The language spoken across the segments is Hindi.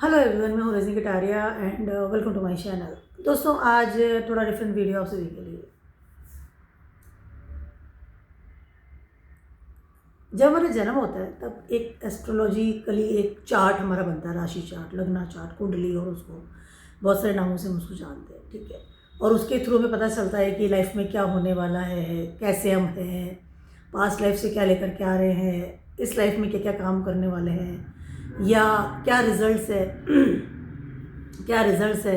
हेलो एवरीवन, मैं हूँ Rajni Kataria and welcome to my channel. दोस्तों, आज थोड़ा डिफरेंट वीडियो आप सभी के लिए। जब हमारा जन्म होता है तब एक एस्ट्रोलॉजिकली एक चार्ट हमारा बनता है, राशि चार्ट, लग्ना चार्ट, कुंडली, और उसको बहुत सारे नामों से हम उसको जानते हैं, ठीक है। और उसके थ्रू हमें पता चलता है कि लाइफ में क्या होने वाला है, कैसे हम हैं, पास्ट लाइफ से क्या लेकर के आ रहे हैं, इस लाइफ में क्या क्या काम करने वाले हैं, या क्या रिजल्ट्स है क्या रिजल्ट्स है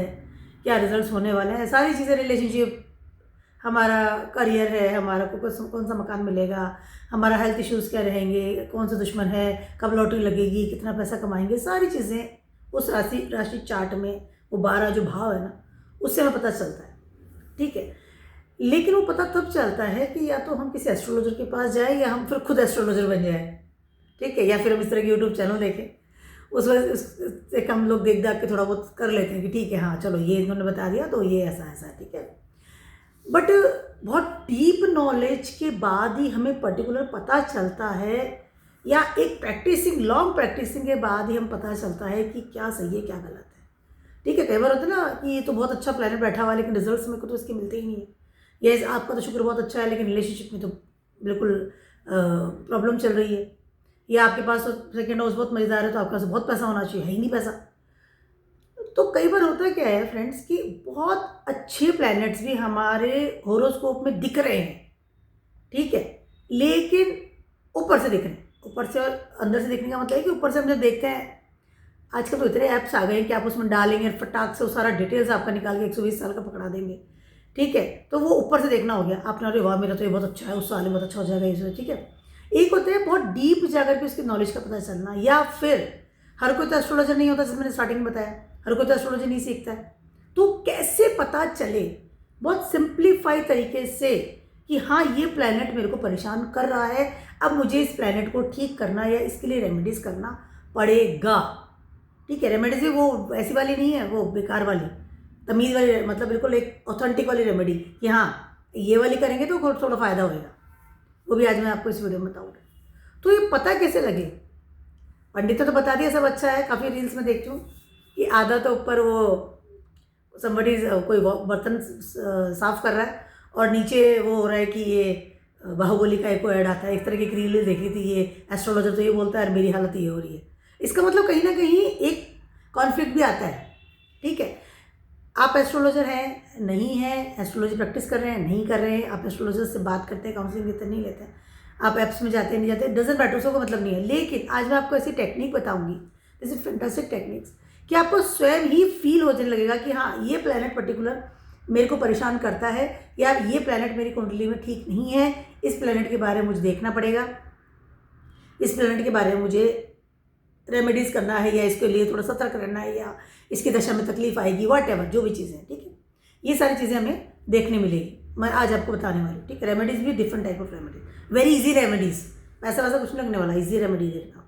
क्या रिजल्ट्स होने वाले हैं, सारी चीज़ें, रिलेशनशिप, हमारा करियर है, हमारा को कौन सा मकान मिलेगा, हमारा हेल्थ इश्यूज़ क्या रहेंगे, कौन सा दुश्मन है, कब लॉटरी लगेगी, कितना पैसा कमाएंगे, सारी चीज़ें उस राशि चार्ट में, वो 12 जो भाव है ना, उससे हमें पता चलता है, ठीक है। लेकिन वो पता तब चलता है कि या तो हम किसी एस्ट्रोलॉजर के पास जाएँ या हम फिर खुद एस्ट्रोलॉजर बन जाए, ठीक है, या फिर हम इस तरह के यूट्यूब चैनल देखें। उस वजह से हम लोग देख दाख के थोड़ा बहुत कर लेते हैं कि ठीक है, हाँ चलो ये इन्होंने बता दिया तो ये ऐसा ऐसा है, ठीक है। बट बहुत डीप नॉलेज के बाद ही हमें पर्टिकुलर पता चलता है, या एक प्रैक्टिसिंग, लॉन्ग प्रैक्टिसिंग के बाद ही हम पता चलता है कि क्या सही है क्या गलत है, ठीक है। कई बार होता है ना कि ये तो बहुत अच्छा प्लानट बैठा हुआ है लेकिन रिजल्ट्स मेरे को तो इसके मिलते ही नहीं है, या आपका तो शुक्र बहुत अच्छा है लेकिन रिलेशनशिप में तो बिल्कुल प्रॉब्लम चल रही है, या आपके पास तो सेकेंड हाउस बहुत मज़ेदार है तो आपके पास बहुत पैसा होना चाहिए, है ही नहीं पैसा। तो कई बार होता है क्या है फ्रेंड्स कि बहुत अच्छे प्लैनेट्स भी हमारे होरोस्कोप में दिख रहे हैं, ठीक है, लेकिन ऊपर से दिख रहे हैं, ऊपर से और अंदर से दिखने का मतलब है कि ऊपर से हम जब देखते हैं, आजकल तो इतने ऐप्स आ गए हैं कि आप उसमें डालेंगे फटाक से वो सारा डिटेल्स आपका निकाल के 120 साल का पकड़ा देंगे, ठीक है। तो वो ऊपर से देखना हो गया आपने, अरे वाह मेरा तो ये बहुत अच्छा है, उस साल में बहुत अच्छा हो जाएगा ये, ठीक है। एक होता है बहुत डीप जाकर के उसकी नॉलेज का पता चलना, या फिर हर कोई तो एस्ट्रोलॉजर नहीं होता, जैसे मैंने स्टार्टिंग में बताया, हर कोई तो एस्ट्रोलॉजी नहीं सीखता है। तो कैसे पता चले बहुत सिंप्लीफाई तरीके से कि हाँ ये प्लैनेट मेरे को परेशान कर रहा है, अब मुझे इस प्लैनेट को ठीक करना या इसके लिए रेमेडीज़ करना पड़ेगा, ठीक है। रेमेडीज भी वो ऐसी वाली नहीं है, वो बेकार वाली, तमीज़ वाली, मतलब बिल्कुल एक ऑथेंटिक वाली रेमेडी कि हाँ ये वाली करेंगे तो थोड़ा फ़ायदा होएगा, वो भी आज मैं आपको इस वीडियो में बताऊँगी। तो ये पता कैसे लगे? पंडित ने तो बता दिया सब अच्छा है, काफ़ी रील्स में देखती हूँ कि आधा तो ऊपर वो समबडी कोई बर्तन साफ कर रहा है और नीचे वो हो रहा है कि ये बाहुबली का एक ऐड आता है, इस तरह की रील देखी थी, ये एस्ट्रोलॉजर तो ये बोलता है और मेरी हालत ये हो रही है। इसका मतलब कहीं ना कहीं एक कॉन्फ्लिक्ट भी आता है, ठीक है। आप एस्ट्रोलॉजर हैं, नहीं हैं, एस्ट्रोलॉजी प्रैक्टिस कर रहे हैं, नहीं कर रहे हैं, आप एस्ट्रोलॉजर से बात करते हैं, काउंसलिंग लेते हैं, नहीं लेते हैं, आप ऐप्स में जाते हैं, नहीं जाते, डजंट मैटर, उसका मतलब नहीं है। लेकिन आज मैं आपको ऐसी टेक्निक बताऊंगी, दिस इज फैंटास्टिक टेक्निक्स, कि आपको स्वयं ही फील होने लगेगा कि हाँ ये प्लैनेट पर्टिकुलर मेरे को परेशान करता है, या ये प्लैनेट मेरी कुंडली में ठीक नहीं है, इस प्लैनेट के बारे में मुझे देखना पड़ेगा, इस प्लैनेट के बारे में मुझे रेमेडीज़ करना है, या इसके लिए थोड़ा सतर्क रहना है, या इसकी दशा में तकलीफ आएगी, वॉट एवर जो भी चीज़ें हैं, ठीक है। ये सारी चीज़ें हमें देखने मिलेगी, मैं आज आपको बताने वाली, ठीक है। रेमेडीज़ भी different type of remedies, very easy remedies, पैसा वैसा कुछ लगने वाला, इजी रेमेडी देखना,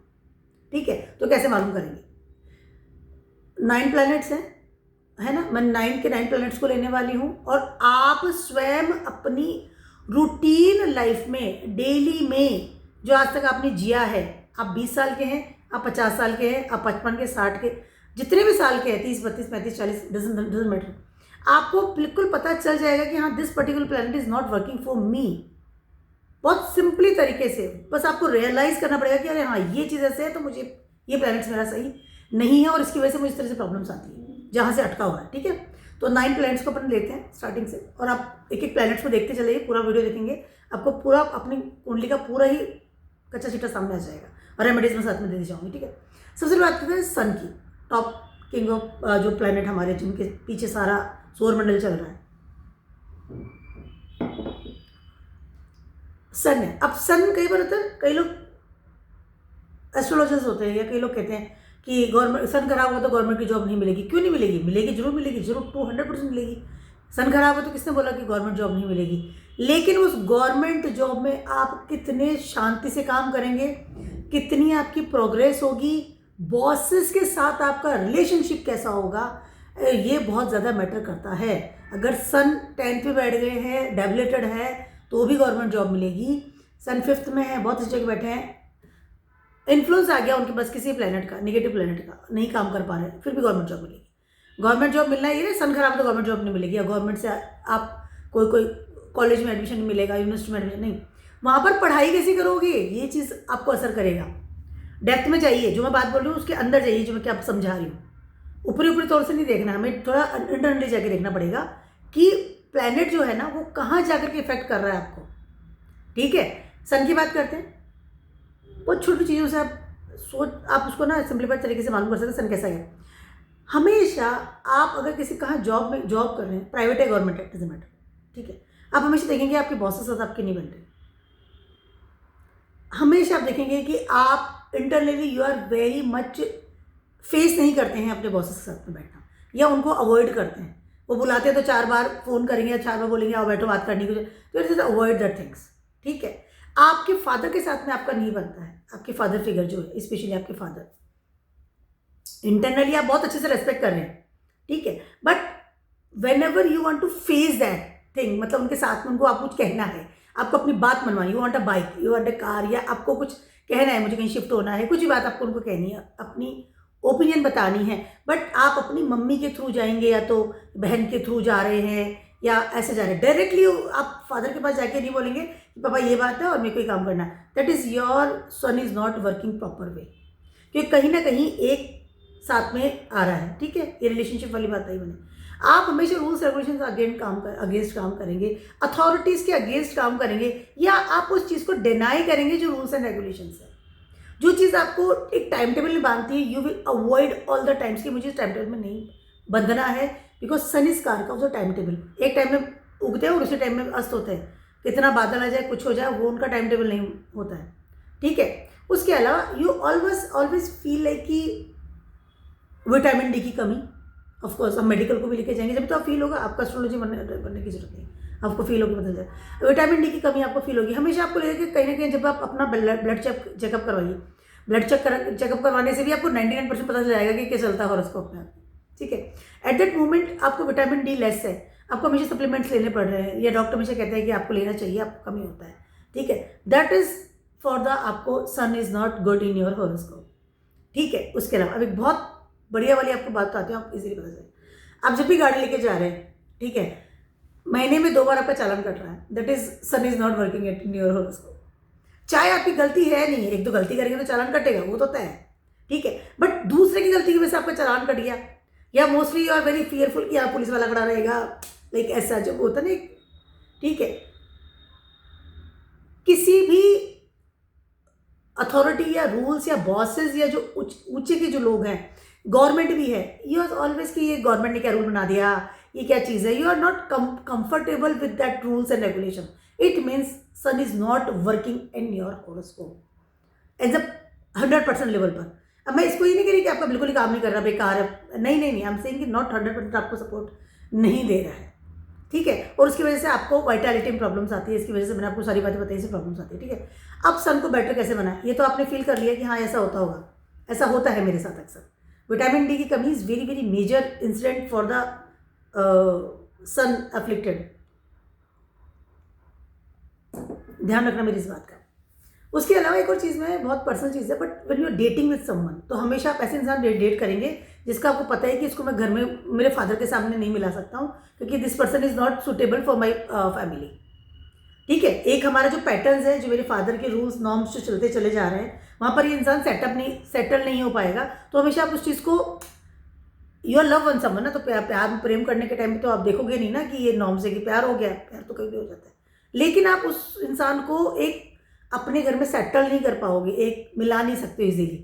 ठीक है। तो कैसे मालूम करेंगे? 9 प्लैनेट्स हैं, है ना, मैं 9 के 9 प्लैनेट्स को लेने वाली हूँ, और आप स्वयं अपनी रूटीन लाइफ में, डेली में, जो आज तक आपने जिया है, आप 20 साल के हैं, आप 50 साल के हैं, आप 55 के, 60 के, जितने भी साल के हैं, 30, 32, 35, 40, डजंट मैटर, आपको बिल्कुल पता चल जाएगा कि हाँ this particular planet is not working for me. बहुत सिंपली तरीके से बस आपको रियलाइज करना पड़ेगा कि अरे हाँ ये चीज़ ऐसे है, तो मुझे ये प्लैनेट्स मेरा सही नहीं है और इसकी वजह से मुझे इस तरह से प्रॉब्लम्स आती है जहाँ से अटका हुआ है, ठीक है। तो 9 प्लैनेट्स को अपन लेते हैं स्टार्टिंग से, और आप एक एक प्लैनेट्स को देखते चलिए, पूरा वीडियो देखेंगे, आपको पूरा अपनी कुंडली का पूरा ही कच्चा चिट्ठा सामने आ जाएगा, और रेमेडीज में साथ में दे दी जाऊँगी, ठीक है। सबसे बात करते हैं सन की, टॉप किंग ऑफ जो प्लैनेट हमारे, जिनके पीछे सारा सौरमंडल चल रहा है, सन है। अब सन कई बार होता है, कई लोग एस्ट्रोलॉजर्स होते हैं या कई लोग कहते हैं कि गवर्नमेंट, सन खराब हो तो गवर्नमेंट की जॉब नहीं मिलेगी। क्यों नहीं मिलेगी? मिलेगी, जरूर मिलेगी, जरूर 200% मिलेगी। सन खराब हो तो किसने बोला कि गवर्नमेंट जॉब नहीं मिलेगी? लेकिन उस गवर्नमेंट जॉब में आप कितने शांति से काम करेंगे, कितनी आपकी प्रोग्रेस होगी, बॉसेस के साथ आपका रिलेशनशिप कैसा होगा, ये बहुत ज़्यादा मैटर करता है। अगर सन 10th पे बैठ गए हैं, डेवलेटेड है, तो भी गवर्नमेंट जॉब मिलेगी। सन 5th में है, बहुत अच्छी जगह बैठे हैं, इन्फ्लुएंस आ गया उनके पास किसी प्लेनेट का, नेगेटिव प्लेनेट का, नहीं काम कर पा रहे हैं, फिर भी गवर्नमेंट जॉब मिलेगी। गवर्नमेंट जॉब मिलना ये नहीं सन खराब तो गवर्नमेंट जॉब नहीं मिलेगी, या गवर्नमेंट से आप कोई कोई कॉलेज में एडमिशन नहीं मिलेगा, यूनिवर्सिटी में एडमिशन नहीं, वहाँ पर पढ़ाई कैसे करोगे, ये चीज़ आपको असर करेगा। डेप्थ में चाहिए, जो मैं बात बोल रही हूँ उसके अंदर जाइए, जो मैं क्या समझा रही हूँ। ऊपरी ऊपरी तौर से नहीं देखना, हमें थोड़ा इंटरनली जाके देखना पड़ेगा कि प्लैनेट जो है ना वो कहाँ जाकर के इफेक्ट कर रहा है आपको। ठीक है, सन की बात करते हैं। बहुत छोटी चीज़ों से आप उसको ना सिंप्लीफाइड तरीके से मालूम कर सकते हैं सन कैसा है। हमेशा आप अगर किसी कहाँ जॉब कर रहे हैं, प्राइवेट है गवर्नमेंट है, डजंट मैटर, ठीक है, आप हमेशा देखेंगे आपके बॉसेस साथ आपके नहीं बन रहे। हमेशा आप देखेंगे कि आप internally you are very much face नहीं करते हैं अपने बॉसेस के साथ में बैठना, या उनको अवॉइड करते हैं। वो बुलाते हैं तो 4 बार फ़ोन करेंगे या 4 बार बोलेंगे आओ बैठो बात करनी कुछ, तो it is avoid that things. ठीक है, आपके फादर के साथ में आपका नहीं बनता है, आपके फादर फिगर जो है, स्पेशली आपके फादर, इंटरनली आप बहुत अच्छे से रेस्पेक्ट कर रहे हैं, ठीक है, but whenever you want to face that thing, मतलब उनके साथ में उनको आप कुछ कहना है, आपको अपनी बात Manwani, you want a bike, you want a car, या आपको कुछ कहना है, मुझे कहीं शिफ्ट होना है, कुछ भी बात आपको उनको कहनी है, अपनी ओपिनियन बतानी है, बट आप अपनी मम्मी के थ्रू जाएंगे या तो बहन के थ्रू जा रहे हैं या ऐसे जा रहे हैं, डायरेक्टली आप फादर के पास जाके नहीं बोलेंगे कि पापा ये बात है और मेरे को ये काम करना है। That is your son is not working proper way, क्योंकि कहीं ना कहीं एक साथ में आ रहा है। ठीक है, ये रिलेशनशिप वाली बात आई मैंने। आप हमेशा रूल्स रेगुलेशन अगेंस्ट काम करेंगे, अथॉरिटीज़ के अगेंस्ट काम करेंगे, या आप उस चीज़ को डिनाई करेंगे जो रूल्स एंड रेगुलेशंस है। जो चीज़ आपको एक टाइम टेबल में बांधती है, you will avoid all the times कि मुझे इस टाइम टेबल में नहीं बंधना है, बिकॉज सन इज कार का उसका टाइम टेबल, एक टाइम में उगते हैं और उसी टाइम में अस्त होते हैं, कितना बादल आ जाए कुछ हो जाए वो उनका टाइम टेबल नहीं होता है। ठीक है, उसके अलावा यू ऑलवेज फील लाइक कि विटामिन डी की कमी, ऑफकोर्स हम मेडिकल को भी लेके जाएंगे जब तो आप फील होगा, आपका एस्ट्रोलॉजी बनने की जरूरत नहीं, आपको फील होगी, बदल जाए। विटामिन डी की कमी आपको फील होगी, हमेशा आपको लगेगा कि कहीं ना कहीं जब आप अपना ब्लड चेकअप करवाइए, ब्लड चेकअप करवाने से भी आपको 99% पता चल जाएगा कि क्या चलता है हॉरोस्कोप में। ठीक है, एट दैट मोमेंट आपको विटामिन डी लेस है, आपको हमेशा सप्लीमेंट्स लेने पड़ रहे हैं, या डॉक्टर हमेशा कहते हैं कि आपको लेना चाहिए, आपको कमी होता है। ठीक है, दैट इज फॉर द आपको sun is not good in your horoscope. ठीक है, उसके अलावा अब एक बहुत बढ़िया वाली आपको बात आती है, आप इजीली पता चले। आप जब भी गाड़ी लेके जा रहे हैं, ठीक है, महीने में 2 बार आपका चालान कट रहा है, that is sun is not working in your horoscope. चाहे आपकी गलती है नहीं, 1-2 गलती करेंगे तो चालान कटेगा, वो तो तय है। ठीक है, बट दूसरे की गलती की वजह से आपका चालान कट गया, या mostly you are very fearful कि आप पुलिस वाला खड़ा रहेगा, लाइक ऐसा जो होता है ना। ठीक है, किसी भी अथॉरिटी या रूल्स या बॉसेस या जो ऊंचे के जो लोग हैं, गवर्नमेंट भी है, यू आर ऑलवेज कि ये गवर्नमेंट ने क्या रूल बना दिया, ये क्या चीज़ है, you are not comfortable with that rules and regulation. It means sun is not working in your horoscope as a 100% level पर। अब मैं इसको ये नहीं कह रही कि आपका बिल्कुल ही काम नहीं कर रहा, बेकार है, नहीं, आई एम सेइंग कि नॉट 100% आपको सपोर्ट नहीं दे रहा है। ठीक है, और उसकी वजह से आपको वाइटलिटी में प्रॉब्लम्स आती है, इसकी वजह से मैंने आपको सारी बातें बताई, इससे प्रॉब्लम्स आती है। ठीक है, अब सन को बेटर कैसे बनाए, ये तो आपने फील कर लिया कि हाँ ऐसा होता होगा, ऐसा होता है मेरे साथ अक्सर। विटामिन डी की कमी is very very major incident for the sun afflicted, ध्यान रखना मेरी इस बात का। उसके अलावा एक और चीज़ में बहुत पर्सनल चीज़ है, but when you are dating with someone, तो हमेशा आप ऐसे इंसान डेट करेंगे जिसका आपको पता है कि इसको मैं घर में मेरे फादर के सामने नहीं मिला सकता हूँ, क्योंकि this person is not suitable for my family. ठीक है, एक हमारा जो पैटर्न्स है, जो मेरे फादर के रूल्स नॉर्म्स जो चलते चले जा रहे हैं, वहाँ पर ये इंसान सेटल नहीं हो पाएगा। तो हमेशा आप उस चीज़ को, you are love one someone ना, तो प्यार प्रेम करने के टाइम पे तो आप देखोगे नहीं ना कि ये नॉर्म से कि प्यार हो गया, प्यार तो कभी भी हो जाता है, लेकिन आप उस इंसान को एक अपने घर में सेटल नहीं कर पाओगे, एक मिला नहीं सकते इजीली,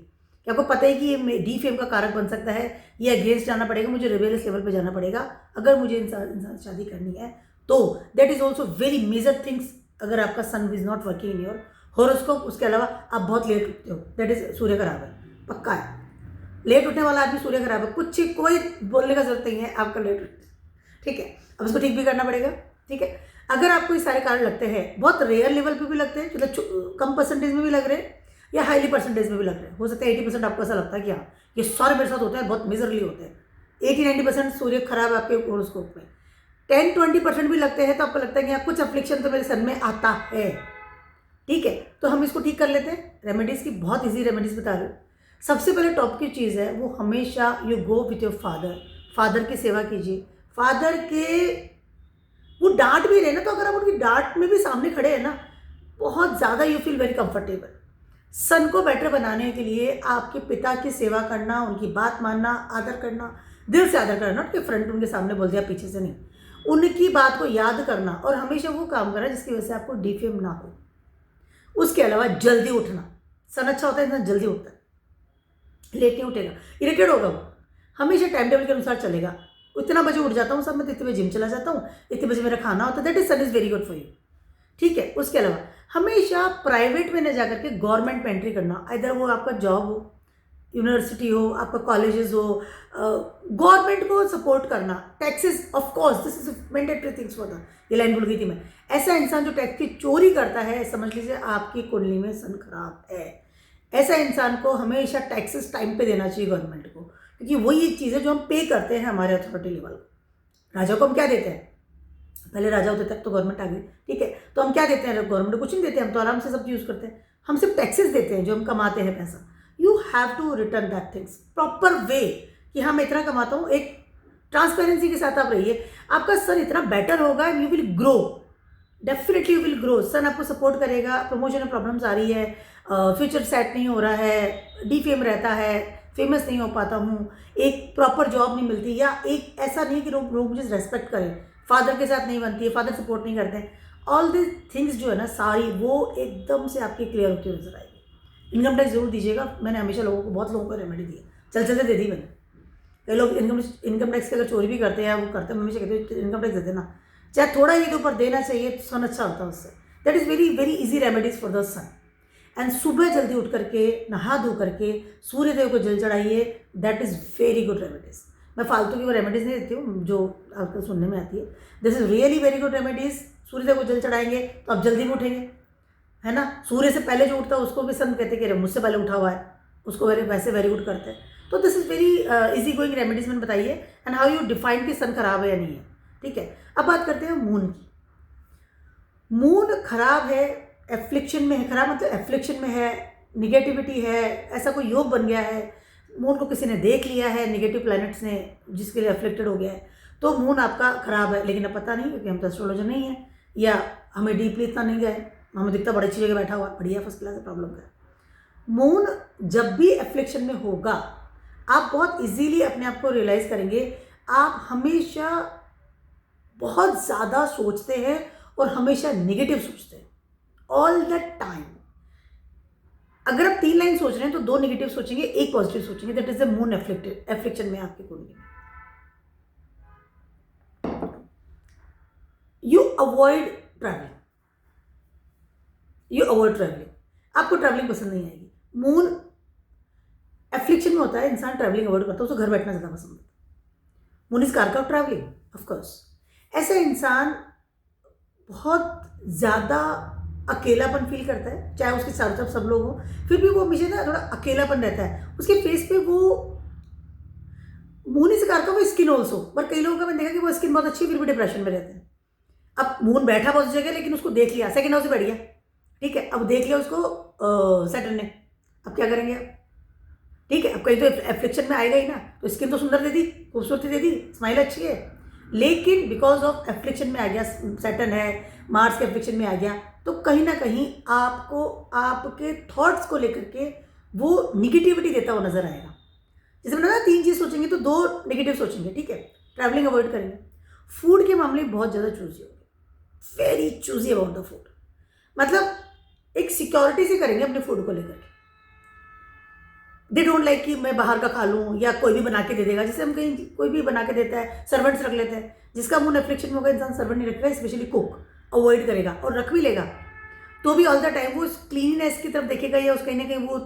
कि आपको पता है कि ये डी फेम का कारक बन सकता है, ये अगेंस्ट जाना पड़ेगा, मुझे रिबेलियस लेवल पे जाना पड़ेगा अगर मुझे इंसान शादी करनी है। तो that is also very major things अगर आपका sun is not working in your horoscope. उसके अलावा आप बहुत लेट उठते हो, दैट इज सूर्य खराब है, पक्का है। लेट उठने वाला आदमी सूर्य खराब है, कोई बोलने का जरूरत नहीं है, आपका लेट उठते। ठीक है, अब उसको ठीक भी करना पड़ेगा। ठीक है, अगर आपको ये सारे कारण लगते हैं, बहुत रेयर लेवल पे भी लगते हैं, मतलब कम परसेंटेज में भी लग रहे हैं या हाईली परसेंटेज में भी लग रहे हैं, हो सकता है 80% आपको ऐसा लगता है कि हाँ ये सारे मेरे साथ होता है, बहुत मेजरली होते हैं। 80-90% सूर्य खराब है आपके हॉरोस्कोप में। 10-20% भी लगते हैं तो आपको लगता है कि हाँ कुछ अफ्लिक्शन तो मेरे सन में आता है, ठीक है, तो हम इसको ठीक कर लेते हैं। रेमेडीज़ की बहुत इजी रेमेडीज़ बता रहे हो। सबसे पहले टॉप की चीज़ है वो हमेशा you go with your father. Father की सेवा कीजिए। फादर के वो डांट भी रहे ना, तो अगर आप उनकी डांट में भी सामने खड़े हैं ना, बहुत ज़्यादा यू फील वेरी कंफर्टेबल। सन को बेटर बनाने के लिए आपके पिता की सेवा करना, उनकी बात मानना, आदर करना, दिल से आदर करना, उनके फ्रंट उनके सामने बोल दिया, पीछे से नहीं, उनकी बात को याद करना और हमेशा वो काम करना जिसकी वजह से आपको डिफेम ना हो। उसके अलावा जल्दी उठना। सन अच्छा होता है, इंसान जल्दी उठता है, लेट नहीं उठेगा, इरिटेट होगा वो, हमेशा टाइम टेबल के अनुसार चलेगा। इतना बजे उठ जाता हूँ सब, मैं तो इतने बजे जिम चला जाता हूँ, इतने बजे मेरा खाना होता है, that is sun is very good for you. ठीक है, उसके अलावा हमेशा प्राइवेट में न जाकर के गवर्नमेंट में एंट्री करना। इधर वो आपका जॉब हो, यूनिवर्सिटी हो, आपका कॉलेजेस हो, गवर्नमेंट को सपोर्ट करना, taxes of course, this is mandatory things for the, ये लाइन भूल गई थी मैं। ऐसा इंसान जो टैक्स की चोरी करता है, समझ लीजिए आपकी कुंडली में सन खराब है। ऐसा इंसान को हमेशा टैक्सेस टाइम पे देना चाहिए गवर्नमेंट को, क्योंकि वही एक चीज़ है जो हम पे करते हैं हमारे अथॉरिटी लेवल। राजा को हम क्या देते हैं, पहले राजा होते तक तो गवर्नमेंट आ गई, ठीक है, तो हम क्या देते हैं गवर्नमेंट को? कुछ नहीं देते, हम तो आराम से सब यूज़ करते हैं, हम सिर्फ टैक्सेस देते हैं जो हम कमाते हैं पैसा। You have to return that things proper way कि हाँ मैं इतना कमाता हूँ, एक ट्रांसपेरेंसी के साथ आप रहिए, आपका सन इतना बेटर होगा and you will grow, definitely you will grow. Sun आपको सपोर्ट करेगा। प्रमोशन में प्रॉब्लम्स आ रही है, फ्यूचर सेट नहीं हो रहा है, डीफेम रहता है, फेमस नहीं हो पाता हूँ, एक प्रॉपर जॉब नहीं मिलती, या एक ऐसा नहीं कि लोग मुझे रेस्पेक्ट करें, फादर के साथ नहीं बनती है, फादर सपोर्ट नहीं करते हैं, ऑल दिस थिंग्स जो है ना सारी, वो एकदम से आपकी क्लियर होती हुई नजर आएगी। इनकम टैक्स जरूर दीजिएगा। मैंने हमेशा लोगों को, बहुत लोगों को रेमेडी दी है, चल चलते दे दी मैंने। कई लोग इनकम टैक्स की अगर चोरी भी करते हैं, वो करते हैं, हमेशा कहते हैं इनकम टैक्स दे देना, चाहे थोड़ा ही के ऊपर देना चाहिए, तो सन अच्छा होता है उससे। That is very very easy remedies for the sun. And सुबह जल्दी उठ करके नहा धो करके सूर्य देव को जल चढ़ाइए, that is very good remedies. मैं फालतू की वो रेमेडीज़ नहीं देती हूँ जो आपको सुनने में आती है, this is really very good remedies. Surya Dev को जल चढ़ाएंगे तो आप जल्दी भी उठेंगे, है ना। सूर्य से पहले जो उठता है उसको भी सन कहते कि मुझसे पहले उठा हुआ है, उसको वैसे वेरी गुड करते हैं। तो this is very easy going remedies मैंने बताइए, एंड हाउ यू डिफाइन कि सन खराब है या नहीं है। ठीक है, अब बात करते हैं मून की। मून खराब है, एफ्लिक्शन में है, खराब मतलब एफ्लिक्शन में है, निगेटिविटी है, ऐसा कोई योग बन गया है, मून को किसी ने देख लिया है, नेगेटिव प्लैनेट्स ने, जिसके लिए एफ्लिक्टेड हो गया है, तो मून आपका खराब है। लेकिन अब पता नहीं, क्योंकि हम तो एस्ट्रोलॉजर नहीं है, या हमें डीपली इतना नहीं गए, हमें दिखता बड़ी अच्छी जगह बैठा हुआ, बढ़िया फर्स्ट क्लास है, प्रॉब्लम का है। मून जब भी एफ्लिक्शन में होगा, आप बहुत इजीली अपने आप को रियलाइज करेंगे, आप हमेशा बहुत ज़्यादा सोचते हैं और हमेशा नेगेटिव सोचते हैं ऑल द टाइम। अगर आप 3 लाइन सोच रहे हैं तो 2 नेगेटिव सोचेंगे, 1 पॉजिटिव सोचेंगे, that is the moon affliction में आपकी कुंडली में। यू अवॉइड ट्रैवलिंग, आपको ट्रैवलिंग पसंद नहीं आएगी। मून एफ्लिक्शन में होता है, इंसान ट्रैवलिंग अवॉइड करता है, उसको घर बैठना ज़्यादा पसंद है। मून इज कारक ऑफ ट्रैवलिंग, ऑफकोर्स। ऐसा इंसान बहुत ज़्यादा अकेलापन फील करता है, चाहे उसके चारों तरफ सब लोग हों, फिर भी वो हमेशा ना थोड़ा अकेलापन रहता है उसके फेस पे। वो मून इस कारक ऑफ स्किन ऑल्सो, पर कई लोगों का मैंने देखा कि वो स्किन बहुत अच्छी, फिर भी डिप्रेशन में रहते हैं। अब मून बैठा बहुत जगह, लेकिन उसको देख लिया, सेकंड हाउस से बैठ गया, ठीक है, अब देख लिया उसको सैटर्न ने, अब क्या करेंगे आप? ठीक है, अब कहीं तो एफ्लिक्शन में आएगा ही ना, तो स्किन तो सुंदर दे दी, खूबसूरती दे दी, स्माइल अच्छी है, लेकिन बिकॉज ऑफ एफ्लिक्शन में आ गया, सैटर्न है, मार्स के एफ्लिक्शन में आ गया, तो कहीं ना कहीं आपको आपके थॉट्स को लेकर के वो निगेटिविटी देता हुआ नजर आएगा। जैसे मैंने ना 3 चीज़ सोचेंगे तो 2 नेगेटिव सोचेंगे, ठीक है। ट्रैवलिंग अवॉइड करेंगे। फूड के मामले बहुत ज़्यादा चूजी होंगे, very choosy about the food, मतलब एक सिक्योरिटी से करेंगे अपने फूड को लेकर के। दे डोंट लाइक कि मैं बाहर का खा लूँ या कोई भी बना के दे देगा, जैसे हम कहीं कोई भी बना के देता है, सर्वेंट्स रख लेते हैं। जिसका मून एफ्लिक्शन में होगा, इंसान सर्वेंट नहीं रखेगा, स्पेशली कुक अवॉइड करेगा, और रख भी लेगा तो भी ऑल द टाइम वो क्लीननेस की तरफ देखेगा, या उस कहीं ना कहीं वो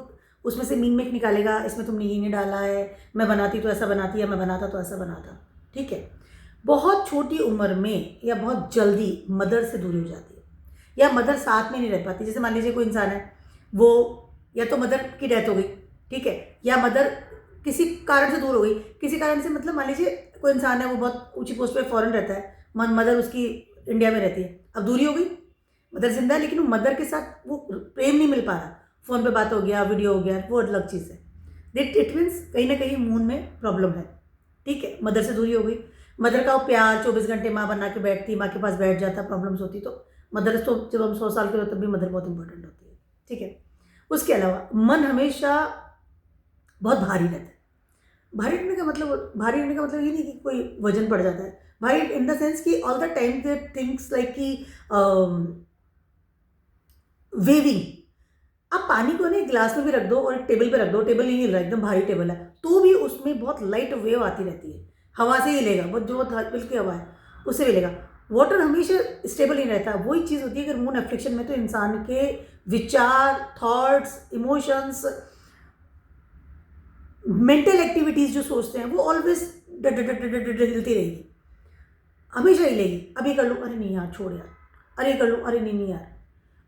उसमें से मीन मेक निकालेगा, इसमें तुमने ये नहीं डाला है, मैं बनाती तो ऐसा बनाती, या मैं बनाता तो ऐसा बनाता। ठीक है, बहुत छोटी उम्र में या बहुत जल्दी मदर से दूरी हो जाती है, या मदर साथ में नहीं रह पाती। जैसे मान लीजिए कोई इंसान है, वो या तो मदर की डेथ हो गई, ठीक है, या मदर किसी कारण से दूर हो गई, किसी कारण से, मतलब मान लीजिए कोई इंसान है, वो बहुत ऊंची पोस्ट पे फॉरेन रहता है, मदर उसकी इंडिया में रहती है, अब दूरी हो गई, मदर जिंदा है लेकिन वो मदर के साथ वो प्रेम नहीं मिल पा रहा, फ़ोन पे बात हो गया, वीडियो हो गया, वो अलग चीज़ है। इट मीन्स कहीं ना कहीं मून में प्रॉब्लम है, ठीक है। मदर से दूरी हो गई, मदर का वो प्यार 24 घंटे माँ बना के बैठती, माँ के पास बैठ जाता, प्रॉब्लम्स होती तो मदर तो जब हम 100 साल के होते तब भी मदर बहुत इंपॉर्टेंट होती है, ठीक है। उसके अलावा मन हमेशा बहुत भारी रहता है। भारी रहने का मतलब ये नहीं कि कोई वजन पड़ जाता है, भारी इन द सेंस कि all the time they things like कि वेविंग। आप पानी को ना ग्लास में भी रख दो और टेबल पे रख दो, टेबल नहीं हिल रहा, एकदम भारी टेबल है, तो भी उसमें बहुत लाइट वेव आती रहती है, हवा से ही हिलेगा, बहुत जो हल्की की हवा है उससे भी हिलेगा। वाटर हमेशा स्टेबल नहीं रहता। वही चीज़ होती है अगर मून एफ्लिक्शन में, तो इंसान के विचार, थॉट्स, इमोशंस, मेंटल एक्टिविटीज़ जो सोचते हैं वो ऑलवेज हिलती रहेगी, हमेशा हिलेगी। अभी कर लूँ, अरे नहीं यार छोड़ यार, अरे कर लूँ, अरे नहीं यार,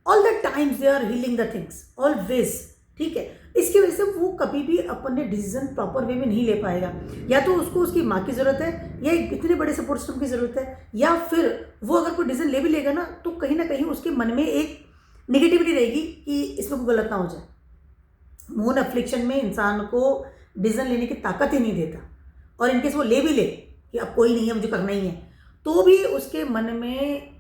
all the times they are healing the things always, ठीक है। इसकी वजह से वो कभी भी अपने डिसीजन प्रॉपर वे में नहीं ले पाएगा, या तो उसको उसकी माँ की ज़रूरत है, या इतने बड़े सपोर्ट सिस्टम की ज़रूरत है, या फिर वो अगर कोई डिसीजन ले भी लेगा ना तो कहीं ना कहीं उसके मन में एक निगेटिविटी रहेगी कि इसमें कोई गलत ना हो जाए। मून अफ्लिक्शन में इंसान को डिसीजन लेने की ताकत ही नहीं देता, और इनकेस वो ले भी ले कि अब कोई नहीं है मुझे करना ही है, तो भी उसके मन में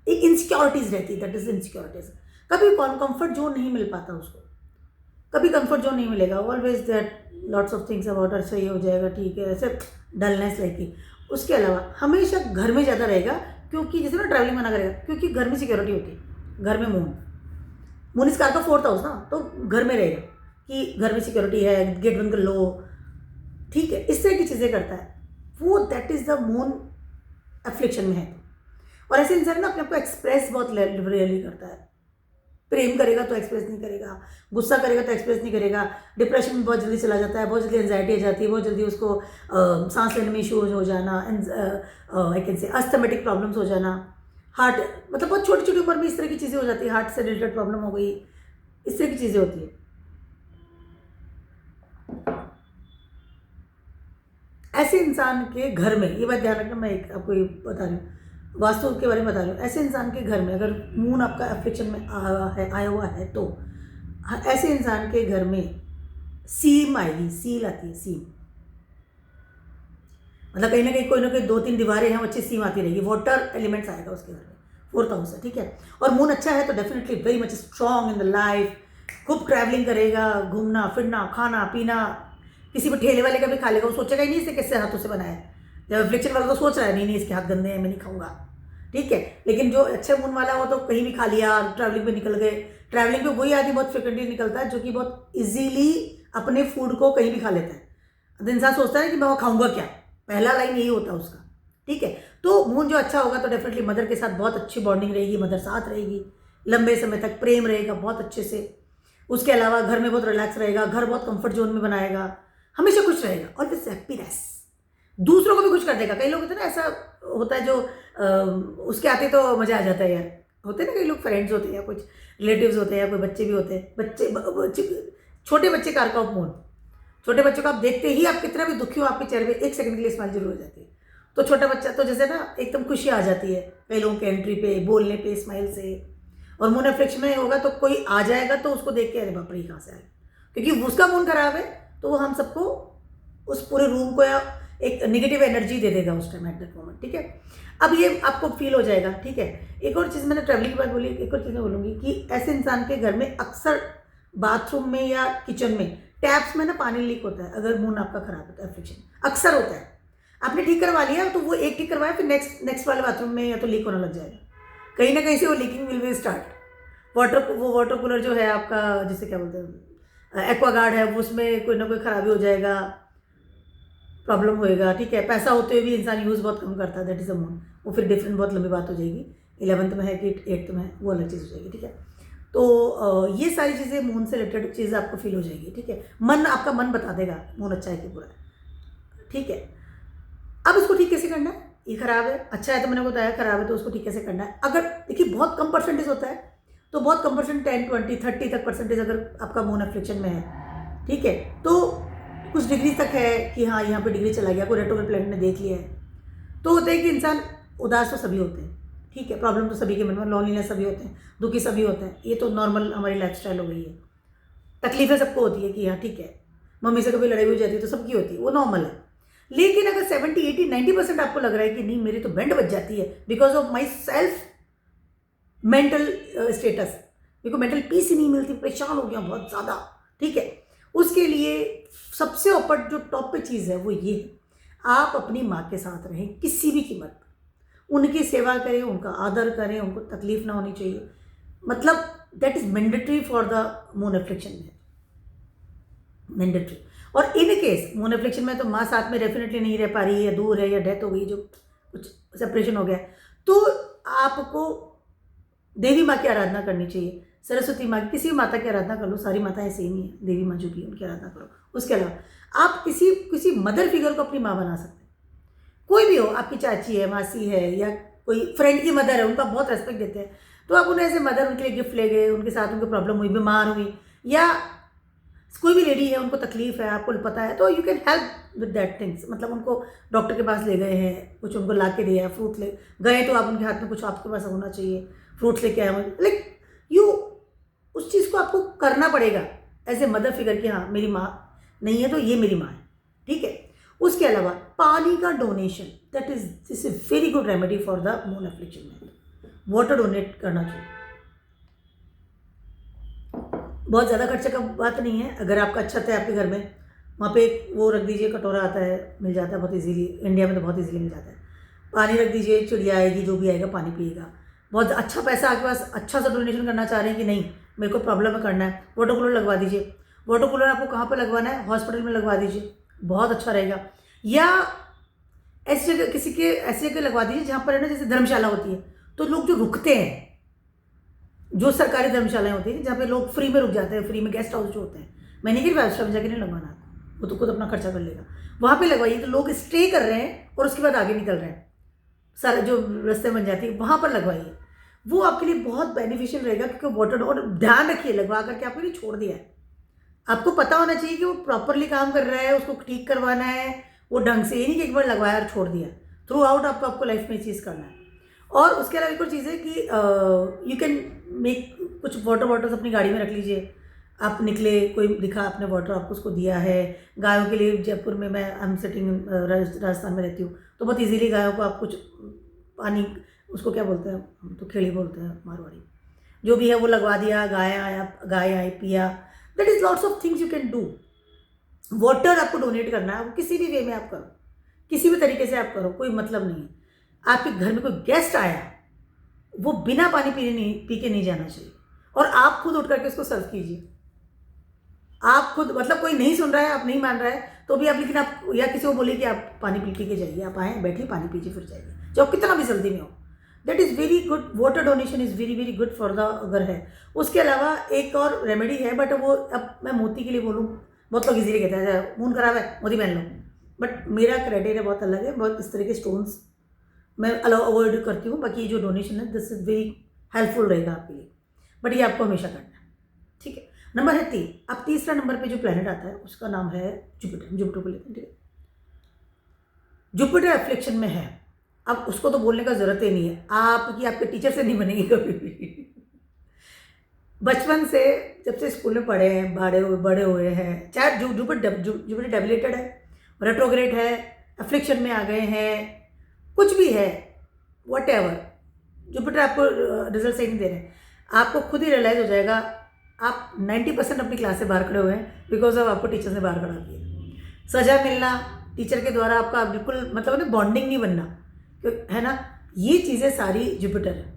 एक इनसिक्योरिटीज रहती है, दैट इज इनसिक्योरिटीज। कभी कंफर्ट जोन नहीं मिल पाता उसको, कभी कंफर्ट जोन नहीं मिलेगा, always that lots of things about अच्छा ये हो जाएगा, ठीक है, ऐसे डलनेस लाइक। उसके अलावा हमेशा घर में ज़्यादा रहेगा, क्योंकि जैसे ना ट्रैवलिंग मना करेगा, क्योंकि घर में सिक्योरिटी होती है, घर में मून इस कार का 4th हाउस ना, तो घर में रहेगा कि घर में सिक्योरिटी है, गेट बंद कर लो, ठीक है, इस तरह की चीज़ें करता है वो, that is the moon affliction में है। और ऐसे इंसान ना अपने आप को एक्सप्रेस बहुत रेयरली करता है, प्रेम करेगा तो एक्सप्रेस नहीं करेगा, गुस्सा करेगा तो एक्सप्रेस नहीं करेगा, डिप्रेशन में बहुत जल्दी चला जाता है, बहुत जल्दी एंजाइटी आ जाती है, बहुत जल्दी उसको सांस लेने में इशूज हो जाना, आई कैन से अस्थमेटिक प्रॉब्लम्स हो जाना, हार्ट, मतलब बहुत छोटी छोटी उम्र में इस तरह की चीज़ें हो जाती है, हार्ट से रिलेटेड प्रॉब्लम हो गई, इस तरह की चीज़ें होती है। ऐसे इंसान के घर में, ये बात ध्यान रखना, मैं एक आपको ये बता रही हूँ, वास्तु के बारे में बता रही हूँ, ऐसे इंसान के घर में अगर मून आपका एफ्लिक्शन में आया हुआ है तो ऐसे इंसान के घर में सीम आएगी, सील आती है, सीम, मतलब कहीं ना कहीं 2-3 दीवारें हैं, अच्छी सीम आती रहेगी, वाटर एलिमेंट्स आएगा उसके घर में, 4th हाउस है, ठीक है। और मून अच्छा है तो definitely very much strong in the life, खूब ट्रैवलिंग करेगा, घूमना फिरना, खाना पीना, किसी भी ठेले वाले का भी खा लेगा, वो सोचेगा ही नहीं इसे कैसे हाथों से बनाया है। जब एफ्लिक्शन वाला तो सोच रहा है नहीं इसके हाथ गंदे हैं, मैं नहीं खाऊंगा, ठीक है। लेकिन जो अच्छे मून वाला हो तो कहीं भी खा लिया, ट्रैवलिंग पे निकल गए। ट्रैवलिंग पे वही आदमी बहुत फ्रिक्वेंटली निकलता है जो कि बहुत इजीली अपने फूड को कहीं भी खा लेता है। अब इंसान सोचता है कि मैं वो खाऊंगा क्या, पहला लाइन यही होता है उसका, ठीक है। तो मून जो अच्छा होगा तो डेफिनेटली मदर के साथ बहुत अच्छी बॉन्डिंग रहेगी, मदर साथ रहेगी, लंबे समय तक प्रेम रहेगा बहुत अच्छे से। उसके अलावा घर में बहुत रिलैक्स रहेगा, घर बहुत कंफर्ट जोन में बनाएगा, हमेशा खुश रहेगा, और दिस हैप्पीनेस दूसरों को भी खुश कर देगा। कई लोग होते हैं ना, ऐसा होता है जो उसके आते तो मज़ा आ जाता है यार, होते हैं ना कई लोग, फ्रेंड्स होते हैं या कुछ रिलेटिव्स होते हैं या कोई बच्चे भी होते हैं, छोटे बच्चे कार का मून, छोटे बच्चों को आप देखते ही आप कितना भी दुखी हो, आपके चेहरे पे 1 सेकंड के लिए स्माइल जरूर हो जाती है। तो छोटा बच्चा तो जैसे ना एकदम खुशी आ जाती है कई लोगों के एंट्री पे, बोलने पे, स्माइल से। और मून एफ्लिक्शन में होगा तो कोई आ जाएगा तो उसको देख के अरे बाप रे कहाँ से आएगा, क्योंकि उसका मून खराब है तो वो हम सबको, उस पूरे रूम को या एक नेगेटिव एनर्जी दे देगा उस टाइम एट दैट मोमेंट, ठीक है। अब ये आपको फील हो जाएगा, ठीक है। एक और चीज़ मैंने ट्रैवलिंग के बाद बोली, एक और चीज़ मैं बोलूँगी कि ऐसे इंसान के घर में अक्सर बाथरूम में या किचन में टैप्स में ना पानी लीक होता है, अगर मून आपका खराब होता है, एफ्लिक्शन अक्सर होता है। आपने ठीक करवा लिया तो वो एक ठीक करवाया, फिर नेक्स्ट वाले बाथरूम में या तो लीक होने लग जाएगा, कहीं ना कहीं से वो leaking will be start. Water cooler जो है आपका, जिसे क्या बोलते हैं, एक्वागार्ड है, उसमें कोई ना कोई खराबी हो जाएगा, प्रॉब्लम होएगा, ठीक है। पैसा होते हुए भी इंसान यूज़ बहुत कम करता है, दैट इज़ अ मून। वो फिर डिफरेंट बहुत लंबी बात हो जाएगी, 11th में है कि 8th में है, वो अलग चीज़ हो जाएगी, ठीक है। तो ये सारी चीज़ें मून से रिलेटेड चीज़ आपको फील हो जाएगी, ठीक है। मन, आपका मन बता देगा मून अच्छा है कि बुरा है, ठीक है। अब इसको ठीक कैसे करना है, ये खराब है, अच्छा है तो मैंने बताया, खराब है तो उसको ठीक कैसे करना है। अगर देखिए बहुत कम परसेंटेज होता है तो बहुत कम परसेंट, 10, 20, 30 तक परसेंटेज अगर आपका मून एफ्लिक्शन में है, ठीक है, तो कुछ डिग्री तक है कि हाँ यहाँ पे डिग्री चला गया, कोई रेट्रोग्रेड प्लैनेट ने देख लिया है, तो होता है कि इंसान उदास तो सभी होते हैं, ठीक है, प्रॉब्लम तो सभी के मन में, लॉनलीनेस सभी होते हैं, दुखी सभी होते हैं, ये तो नॉर्मल हमारी लाइफस्टाइल हो गई है। तकलीफें सबको होती है कि हाँ ठीक है, मम्मी से कभी लड़ाई हो जाती है तो सबकी होती है, वो नॉर्मल है। लेकिन अगर 70, 80, 90% आपको लग रहा है कि नहीं मेरी तो बैंड बज जाती है because of my self mental status, मेरे को मेंटल पीस ही नहीं मिलती, परेशान हो गया बहुत ज़्यादा, ठीक है, उसके लिए सबसे ऊपर जो टॉप पे चीज़ है वो ये है, आप अपनी माँ के साथ रहें किसी भी कीमत पर, उनकी सेवा करें, उनका आदर करें, उनको तकलीफ ना होनी चाहिए, मतलब that is mandatory for the moon affliction में, मैंडेटरी। और इन केस मून एफ्लिक्शन में तो माँ साथ में डेफिनेटली नहीं रह पा रही है, दूर है या डेथ हो गई, जो कुछ सेपरेशन हो गया, तो आपको देवी माँ की आराधना करनी चाहिए, सरस्वती माँ की, किसी भी माता की आराधना कर लो, सारी माताएं सेम ही है, देवी माँ जो भी उनकी आराधना करो। उसके अलावा आप किसी मदर फिगर को अपनी माँ बना सकते हैं, कोई भी हो, आपकी चाची है, मासी है, या कोई फ्रेंड की मदर है, उनका बहुत रेस्पेक्ट देते हैं, तो आप उन्हें ऐसे मदर, उनके लिए गिफ्ट ले गए, उनके साथ उनको प्रॉब्लम हुई, बीमार हुई, या कोई भी लेडी है उनको तकलीफ है, आपको पता है, तो you can help with that things, मतलब उनको डॉक्टर के पास ले गए हैं, कुछ उनको ला के दिया है, फ्रूट ले गए तो आप उनके हाथ में कुछ आपके पास होना चाहिए, फ्रूट्स लेके आए, लाइक यू उस चीज़ को आपको करना पड़ेगा एज ए मदर फिगर कि हाँ मेरी माँ नहीं है तो ये मेरी माँ है, ठीक है। उसके अलावा पानी का donation, that is this is very good remedy for the moon affliction में, वाटर डोनेट करना चाहिए। बहुत ज़्यादा खर्चे का बात नहीं है, अगर आपका छत है आपके घर में, वहाँ पे एक वो रख दीजिए, कटोरा आता है, मिल जाता है बहुत इजीली, इंडिया में तो बहुत इजीली मिल जाता है, पानी रख दीजिए, चिड़िया आएगी, जो भी आएगा पानी पिएगा, बहुत अच्छा पैसा आपके पास, अच्छा सा डोनेशन करना चाह रहे हैं कि नहीं मेरे को प्रॉब्लम में करना है, वाटर कूलर लगवा दीजिए। वाटर कूलर आपको कहाँ पर लगवाना है, हॉस्पिटल में लगवा दीजिए, बहुत अच्छा रहेगा, या ऐसी जगह ऐसी जगह लगवा दीजिए जहाँ पर है ना जैसे धर्मशाला होती है, तो लोग जो रुकते हैं, जो सरकारी धर्मशालाएं होती हैं जहाँ पे लोग फ्री में रुक जाते हैं, फ्री में गेस्ट हाउस जो होते हैं, मैंने कि फाइव स्टार में जाके नहीं लगवाना आपको, वो तो खुद अपना खर्चा कर लेगा, वहाँ पे लगवाइए, तो लोग स्टे कर रहे हैं और उसके बाद आगे निकल रहे हैं, सारे जो रास्ते बन जाती है वहाँ पर लगवाइए, वो आपके लिए बहुत बेनिफिशियल रहेगा, क्योंकि वाटर, और ध्यान रखिए लगवा करके आपके लिए छोड़ दिया है, आपको पता होना चाहिए कि वो प्रॉपरली काम कर रहा है, उसको ठीक करवाना है वो ढंग से, ये नहीं कि एक बार लगवाया और छोड़ दिया, थ्रू आउट आपको लाइफ में चीज़ करना है। और उसके अलावा एक और चीज़ है कि यू कैन मेक कुछ वाटर बॉटल्स अपनी गाड़ी में रख लीजिए, आप निकले, कोई दिखा आपने वाटर, आपको उसको दिया है, गायों के लिए, जयपुर में मैं आई एम सिटिंग राजस्थान में रहती हूँ, तो बहुत इजीली गायों को आप कुछ पानी, उसको क्या बोलते हैं, हम तो खेड़ी बोलते हैं मारवाड़ी, जो भी है वो लगवा दिया, गाय आई पिया, that is lots of things you can do. Water आपको डोनेट करना है, वो किसी भी वे में आप करो, किसी भी तरीके से आप करो, कोई मतलब नहीं है। आपके घर में कोई गेस्ट आया, वो बिना पानी पी के नहीं जाना चाहिए, और आप खुद उठ करके उसको सर्व कीजिए, आप खुद, मतलब कोई नहीं सुन रहा है, आप नहीं मान रहा है तो भी आप, लेकिन आप या किसी को बोलिए कि आप पानी पी के जाइए, आप आए बैठिए पानी पीजिए फिर जाइए, चाहे कितना भी जल्दी में हो, that is very good, water donation is very very good for the, अगर है। उसके अलावा एक और रेमेडी है, बट वो अब मैं मोती के लिए बोलूँ, बहुत लोग इजीली कहते हैं खून खराब है मोती पहन लो, बट मेरा क्राइटेरिया बहुत अलग है, बहुत इस तरह के स्टोन्स मैं अवॉइड करती हूँ, बाकी जो डोनेशन है दिस इज़ वेरी हेल्पफुल रहेगा आपके लिए, बट ये आपको हमेशा करना है, ठीक है। नंबर है 3, अब तीसरा नंबर पे जो प्लेनेट आता है उसका नाम है जुपिटर, जुपिटर को लेते हैं, ठीक है। जुपिटर एफ्लिक्शन में है, अब उसको तो बोलने का जरूरत ही नहीं है, आपके टीचर से नहीं बनेगी कभी भी। बचपन से जब से स्कूल में पढ़े हैं, बड़े हुए हैं, चाहे जुपिटर डेबिलेटेड है, रेट्रोग्रेड है, एफ्लिक्शन में आ गए हैं, कुछ भी है, व्हाटएवर, जुपिटर आपको रिजल्ट सही नहीं दे रहे हैं, आपको खुद ही रियलाइज़ हो जाएगा, आप 90% अपनी क्लास से बाहर खड़े हुए हैं बिकॉज ऑफ आपको टीचर ने बाहर खड़ा किया, सजा मिलना टीचर के द्वारा, आपका बिल्कुल मतलब ना बॉन्डिंग नहीं बनना, है ना, ये चीज़ें सारी जुपिटर है।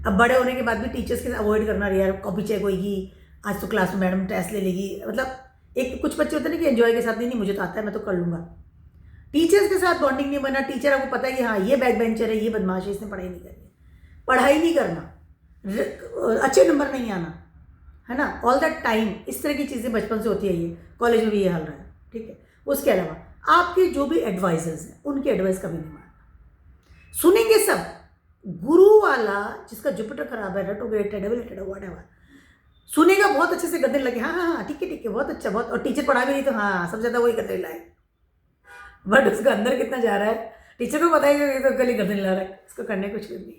अब बड़े होने के बाद भी टीचर्स के अवॉइड करना, यार कॉपी चेक होगी, आज तो क्लास में मैडम टेस्ट ले लेगी, मतलब एक कुछ बच्चे होते हैं ना कि एंजॉय के साथ, नहीं मुझे तो आता है मैं तो कर लूँगा, टीचर्स के साथ बॉन्डिंग नहीं बना, टीचर आपको पता है कि हाँ ये बैक बेंचर है, ये बदमाश है, इसने पढ़ाई नहीं करनी, पढ़ाई नहीं करना, अच्छे नंबर नहीं आना, है ना, ऑल दैट टाइम, इस तरह की चीज़ें बचपन से होती है, ये कॉलेज में भी ये हाल रहा है, ठीक है। उसके अलावा आपके जो भी एडवाइजर्स हैं उनकी एडवाइस कभी नहीं मानना, सुनेंगे सब, गुरु वाला जिसका जुपिटर खराब है, रेट्रोग्रेड है, डेबिलेटेड है, व्हाटएवर, सुनेगा बहुत अच्छे से, गद्दे लगे, हाँ हाँ हाँ ठीक है बहुत अच्छा, बहुत, और टीचर पढ़ा भी नहीं तो हाँ सबसे ज़्यादा वही गद्दे लाए, बट उसका अंदर कितना जा रहा है टीचर को पता है कि ये तो गली गर्दन ला रहा है, इसको करने कुछ नहीं।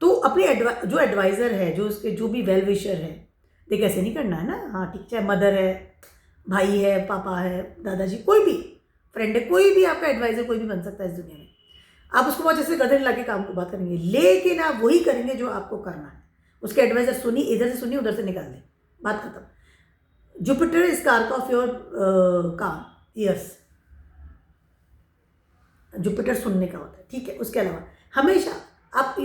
तो अपनी जो एडवाइज़र है, जो उसके जो भी वेल विशर है, देख ऐसे नहीं करना है ना, हाँ ठीक, चाहे मदर है, भाई है, पापा है, दादाजी, कोई भी फ्रेंड है, कोई भी आपका एडवाइज़र कोई भी बन सकता है इस दुनिया में। आप उसको बहुत जैसे गधे ला के काम को बात करेंगे, लेकिन आप वही करेंगे जो आपको करना है। उसके एडवाइज़र सुनी, इधर से सुनी, उधर से निकाल दें, बात खत्म। जुपिटर इज कारक ऑफ योर काम ईयर्स, जुपिटर सुनने का होता है, ठीक है। उसके अलावा हमेशा आप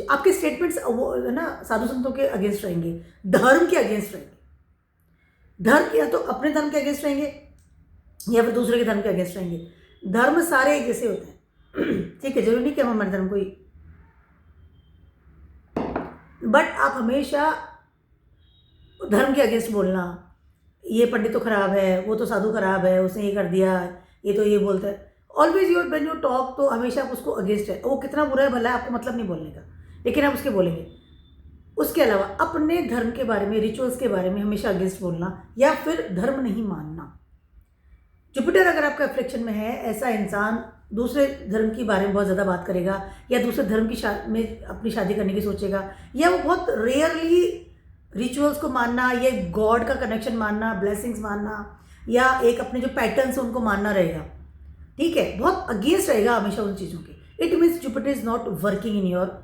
आपके स्टेटमेंट्स वो है ना साधु संतों के अगेंस्ट रहेंगे, धर्म के अगेंस्ट रहेंगे। धर्म या तो अपने धर्म के अगेंस्ट रहेंगे या फिर दूसरे के धर्म के अगेंस्ट रहेंगे। धर्म सारे एक जैसे होते हैं, ठीक है, जरूरी नहीं कि हम हमारे धर्म को ही, बट आप हमेशा धर्म के अगेंस्ट बोलना, ये पंडित तो खराब है, वो तो साधु खराब है, उसने ये कर दिया, ये तो ये बोलता है, always your when you talk, तो हमेशा आप उसको अगेंस्ट है। वो कितना बुरा है भला है, आपको मतलब नहीं बोलने का, लेकिन आप उसके बोलेंगे। उसके अलावा अपने धर्म के बारे में, रिचुअल्स के बारे में हमेशा अगेंस्ट बोलना या फिर धर्म नहीं मानना। जुपिटर अगर आपका अफ्लिक्शन में है, ऐसा इंसान दूसरे धर्म के बारे में बहुत ज़्यादा बात करेगा, या दूसरे धर्म की में अपनी शादी करने की सोचेगा, या वो बहुत रेयरली रिचुअल्स को मानना, या गॉड का कनेक्शन मानना, ब्लेसिंग्स मानना, या एक अपने जो पैटर्न्स हैं उनको मानना रहेगा, ठीक है, बहुत अगेंस्ट रहेगा हमेशा उन चीज़ों के। It means Jupiter is not working in your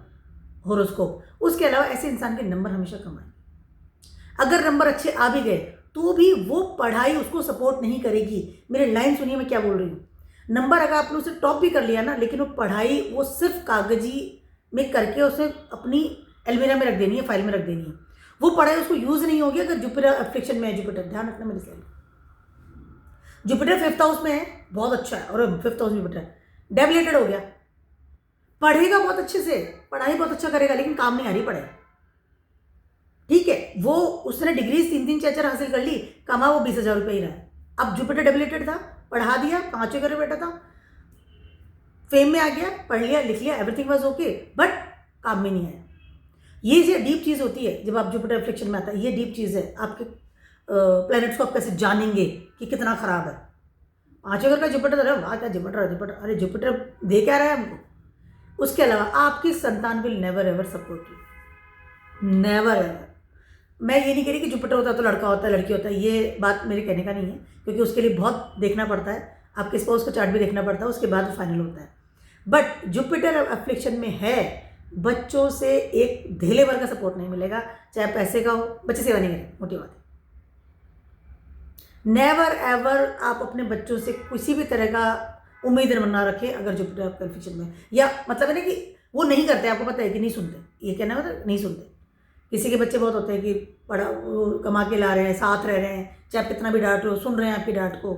horoscope. उसके अलावा ऐसे इंसान के नंबर हमेशा कम आएंगे। अगर नंबर अच्छे आ भी गए तो भी वो पढ़ाई उसको सपोर्ट नहीं करेगी। मेरे लाइन सुनिए मैं क्या बोल रही हूँ। नंबर अगर आपने उसे टॉप भी कर लिया ना, लेकिन वो पढ़ाई वो सिर्फ कागजी में करके उसे अपनी अलमीरा में रख देनी है, फाइल में रख देनी है। वो पढ़ाई उसको यूज़ नहीं होगी अगर जुपिटर अफ्लिक्शन में है। जुपिटर ध्यान रखना मेरे से, जुपिटर 5th हाउस में है, बहुत अच्छा है, और 5th हाउस में जुपिटर डेबिलेटेड हो गया, पढ़ेगा बहुत अच्छे से, पढ़ाई बहुत अच्छा करेगा, लेकिन काम नहीं आ रही पढ़ाई, ठीक है। वो उसने डिग्री 3-3 4-4 हासिल कर ली, कमा वो 20,000 रुपये ही रहा है। अब जुपिटर डेबिलेटेड था, पढ़ा दिया, 5वें घर में बैठा था, फेम में आ गया, पढ़ लिया, लिख लिया, एवरीथिंग वाज ओके, बट काम में नहीं आया। ये डीप चीज़ होती है जब आप जुपिटर अफ्लिक्शन में आता है। ये डीप चीज़ है, आपके प्लैनेट्स को आप कैसे जानेंगे कि कितना खराब है। 5वें घर का जुपिटर, अरे वाह क्या जुपिटर, जुपिटर, अरे जुपिटर दे क्या रहा है हमको। उसके अलावा आपकी संतान will never ever support you, never ever. मैं ये नहीं कह रही कि जुपिटर होता है तो लड़का होता है लड़की होता है, ये बात मेरे कहने का नहीं है, क्योंकि उसके लिए बहुत देखना पड़ता है, आपके स्पाउस का चार्ट भी देखना पड़ता है, उसके बाद वो फाइनल होता है। बट जुपिटर अफ्लिक्शन में है, बच्चों से एक धेले भर का सपोर्ट नहीं मिलेगा, चाहे पैसे का हो, बच्चे सेवा नहीं करेंगे, मोटी बात है। नेवर एवर आप अपने बच्चों से किसी भी तरह का उम्मीद ना रखें अगर जुपिटर आपका अफ्लिक्शन में, या मतलब है ना कि वो नहीं करते, आपको पता है कि नहीं सुनते, ये कहना मतलब नहीं सुनते। किसी के बच्चे बहुत होते हैं कि पढ़ा वो कमा के ला रहे हैं, साथ रह रहे हैं, चाहे कितना भी डांट लो, सुन रहे हैं आपकी डांट को,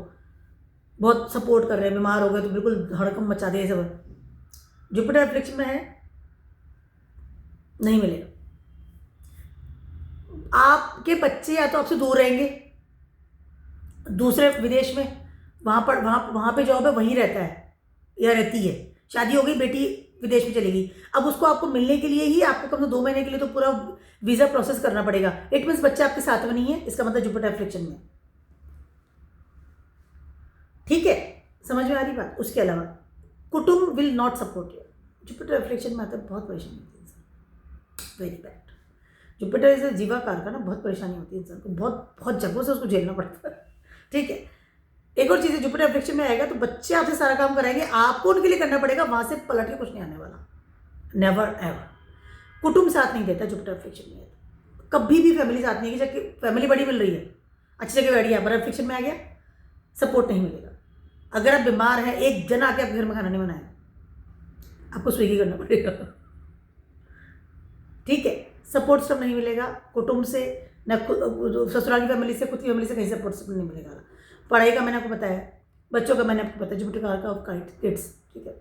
बहुत सपोर्ट कर रहे हैं, बीमार हो गए तो बिल्कुल धड़कम मचा दे, सब। जुपिटर अफ्लिक्शन में है, नहीं मिलेगा। आपके बच्चे या तो आपसे दूर रहेंगे, दूसरे विदेश में, वहाँ पे जॉब है, वहीं रहता है या रहती है, शादी हो गई, बेटी विदेश में चली गई, अब उसको आपको मिलने के लिए ही आपको कम से 2 महीने के लिए तो पूरा वीज़ा प्रोसेस करना पड़ेगा। इट मीन्स बच्चा आपके साथ में नहीं है, इसका मतलब जुपिटर अफ्लिक्शन में, ठीक है, समझ में आ रही बात। उसके अलावा कुटुंब will not support you. Jupiter affliction में आता है, बहुत परेशानी होती है इंसान, वेरी बैड। जुपिटर इज जीवा कार का ना, बहुत परेशानी होती है इंसान को, बहुत जगहों से उसको झेलना पड़ता है, ठीक है। एक और चीज़ है, जुपिटर अफ्लिक्शन में आएगा तो बच्चे आपसे सारा काम कराएंगे, आपको उनके लिए करना पड़ेगा, वहाँ से पलट के कुछ नहीं आने वाला, नेवर एवर। कुटुंब साथ नहीं देता जुपिटर अफ्लिक्शन में, कभी भी फैमिली साथ नहीं है, जबकि फैमिली बड़ी मिल रही है, अच्छी जगह बैठी है, पर अफ्लिक्शन में आ गया, सपोर्ट नहीं मिलेगा। अगर आप बीमार हैं, एक जना आके आपके घर में खाना नहीं बनाया, आपको स्विगी करना पड़ेगा, ठीक है। सपोर्ट सब नहीं मिलेगा कुटुंब से, न ससुराल की फैमिली से, खुद की फैमिली से, कहीं सपोर्ट सब नहीं मिलेगा। पढ़ाई का मैंने आपको बताया, बच्चों का मैंने आपको बताया, जुपिटर का ऑफ किड्स, ठीक है।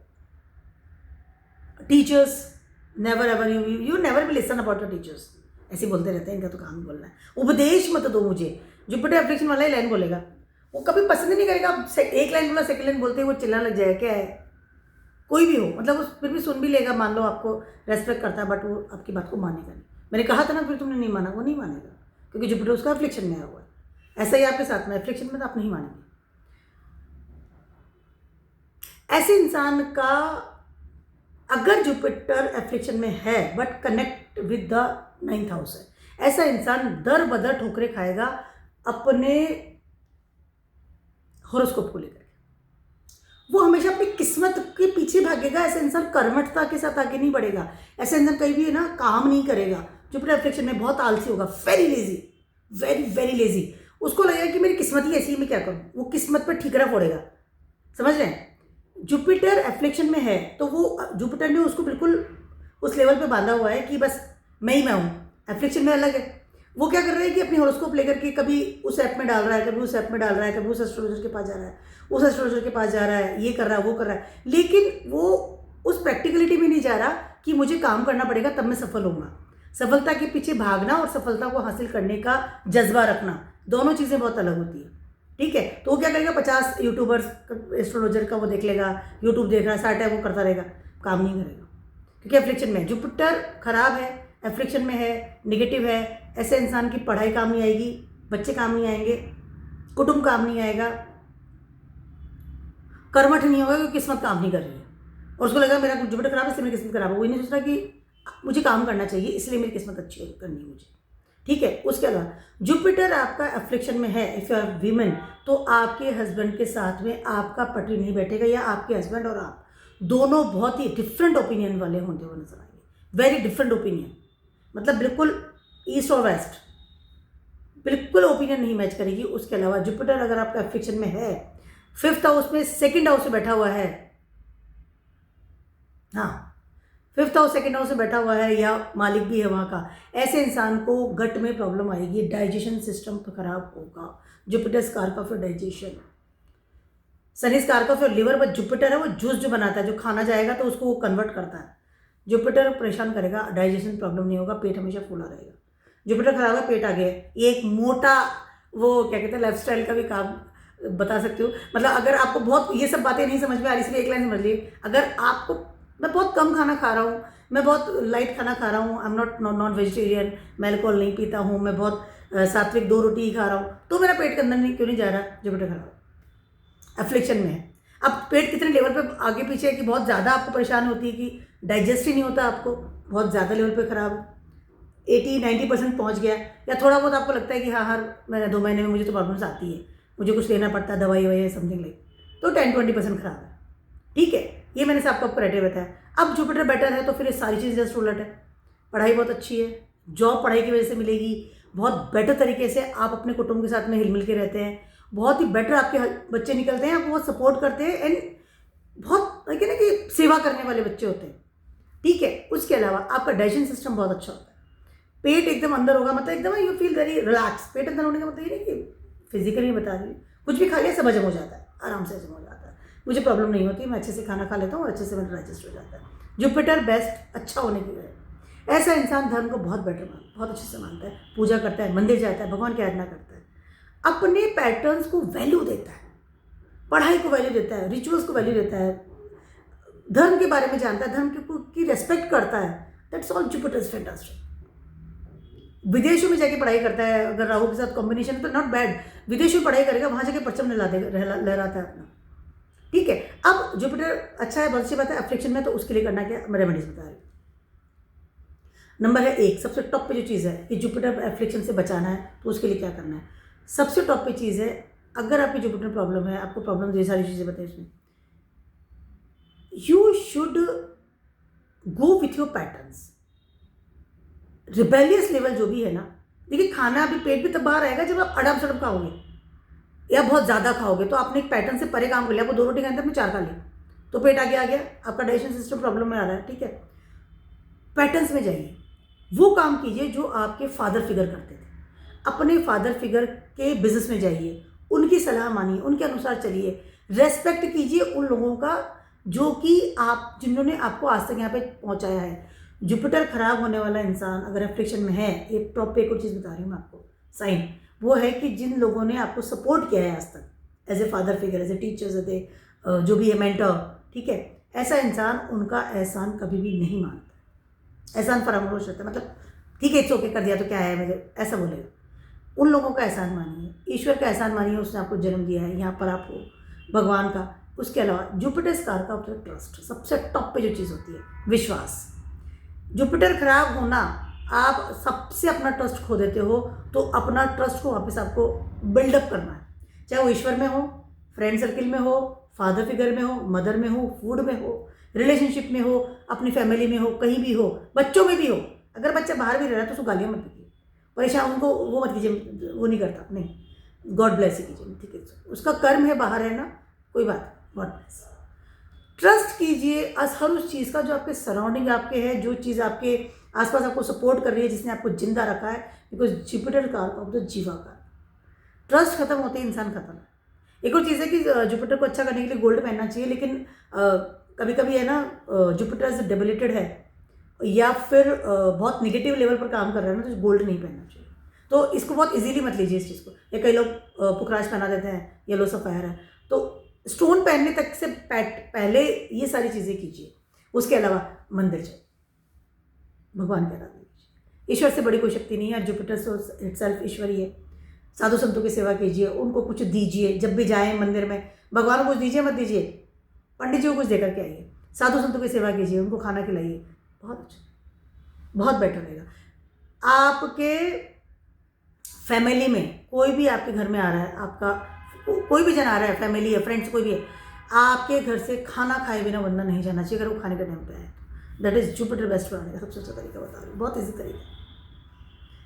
Teachers never ever, you never will listen about your teachers, ऐसे बोलते रहते हैं, इनका तो काम ही बोलना है। उपदेश मत दो मुझे, जुपिटर अफ्लिक्शन वाला ही लाइन बोलेगा, वो कभी पसंद नहीं करेगा। एक लाइन बोला, सेकंड लाइन बोलते ही वो चिल्लाने लग जाएगा, क्या है, कोई भी हो, मतलब वो फिर भी सुन भी लेगा, मान लो आपको रेस्पेक्ट करता है, बट वो आपकी बात को मानेगा नहीं। मैंने कहा था ना, फिर तुमने नहीं माना, वो नहीं मानेगा, क्योंकि जुपिटर उसका अफ्लिक्शन में आया हुआ है। ऐसा ही आपके साथ में, अफ्लिक्शन में तो आप नहीं मानेंगे। ऐसे इंसान का अगर जुपिटर एफ्लिक्शन में है but connect with the 9th house है, ऐसा इंसान दर बदर ठोकरें खाएगा अपने हॉरोस्कोप को लेकर। वो हमेशा अपनी किस्मत के पीछे भागेगा। ऐसा इंसान कर्मठता के साथ आगे नहीं बढ़ेगा। ऐसा इंसान कहीं भी ना काम नहीं करेगा। जुपिटर एफ्लिक्शन में बहुत आलसी होगा, very lazy, very very lazy. उसको लगेगा कि मेरी किस्मत ही ऐसी है, मैं क्या करूँ। वो किस्मत पर ठीकरा फोड़ेगा, समझ रहे हैं। जुपिटर एफ्लिक्शन में है तो वो जुपिटर ने उसको बिल्कुल उस लेवल पे बांधा हुआ है कि बस मैं ही मैं हूँ। एफ्लिक्शन में अलग है। वो क्या कर रहा है कि अपनी हॉरोस्कोप लेकर के कभी उस ऐप में डाल रहा है, कभी उस ऐप में डाल रहा है, कभी उस एस्ट्रोलॉजर के पास जा रहा है, उस एस्ट्रोलॉजर के पास जा रहा है, ये कर रहा है, वो कर रहा है, लेकिन वो उस प्रैक्टिकलिटी में नहीं जा रहा कि मुझे काम करना पड़ेगा तब मैं सफल होऊंगा। सफलता के पीछे भागना और सफलता को हासिल करने का जज्बा रखना, दोनों चीज़ें बहुत अलग होती है, ठीक है। तो वो क्या करेगा, 50 यूट्यूबर्स एस्ट्रोलॉजर का वो देख लेगा, यूट्यूब देख रहा है, सारा टाइम वो करता रहेगा, काम नहीं करेगा, क्योंकि एफ्लिक्शन में जुपिटर खराब है, एफ्लिक्शन में है, नेगेटिव है। ऐसे इंसान की पढ़ाई काम नहीं आएगी, बच्चे काम नहीं आएंगे, कुटुंब काम नहीं आएगा, कर्मठ नहीं होगा क्योंकि किस्मत काम नहीं कर रही है। और उसको लगा मेरा जुपिटर खराब है इसलिए मेरी किस्मत खराब है। वो नहीं सोच रहा कि मुझे काम करना चाहिए इसलिए मेरी किस्मत अच्छी करनी है मुझे, ठीक है। उसके अलावा जुपिटर आपका एफ्लिक्शन में है, इफ़ यू आर वीमेन, तो आपके हस्बैंड के साथ में आपका पटरी नहीं बैठेगा, या आपके हस्बैंड और आप दोनों बहुत ही डिफरेंट ओपिनियन वाले होते हुए नजर आएंगे। वेरी डिफरेंट ओपिनियन, मतलब बिल्कुल ईस्ट और वेस्ट, बिल्कुल ओपिनियन नहीं मैच करेगी। उसके अलावा जुपिटर अगर आपका एफ्लिक्शन में है, 5th हाउस में, 2nd हाउस में बैठा हुआ है, हाँ 5th हाउस 2nd हाउस में बैठा हुआ है, या मालिक भी है वहाँ का, ऐसे इंसान को गट में प्रॉब्लम आएगी, डाइजेशन सिस्टम खराब होगा। जुपिटर स्कारक ऑफ डाइजेशन, शनि स्कारक ऑफ लिवर, बट जुपिटर है वो जूस जो बनाता है, जो खाना जाएगा तो उसको वो कन्वर्ट करता है। जुपिटर परेशान करेगा, डाइजेशन प्रॉब्लम नहीं होगा, पेट हमेशा फूला रहेगा। जुपिटर खराब है, पेट आ गया, ये एक मोटा वो क्या कहते हैं लाइफस्टाइल का भी काम बता सकती हूँ। मतलब अगर आपको बहुत ये सब बातें नहीं समझ में आ रही, इसलिए एक लाइन समझ लीजिए, अगर आपको, मैं बहुत कम खाना खा रहा हूँ, मैं बहुत लाइट खाना खा रहा हूँ, आई एम नॉन वेजिटेरियन, मैं अल्कोहल नहीं पीता हूँ, मैं बहुत सात्विक 2 रोटी ही खा रहा हूँ, तो मेरा पेट के अंदर नहीं क्यों नहीं जा रहा, जुपिटर खराब एफ्लिक्शन में है। अब पेट कितने लेवल पे आगे पीछे है कि बहुत ज़्यादा आपको परेशानी होती है कि डाइजेस्ट ही नहीं होता, आपको बहुत ज़्यादा लेवल पे ख़राब है, 80-90% पहुँच गया, या थोड़ा बहुत आपको लगता है कि हाँ हर महीने 2 महीने में मुझे तो प्रॉब्लम्स आती है, मुझे कुछ लेना पड़ता है, दवाई ववाई समथिंग लाइक, तो 10-20% ख़राब है, ठीक है। ये मैंने आपको क्राइटेरिया बताया। अब जुपिटर बेटर है तो फिर ये सारी चीज़ें जस्ट उलट है। पढ़ाई बहुत अच्छी है, जॉब पढ़ाई की वजह से मिलेगी, बहुत बेटर तरीके से आप अपने कुटुंब के साथ में हिल मिल के रहते हैं, बहुत ही बेटर आपके बच्चे निकलते हैं, आपको बहुत सपोर्ट करते हैं, एंड बहुत कहते हैं ना कि सेवा करने वाले बच्चे होते हैं, ठीक है। उसके अलावा आपका डाइजेशन सिस्टम बहुत अच्छा होता है, पेट एकदम अंदर होगा, मतलब एकदम यू फील वेरी रिलैक्स। पेट अंदर होने का मतलब ये नहीं कि फिजिकली बता रही, कुछ भी खा लिया सब हजम हो जाता है, आराम से हजम हो जाता है, मुझे प्रॉब्लम नहीं होती, मैं अच्छे से खाना खा लेता हूँ और अच्छे से मेरा डाइजेस्ट हो जाता है। जुपिटर बेस्ट अच्छा होने की वजह, ऐसा इंसान धर्म को बहुत बेटर बहुत अच्छे से मानता है, पूजा करता है, मंदिर जाता है, भगवान की आराधना करता है, अपने पैटर्न्स को वैल्यू देता है, पढ़ाई को वैल्यू देता है, रिचुअल्स को वैल्यू देता है, धर्म के बारे में जानता है, धर्म की रेस्पेक्ट करता है। That's all Jupiter is fantastic. विदेशों में जाके पढ़ाई करता है, अगर राहु के साथ कॉम्बिनेशन तो नॉट बैड, विदेशों में पढ़ाई करेगा, वहाँ जाके परचम लहराता है अपना, ठीक है। अब जुपिटर अच्छा है, बहुत अच्छी बात है, एफ्लिक्शन में तो उसके लिए करना क्या, मैं रेमेडीज बता रही हूँ। नंबर है 1, सबसे टॉप पे जो चीज़ है कि जुपिटर एफ्लिक्शन से बचाना है तो उसके लिए क्या करना है। सबसे टॉप पे चीज़ है, अगर आपकी जुपिटर प्रॉब्लम है, आपको प्रॉब्लम ये सारी चीज़ें बताई इसमें, you should go with your patterns. Rebellious level जो भी है ना, देखिए खाना अभी पेट भी तब बाहर आएगा जब आप अड़ब सड़ब खाओगे या बहुत ज़्यादा खाओगे, तो आपने एक पैटर्न से परे काम कर लिया, आपको 2 रोटी खाने थे, आपने 4 खा ली, तो पेट आगे आ गया, आपका डाइजेशन सिस्टम प्रॉब्लम में आ रहा है, ठीक है। पैटर्न्स में जाइए, वो काम कीजिए जो आपके फादर फिगर करते थे, अपने फादर फिगर के बिजनेस में जाइए, उनकी सलाह मानिए, उनके अनुसार चलिए, रेस्पेक्ट कीजिए उन लोगों का जो कि जिन्होंने आपको आज तक यहाँ पे पहुँचाया है। जुपिटर खराब होने वाला इंसान अगर एफ्लिक्शन में है, एक टॉप पे एक और चीज़ बता रही हूँ मैं आपको, साइन वो है कि जिन लोगों ने आपको सपोर्ट किया है आज तक as a father figure, as a teachers, as a जो भी है मेंटर, ठीक है, ऐसा इंसान उनका एहसान कभी भी नहीं मानता, एहसान फरामोश रहता है, मतलब ठीक है इट्स ओके कर दिया तो क्या है, मुझे ऐसा बोलेगा। उन लोगों का एहसान मानिए, ईश्वर का एहसान मानिए, उसने आपको जन्म दिया है, यहाँ पर आप हो, भगवान का, उसके अलावा जुपिटर कार का होता है ट्रस्ट, सबसे टॉप पे जो चीज़ होती है विश्वास। जुपिटर खराब होना, आप सबसे अपना ट्रस्ट खो देते हो, तो अपना ट्रस्ट को वापस आपको बिल्डअप करना है, चाहे वो ईश्वर में हो, फ्रेंड सर्किल में हो, फादर फिगर में हो, मदर में हो, फूड में हो, रिलेशनशिप में हो, अपनी फैमिली में हो, कहीं भी हो, बच्चों में भी हो। अगर बच्चा बाहर भी रह रहा है तो उसको गालियाँ मत दीजिए, परेशान उनको वो मत कीजिए, वो नहीं करता, नहीं, गॉड ब्लेस ही कीजिए, ठीक है, उसका कर्म है बाहर रहना, कोई बात, गॉड ब्लेस। ट्रस्ट कीजिए हर उस चीज़ का जो आपके सराउंडिंग आपके है, जो चीज़ आपके आसपास आपको सपोर्ट कर रही है, जिसने आपको जिंदा रखा है, because Jupiter car of the जीवा कार। ट्रस्ट खत्म होते ही इंसान खत्म है। एक और चीज़ है कि जुपिटर को अच्छा करने के लिए गोल्ड पहनना चाहिए, लेकिन कभी कभी है ना जुपिटर डेबिलिटेड है या फिर बहुत निगेटिव लेवल पर काम कर रहा है ना, तो गोल्ड नहीं पहनना चाहिए। तो इसको बहुत इजीली मत लीजिए इस चीज़ को, या कई लोग पुखराज पहना देते हैं, येलो सफ़ायर है, तो स्टोन पहनने तक से पहले ये सारी चीज़ें कीजिए। उसके अलावा मंदिर जाइए, भगवान की आराधना कीजिए, ईश्वर से बड़ी कोई शक्ति नहीं है, जुपिटर इटसेल्फ ईश्वर ही है। साधु संतों की सेवा कीजिए, उनको कुछ दीजिए, जब भी जाएं मंदिर में, भगवान को कुछ दीजिए मत दीजिए, पंडित जी को कुछ देकर के आइए, साधु संतों की सेवा कीजिए, उनको खाना खिलाइए, बहुत अच्छा, बहुत बेटर रहेगा। आपके फैमिली में कोई भी आपके घर में आ रहा है, आपका कोई भी जन आ रहा है, फैमिली है, फ्रेंड्स कोई भी है, आपके घर से खाना खाए बिना बंदा नहीं जाना चाहिए, अगर वो खाने के टाइम पे आए तो। दैट इज़ जुपिटर बेस्ट बनाने का सबसे अच्छा तरीका बता रही हूँ, बहुत ईजी तरीका।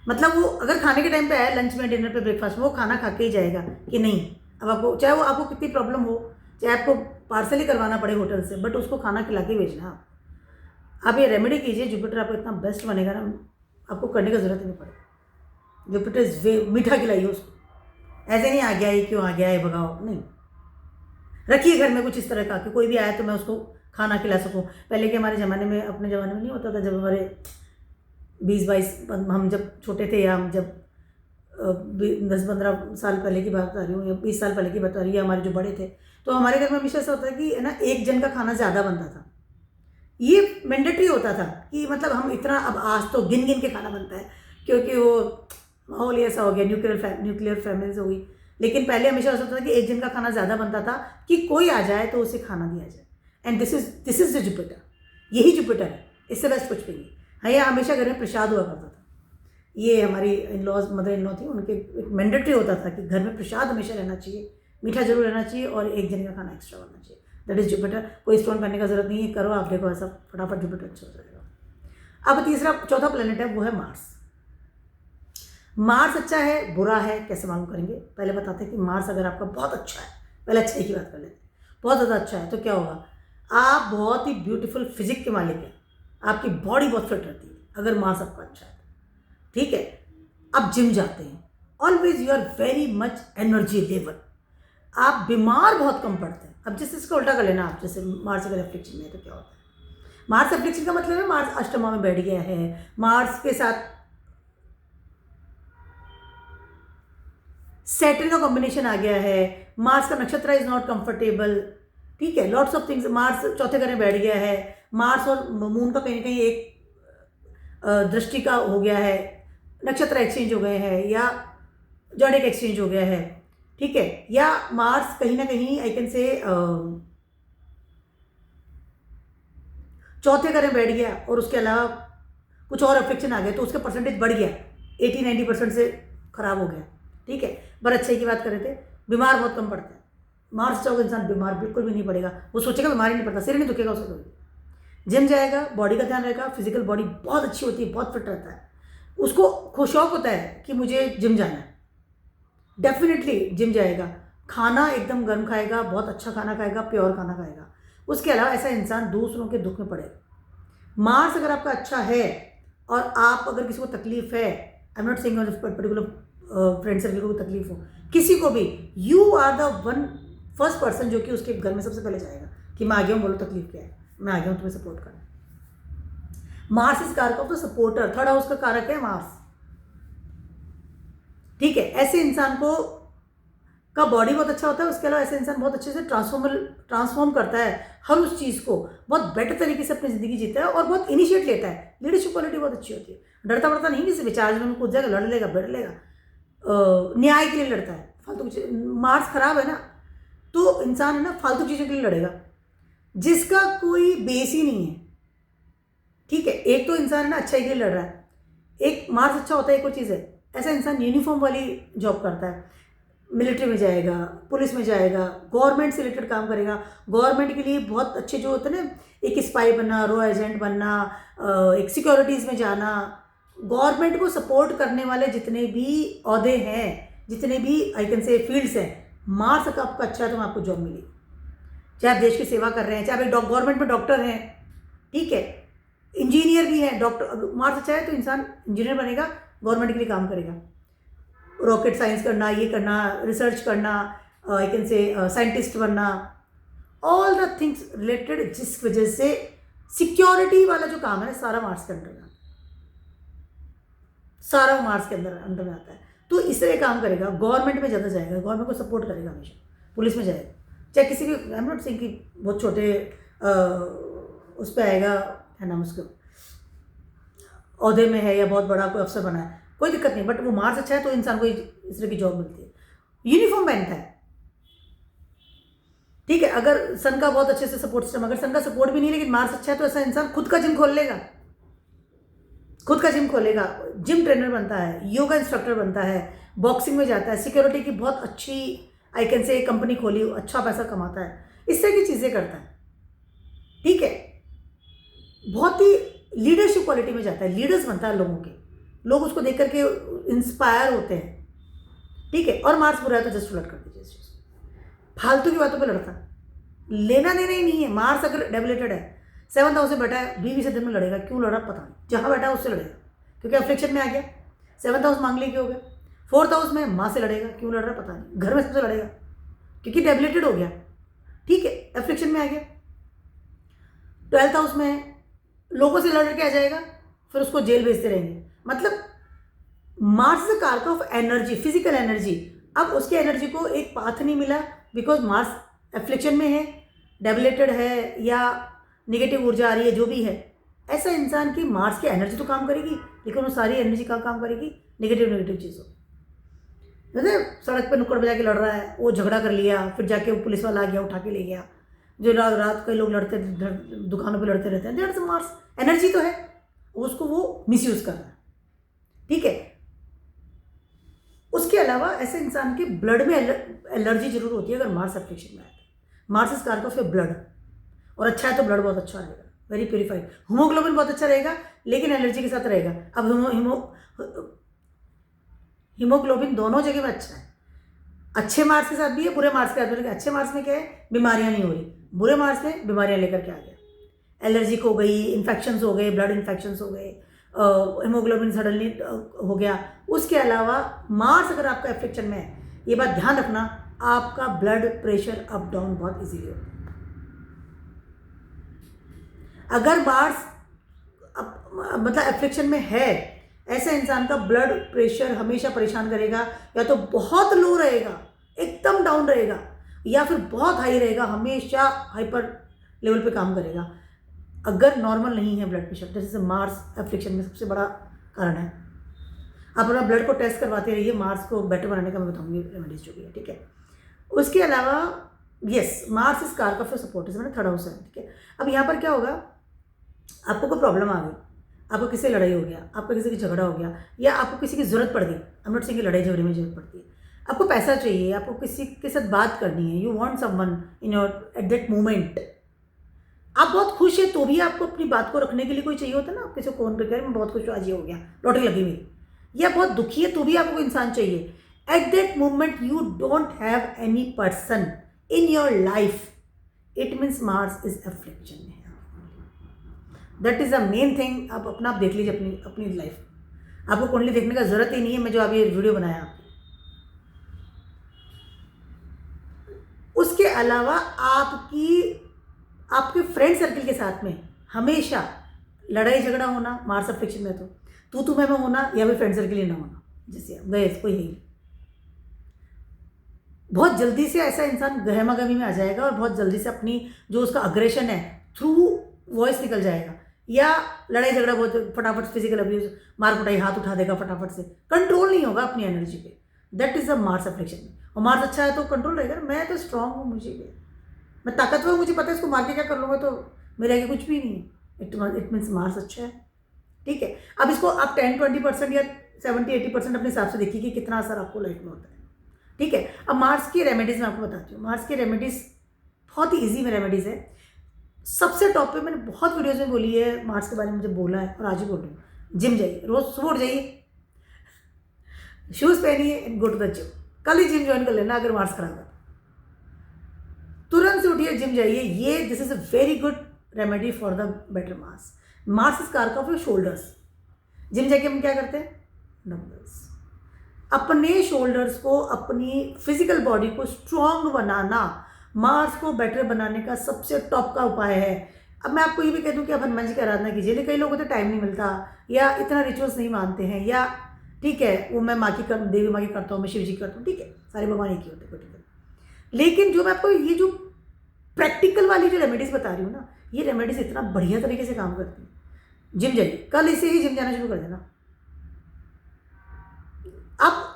मतलब वो अगर खाने के टाइम पे आया, लंच में, डिनर पे, ब्रेकफास्ट में, वो खाना खा के ही जाएगा कि नहीं। अब आपको चाहे वो आपको कितनी प्रॉब्लम हो, चाहे आपको पार्सल ही करवाना पड़े होटल से, बट उसको खाना खिला के भेजना। आप ये रेमेडी कीजिए, जुपिटर आपको इतना बेस्ट बनेगा ना, आपको करने का ज़रूरत ही नहीं पड़ेगा। जुपिटर इज वे, मीठा खिलाइए उसको, ऐसे नहीं आ गया ये क्यों आ गया है भगाओ, नहीं, रखिए घर में कुछ इस तरह का कि कोई भी आया तो मैं उसको खाना खिला सकूँ। पहले के हमारे ज़माने में, अपने ज़माने में नहीं होता था, जब हमारे 20-22 हम जब छोटे थे, या हम जब 10-15 साल पहले की बात आ रही हूँ, या 20 साल पहले की बात आ रही है, हमारे जो बड़े थे, तो हमारे घर में हमेशा ऐसा होता है कि है ना, एक जन का खाना ज़्यादा बनता था। ये मैंडेटरी होता था कि मतलब हम इतना, अब आज तो गिन गिन के खाना बनता है, क्योंकि वो माहौल ऐसा हो गया, न्यूक्लियर फैमिलीज हो गई। लेकिन पहले हमेशा ऐसा होता था कि एक जन का खाना ज़्यादा बनता था कि कोई आ जाए तो उसे खाना दिया जाए। And this is the Jupiter, यही जुपिटर है, इससे बेस्ट कुछ भी नहीं। हाँ, ये हमेशा घर में प्रसाद हुआ करता था। ये हमारी इन-लॉज, मदर इन लॉ थी, उनके एक मैंडेटरी होता था कि घर में प्रसाद हमेशा रहना चाहिए, मीठा जरूर रहना चाहिए, और एक जन का खाना एक्स्ट्रा बनना चाहिए। That is Jupiter. कोई स्टोन पहनने का जरूरत नहीं है, करो आप, देखो ऐसा फटाफट जुपिटर अच्छा हो जाएगा। अब चौथा प्लेनेट है, वो है मार्स। मार्स अच्छा है बुरा है कैसे मालूम करेंगे? पहले बताते हैं कि मार्स अगर आपका बहुत अच्छा है, पहले अच्छाई की बात कर लेते हैं। बहुत ज़्यादा अच्छा है तो क्या होगा? आप बहुत ही ब्यूटीफुल फिजिक के मालिक हैं, आपकी बॉडी बहुत फिट रहती है अगर मार्स आपका अच्छा है, ठीक है। आप जिम जाते हैं, always you are very much energy level, आप बीमार बहुत कम पड़ते हैं। अब जिस इसका उल्टा कर लेना आप, जैसे मार्स अगर एफ्लिक्शन में है तो क्या होता है? मार्स एफ्लिक्शन का मतलब है मार्स अष्टमा में बैठ गया है, मार्स के साथ सैटर्न का कॉम्बिनेशन आ गया है, मार्स का नक्षत्र इज नॉट कंफर्टेबल, ठीक है, लॉट्स ऑफ थिंग्स। मार्स चौथे घर में बैठ गया है, मार्स और मून का कहीं ना कहीं एक दृष्टि का हो गया है, नक्षत्र एक्सचेंज हो गए हैं, या जॉडिक एक्सचेंज हो गया है, ठीक है, या मार्स कहीं ना कहीं आई कैन से चौथे घर में बैठ गया और उसके अलावा कुछ और अफेक्शन आ गए तो उसका परसेंटेज बढ़ गया, 80-90% से खराब हो गया, ठीक है। पर अच्छे की बात कर रहे थे, बीमार बहुत कम पड़ता है मार्स चाहोगे, इंसान बीमार बिल्कुल भी नहीं पड़ेगा, वो सोचेगा बीमार ही नहीं पड़ता, सिर नहीं दुखेगा उसको कभी। जिम जाएगा, बॉडी का ध्यान रहेगा, फिजिकल बॉडी बहुत अच्छी होती है, बहुत फिट रहता है, उसको शौक होता है कि मुझे जिम जाना है, डेफिनेटली जिम जाएगा, खाना एकदम गर्म खाएगा, बहुत अच्छा खाना खाएगा, प्योर खाना खाएगा। उसके अलावा ऐसा इंसान दूसरों के दुख में पड़ेगा। मार्स अगर आपका अच्छा है और आप अगर किसी को तकलीफ है, I am not saying particular friend circle को तकलीफ हो, किसी को भी, you are the first person जो कि उसके घर में सबसे पहले जाएगा कि मैं आ गया हूँ, बोलो तकलीफ क्या है, मैं आ गया हूँ तुम्हें सपोर्ट करना। मार्स इस कारक of the supporter, third house का कारक है मार्स, ठीक है। ऐसे इंसान को का बॉडी बहुत अच्छा होता है, उसके अलावा ऐसे इंसान बहुत अच्छे से ट्रांसफॉर्म करता है हर उस चीज़ को, बहुत बेटर तरीके से अपनी ज़िंदगी जीता है और बहुत इनिशिएट लेता है। लीडरशिप क्वालिटी बहुत अच्छी होती है, डरता पड़ता नहीं, किसी विचार में कूद जाएगा, लड़ लेगा, बैठ लेगा, न्याय के लिए लड़ता है, फालतू कुछ। मार्स खराब है ना, तो इंसान है ना फालतू चीज़ों के लिए लड़ेगा जिसका कोई बेस ही नहीं है, ठीक है। एक तो इंसान है ना अच्छाई के लिए लड़ रहा है, एक मार्क्स अच्छा होता है, एक और चीज़ है, ऐसा इंसान यूनिफॉर्म वाली जॉब करता है, मिलिट्री में जाएगा, पुलिस में जाएगा, गवर्नमेंट से रिलेटेड काम करेगा, गवर्नमेंट के लिए बहुत अच्छे जो होते हैं ना, एक स्पाई बनना, रो एजेंट बनना, एक सिक्योरिटीज़ में जाना, गवर्नमेंट को सपोर्ट करने वाले जितने भी ओहदे हैं, जितने भी आई कैन से फील्ड्स हैं, मार्क्स का आपका अच्छा है तो आपको जॉब मिलेगी। चाहे आप देश की सेवा कर रहे हैं, चाहे आप गवर्नमेंट में डॉक्टर हैं, ठीक है, इंजीनियर भी हैं, डॉक्टर, मार्क्स अच्छा है तो इंसान इंजीनियर बनेगा, गवर्नमेंट के लिए काम करेगा, रॉकेट साइंस करना, ये करना, रिसर्च करना, आई कैन से साइंटिस्ट बनना, ऑल द थिंग्स रिलेटेड, जिस वजह से सिक्योरिटी वाला जो काम है ना सारा मार्क्स के अंदर में आता है, सारा मार्क्स के अंदर में आता है। तो इस तरह काम करेगा, गवर्नमेंट में ज़्यादा जाएगा, गवर्नमेंट को सपोर्ट करेगा हमेशा, पुलिस में जाएगा, चाहे किसी भी, आई एम नॉट सेइंग कि बहुत छोटे उस पर आएगा, क्या नाम उसको, ओहदे में है या बहुत बड़ा कोई अफसर बना है, कोई दिक्कत नहीं, बट वो मार्क्स अच्छा है तो इंसान को इस तरह की जॉब मिलती है। यूनिफॉर्म पहनता है, ठीक है, अगर सन का बहुत अच्छे से सपोर्ट सिस्टम, अगर सन का सपोर्ट भी नहीं लेकिन मार्क्स अच्छा है तो ऐसा इंसान खुद का जिम खोल लेगा, खुद का जिम खोलेगा, जिम ट्रेनर बनता है, योगा इंस्ट्रक्टर बनता है, बॉक्सिंग में जाता है, सिक्योरिटी की बहुत अच्छी आई कैन से कंपनी खोली, अच्छा पैसा कमाता है, इस तरह की चीज़ें करता है, ठीक है, बहुत ही लीडरशिप क्वालिटी में जाता है, लीडर्स बनता है लोगों के, लोग उसको देख करके इंस्पायर होते हैं, ठीक है। और मार्क्स बुरा है तो जस्ट उलट कर दीजिए इस चीज़ को, फालतू की बातों पे लड़ता, लेना देना ही नहीं है। मार्क्स अगर डेबिलेटेड है, 7th हाउस से बैठा है, बीवी से दिन में लड़ेगा, क्यों लड़ा पता नहीं, जहाँ बैठा है उससे लड़ेगा, क्योंकि अफ्लिक्शन में आ गया, 7th हाउस मांगलिक के हो गया, 4th हाउस में माँ से लड़ेगा, क्यों लड़ रहा पता नहीं, घर में सबसे लड़ेगा क्योंकि डेबिलेटेड हो गया, ठीक है, अफ्लिक्शन में आ गया। 12th हाउस में लोगों से लड़ के आ जाएगा, फिर उसको जेल भेजते रहेंगे। मतलब मार्स द कारक ऑफ एनर्जी, फिजिकल एनर्जी, अब उसकी एनर्जी को एक पाथ नहीं मिला, बिकॉज मार्स एफ्लिक्शन में है, डेबिलेटेड है, या नेगेटिव ऊर्जा आ रही है, जो भी है, ऐसा इंसान की मार्स की एनर्जी तो काम करेगी, लेकिन वो सारी एनर्जी का काम करेगी नेगेटिव चीज़ों। जैसे सड़क पे नुक्कड़ बजा के लड़ रहा है, वो झगड़ा कर लिया, फिर जाके वो पुलिस वाला आ गया, उठा के ले गया, जो रात कई लोग लड़ते दुकानों पे लड़ते रहते हैं, दैट्स मार्स, एनर्जी तो है, उसको वो मिसयूज कर रहा है, ठीक है। उसके अलावा ऐसे इंसान के ब्लड में एलर्जी जरूर होती है अगर मार्स एफ्लिक्शन में आए। मार्स इज कारक ऑफ ब्लड, और अच्छा है तो ब्लड बहुत अच्छा रहेगा, वेरी प्योरीफाइड, हीमोग्लोबिन बहुत अच्छा रहेगा, लेकिन एलर्जी के साथ रहेगा। अब हीमोग्लोबिन दोनों जगह में अच्छा है, अच्छे मार्क्स के साथ भी है, बुरे मार्क्स के साथ भी है। अच्छे मार्क्स में क्या है, बीमारियां नहीं हो रही, बुरे मार्क्स में बीमारियां लेकर के आ गया, एलर्जिक हो गई, इन्फेक्शंस हो गए, ब्लड इन्फेक्शंस हो गए, हीमोग्लोबिन सडनली हो गया। उसके अलावा मार्स अगर आपका एफ्लिक्शन में है, ये बात ध्यान रखना, आपका ब्लड प्रेशर अप डाउन बहुत इजीली होता है। अगर मार्स मतलब एफ्लिक्शन में है, ऐसे इंसान का ब्लड प्रेशर हमेशा परेशान करेगा, या तो बहुत लो रहेगा, एकदम डाउन रहेगा, या फिर बहुत हाई रहेगा, हमेशा हाइपर लेवल पे काम करेगा। अगर नॉर्मल नहीं है ब्लड प्रेशर, जैसे मार्स एफ्लिक्शन में सबसे बड़ा कारण है। आप अपना ब्लड को टेस्ट करवाते रहिए, मार्स को बेटर बनाने का मैं बताऊंगी रेमेडीज जो भी है, ठीक है। उसके अलावा यस, मार्स इस कारक ऑफ सपोर्ट, इसमें थर्ड हाउस है, ठीक है। अब यहाँ पर क्या होगा, आपको कोई प्रॉब्लम आ गई, आपको किसी से लड़ाई हो गया, आपको किसी की झगड़ा हो गया, या आपको किसी की ज़रूरत पड़ गई, आई एम नॉट सेइंग कि लड़ाई झगड़े में जरूरत पड़ती है, आपको पैसा चाहिए, आपको किसी के साथ बात करनी है, you want someone in your eight that moment, आप बहुत खुश है तो भी आपको अपनी बात को रखने के लिए कोई चाहिए होता है ना, आप किसी को फोन करके मैं बहुत खुश हूँ, आज ये हो गया, लॉटरी लगी मेरी, या बहुत दुखी है तो भी आपको इंसान चाहिए। At that moment you don't have any person in your life, it means Mars is affliction में, that is the main thing. आप अपना आप देख लीजिए अपनी लाइफ, आपको कुंडली देखने का जरूरत ही नहीं है, मैं जो अभी वीडियो बनाया आपकी। उसके अलावा आपके फ्रेंड सर्कल के साथ में हमेशा लड़ाई झगड़ा होना, मार्स एफ्लिक्शन में तो तू मैं होना, या फिर फ्रेंड सर्कल ही ना होना, जैसे गए कोई है, बहुत जल्दी से ऐसा इंसान गहमागमी में आ जाएगा, और बहुत जल्दी से अपनी जो उसका अग्रेशन है थ्रू वॉइस निकल जाएगा, या लड़ाई झगड़ा बहुत फटाफट, फिजिकल अब्यूज, मार कुटाई, हाथ उठा देगा फटाफट से, कंट्रोल नहीं होगा अपनी एनर्जी पे, that is the Mars affliction. और मार्स अच्छा है तो कंट्रोल रहेगा। मैं तो स्ट्रांग हूँ, मुझे भी मैं ताकतवर हूँ, मुझे पता है इसको मार के क्या कर लूँगा तो मेरे आगे कुछ भी नहीं है। इट मीन्स मार्स अच्छा है, ठीक है। अब इसको आप 10-20% या 70-80% अपने हिसाब से देखिए कि कितना असर आपको लाइफ में होता है, ठीक है। अब मार्स की रेमेडीज़ मैं आपको बताती हूँ। मार्स की रेमेडीज़ बहुत ही ईजी में रेमेडीज़ है। सबसे टॉप पे मैंने बहुत वीडियोज़ में बोली है, मार्स के बारे में मुझे बोला है और आज ही बोल रही हूँ। जिम जाइए, रोज़ सुबह उठ जाइए, शूज़ पहनिए and go to the gym. कल ही जिम ज्वाइन कर लेना अगर मार्स खराब है, तुरंत से उठिए, जिम जाइए। ये this is a very good remedy for the better Mars. Mars is कारक ऑफ योर शोल्डर्स। जिम जाके हम क्या करते हैं, डंबल्स। अपने शोल्डर्स को, अपनी फिजिकल बॉडी को स्ट्रॉन्ग बनाना मार्स को बेटर बनाने का सबसे टॉप का उपाय है। अब मैं आपको ये भी कह दूं कि आप हनुमान जी की आराधना कीजिए, लेकिन कई लोगों को तो टाइम नहीं मिलता या इतना रिचुअल्स नहीं मानते हैं, या ठीक है वो मैं देवी माँ की करता हूँ, मैं शिव जी की करता हूँ, ठीक है, सारे भगवान एक ही होते हैं, ठीक है। लेकिन जो मैं आपको ये जो प्रैक्टिकल वाली जो रेमेडीज़ बता रही हूँ ना, ये रेमेडीज़ इतना बढ़िया तरीके से काम करती हैं। जिम जाइए, कल इसे ही जिम जाना शुरू कर देना। आप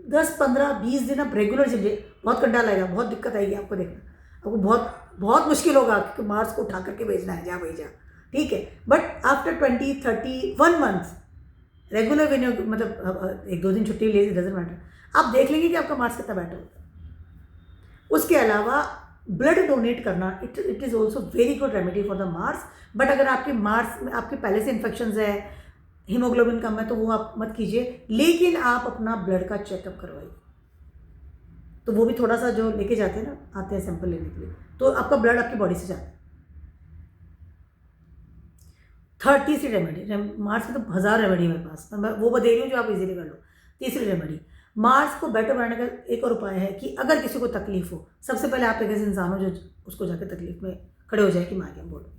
10-15-20 दिन आप रेगुलर जिम जाइए, बहुत कंटाल आएगा, बहुत दिक्कत आएगी आपको, देखना आपको बहुत बहुत मुश्किल होगा क्योंकि मार्स को उठा करके भेजना है, जा भाई जा, ठीक है। बट आफ्टर 20-30-1 मंथ रेगुलर विनियोग, मतलब 1-2 दिन छुट्टी ले, डजंट मैटर, आप देख लेंगे कि आपका मार्स कितना बेटर होता है। उसके अलावा ब्लड डोनेट करना, it is also very good remedy for the Mars. But अगर आपके मार्स में आपके पहले से इन्फेक्शंस है, हीमोग्लोबिन कम है, तो वो आप मत कीजिए, लेकिन आप अपना ब्लड का चेकअप करवाइए। तो वो भी थोड़ा सा जो लेके जाते हैं ना, आते हैं सैंपल लेने के लिए, तो आपका ब्लड आपकी बॉडी से जाता है। 30वीं रेमेडी, मार्स में तो 1000 रेमेडी मेरे पास, मैं वो बता रही हूँ जो आप इजीली कर लो। 3री रेमेडी, मार्स को बेटर बनाने का एक और उपाय है कि अगर किसी को तकलीफ हो, सबसे पहले आप एक ऐसे इंसान हो जो उसको जाकर तकलीफ में खड़े हो जाए कि माँ क्या बोलो,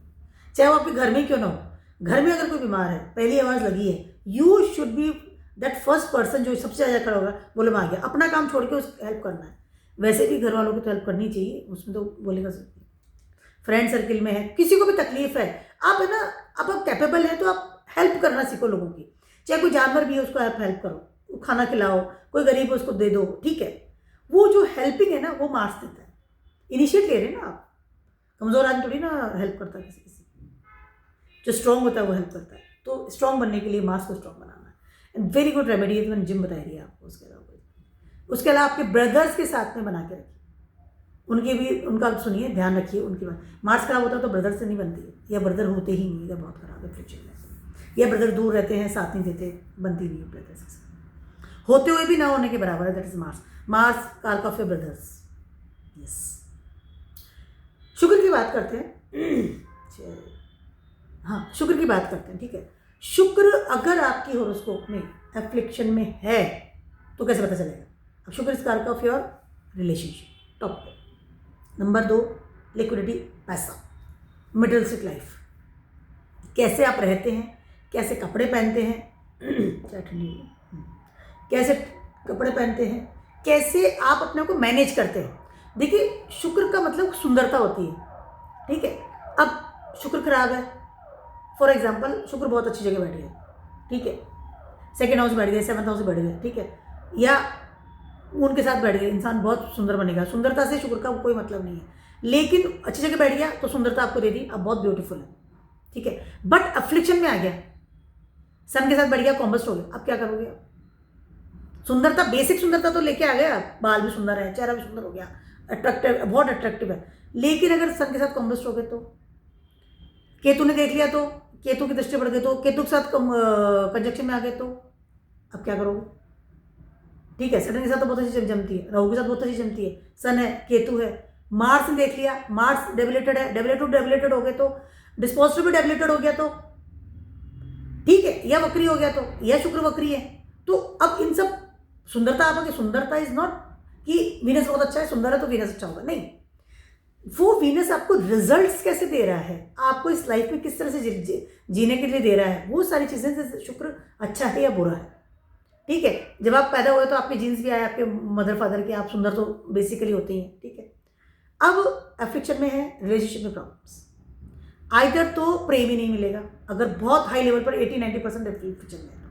चाहे वो आपके घर में क्यों ना हो। घर में अगर कोई बीमार है, पहली आवाज़ लगी है, you should be that first person जो सबसे ज़्यादा खड़ा होगा, बोले माँ गया, अपना काम छोड़ के उसको हेल्प करना है। वैसे भी घर वालों की तो हेल्प करनी चाहिए, उसमें तो बोलेगा सकती है। फ्रेंड सर्किल में है, किसी को भी तकलीफ है, आप है ना, अब आप कैपेबल हैं तो आप हेल्प करना सीखो लोगों की। चाहे कोई जानवर भी है उसको हेल्प करो, खाना खिलाओ, कोई गरीब है उसको दे दो, ठीक है। वो जो हेल्पिंग है ना, वो मार्स देता है। इनिशिएट ले रहे हैं ना आप, कमज़ोर आदमी थोड़ी ना हेल्प करता है, किसी जो स्ट्रॉन्ग होता है वो हेल्प करता है। तो स्ट्रॉन्ग बनने के लिए मार्स को स्ट्रॉन्ग बनाना है, एंड वेरी गुड रेमेडी है, तो मैंने जिम बताई रही है आपको। उसके अलावा आपके ब्रदर्स के साथ में बना के रखिए, उनकी भी, उनका सुनिए, ध्यान रखिए उनकी बात। मार्स खराब होता है तो ब्रदर से नहीं बनती है, या ब्रदर होते ही नहीं है, बहुत खराब है फ्यूचर में, या ब्रदर दूर रहते हैं, साथ नहीं देते, बनती नहीं है ब्रदर्स के साथ, होते हुए भी ना होने के बराबर है। दैट इज मार्स कारक ऑफ योर ब्रदर्स। यस, शुक्र की बात करते हैं। हाँ, शुक्र की बात करते हैं, ठीक है। शुक्र अगर आपकी हॉरोस्कोप में एफ्लिक्शन में है तो कैसे पता चलेगा? अब शुक्र इस कारक ऑफ योर रिलेशनशिप, टॉप पे। नंबर 2, लिक्विडिटी, पैसा, मिडिल स्टिक लाइफ, कैसे आप रहते हैं, कैसे कपड़े पहनते हैं, क्या ठंडी है, कैसे कपड़े पहनते हैं, कैसे आप अपने को मैनेज करते हैं। देखिए, शुक्र का मतलब सुंदरता होती है, ठीक है। अब शुक्र खराब है, फॉर एग्जाम्पल शुक्र बहुत अच्छी जगह बैठ गया, ठीक है, 2nd हाउस बैठ गया, 7th हाउस बैठ गया, ठीक है, या उनके साथ बैठ गए, इंसान बहुत सुंदर बनेगा। सुंदरता से शुक्र का कोई मतलब नहीं है, लेकिन अच्छी जगह बैठ गया तो सुंदरता आपको दे दी, अब बहुत ब्यूटीफुल है, ठीक है। बट अफ्लिक्शन में आ गया, सन के साथ बैठ गया, कॉम्बस्ट हो गया, अब क्या करोगे? सुंदरता, बेसिक सुंदरता तो लेके आ गया, बाल भी सुंदर है, चेहरा भी सुंदर हो गया, अट्रैक्टिव, बहुत अट्रैक्टिव है, लेकिन अगर सन के साथ कॉम्बस्ट हो गए तो, केतु ने देख लिया तो, केतु की दृष्टि बढ़ गई तो, केतु के साथ कंजक्शन में आ गए तो, अब क्या करोगे? ठीक है, सटन के साथ तो बहुत अच्छी जमती है, राहु के साथ बहुत अच्छी जमती है, सन है, केतु है, मार्स ने देख लिया, मार्स डेबिलेटेड है, डेबिलेटेड हो गए तो, डिस्पोजिटिव भी डेबिलेटेड हो गया तो, ठीक है, या वक्री हो गया तो, या शुक्र वक्री है तो, अब इन सब सुंदरता आपकी, सुंदरता इज नॉट कि वीनस बहुत अच्छा है, सुंदर है तो वीनस अच्छा होगा, नहीं। वो वीनस आपको रिजल्ट्स कैसे दे रहा है, आपको इस लाइफ में किस तरह से जीने के लिए दे रहा है, वो सारी चीज़ें से शुक्र अच्छा है या बुरा है, ठीक है। जब आप पैदा हुए तो आपके जीन्स भी आए, आपके मदर फादर के, आप सुंदर तो बेसिकली होते ही हैं, ठीक है। अब एफ्लिक्शन में है, रिलेशनशिप में प्रॉब्लम्स, आइदर तो प्रेम ही नहीं मिलेगा, अगर बहुत हाई लेवल पर 80-90% एफ्लिक्शन में है तो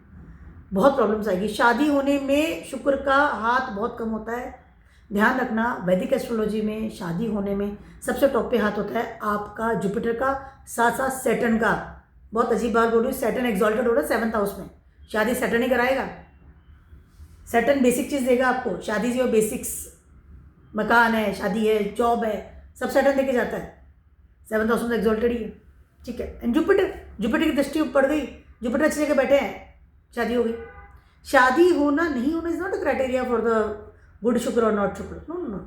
बहुत प्रॉब्लम्स आएगी। शादी होने में शुक्र का हाथ बहुत कम होता है, ध्यान रखना, वैदिक एस्ट्रोलॉजी में शादी होने में सबसे टॉप पे हाथ होता है आपका जुपिटर का, साथ साथ सैटर्न का। बहुत अजीब बात बोल रही हूँ, सैटर्न एक्सॉल्टेड हो रहा है 7th हाउस में, शादी सैटर्न ही कराएगा। सैटर्न बेसिक चीज़ देगा आपको, शादी जो बेसिक्स, मकान है, शादी है, जॉब है, सब सैटर्न देके जाता है। 7th हाउस में एक्सॉल्टेड ही है, ठीक है। एंड जुपिटर की दृष्टि पड़ गई, जुपिटर अच्छी जगह बैठे हैं, शादी हो गई। शादी होना नहीं होना is not a criteria for the good शुक्र और नॉट शुक्र, नो नो।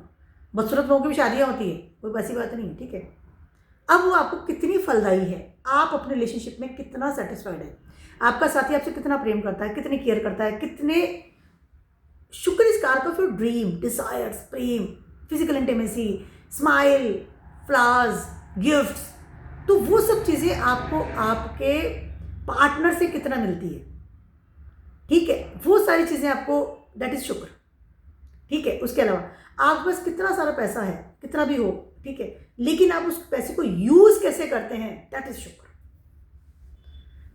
बदसूरत लोगों की भी शादियाँ होती है, कोई ऐसी बात नहीं है, ठीक है। अब वो आपको कितनी फलदायी है, आप अपने रिलेशनशिप में कितना सेटिस्फाइड है, आपका साथी आपसे कितना प्रेम करता है, कितनी केयर करता है, कितने। शुक्र इज कारक of your dream, desires, Prem, physical intimacy, smile, flowers, gifts. तो वो सब चीज़ें आपको आपके पार्टनर से कितना मिलती है, ठीक है, वो सारी चीज़ें आपको, दैट इज शुक्र, ठीक है। उसके अलावा आप बस कितना सारा पैसा है, कितना भी हो, ठीक है, लेकिन आप उस पैसे को यूज कैसे करते हैं, दैट इज शुक्र।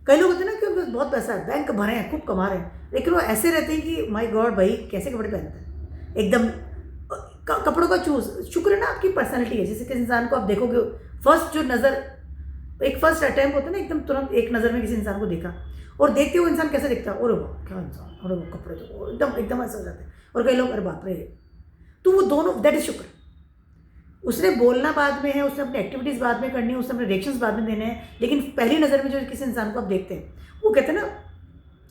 कई लोग होते हैं ना कि उनके पास बहुत पैसा है, बैंक भरे हैं, खूब कमा रहे हैं, लेकिन वो ऐसे रहते हैं कि माय गॉड भाई कैसे कपड़े पहनते हैं, एकदम कपड़ों का चूज। शुक्र है ना आपकी पर्सनैलिटी है, जैसे किसी इंसान को आप देखोगे, फर्स्ट जो नज़र, एक फर्स्ट अटैम्प्ट होता है ना, एकदम तुरंत एक नज़र में किसी इंसान को देखा और देखते हुए इंसान कैसे दिखता है, अरे वाह क्या इंसान, अरे वो कपड़े तो एकदम एकदम ऐसा हो जाता है। और कई लोग अरे बाप रे, तो वो दोनों, दैट इज शुक्र। उसने बोलना बाद में है, उसने अपनी एक्टिविटीज़ बाद में करनी है, उसने अपने रिएक्शंस बाद में देने हैं, लेकिन पहली नज़र में जो किसी इंसान को आप देखते हैं, वो कहते हैं ना,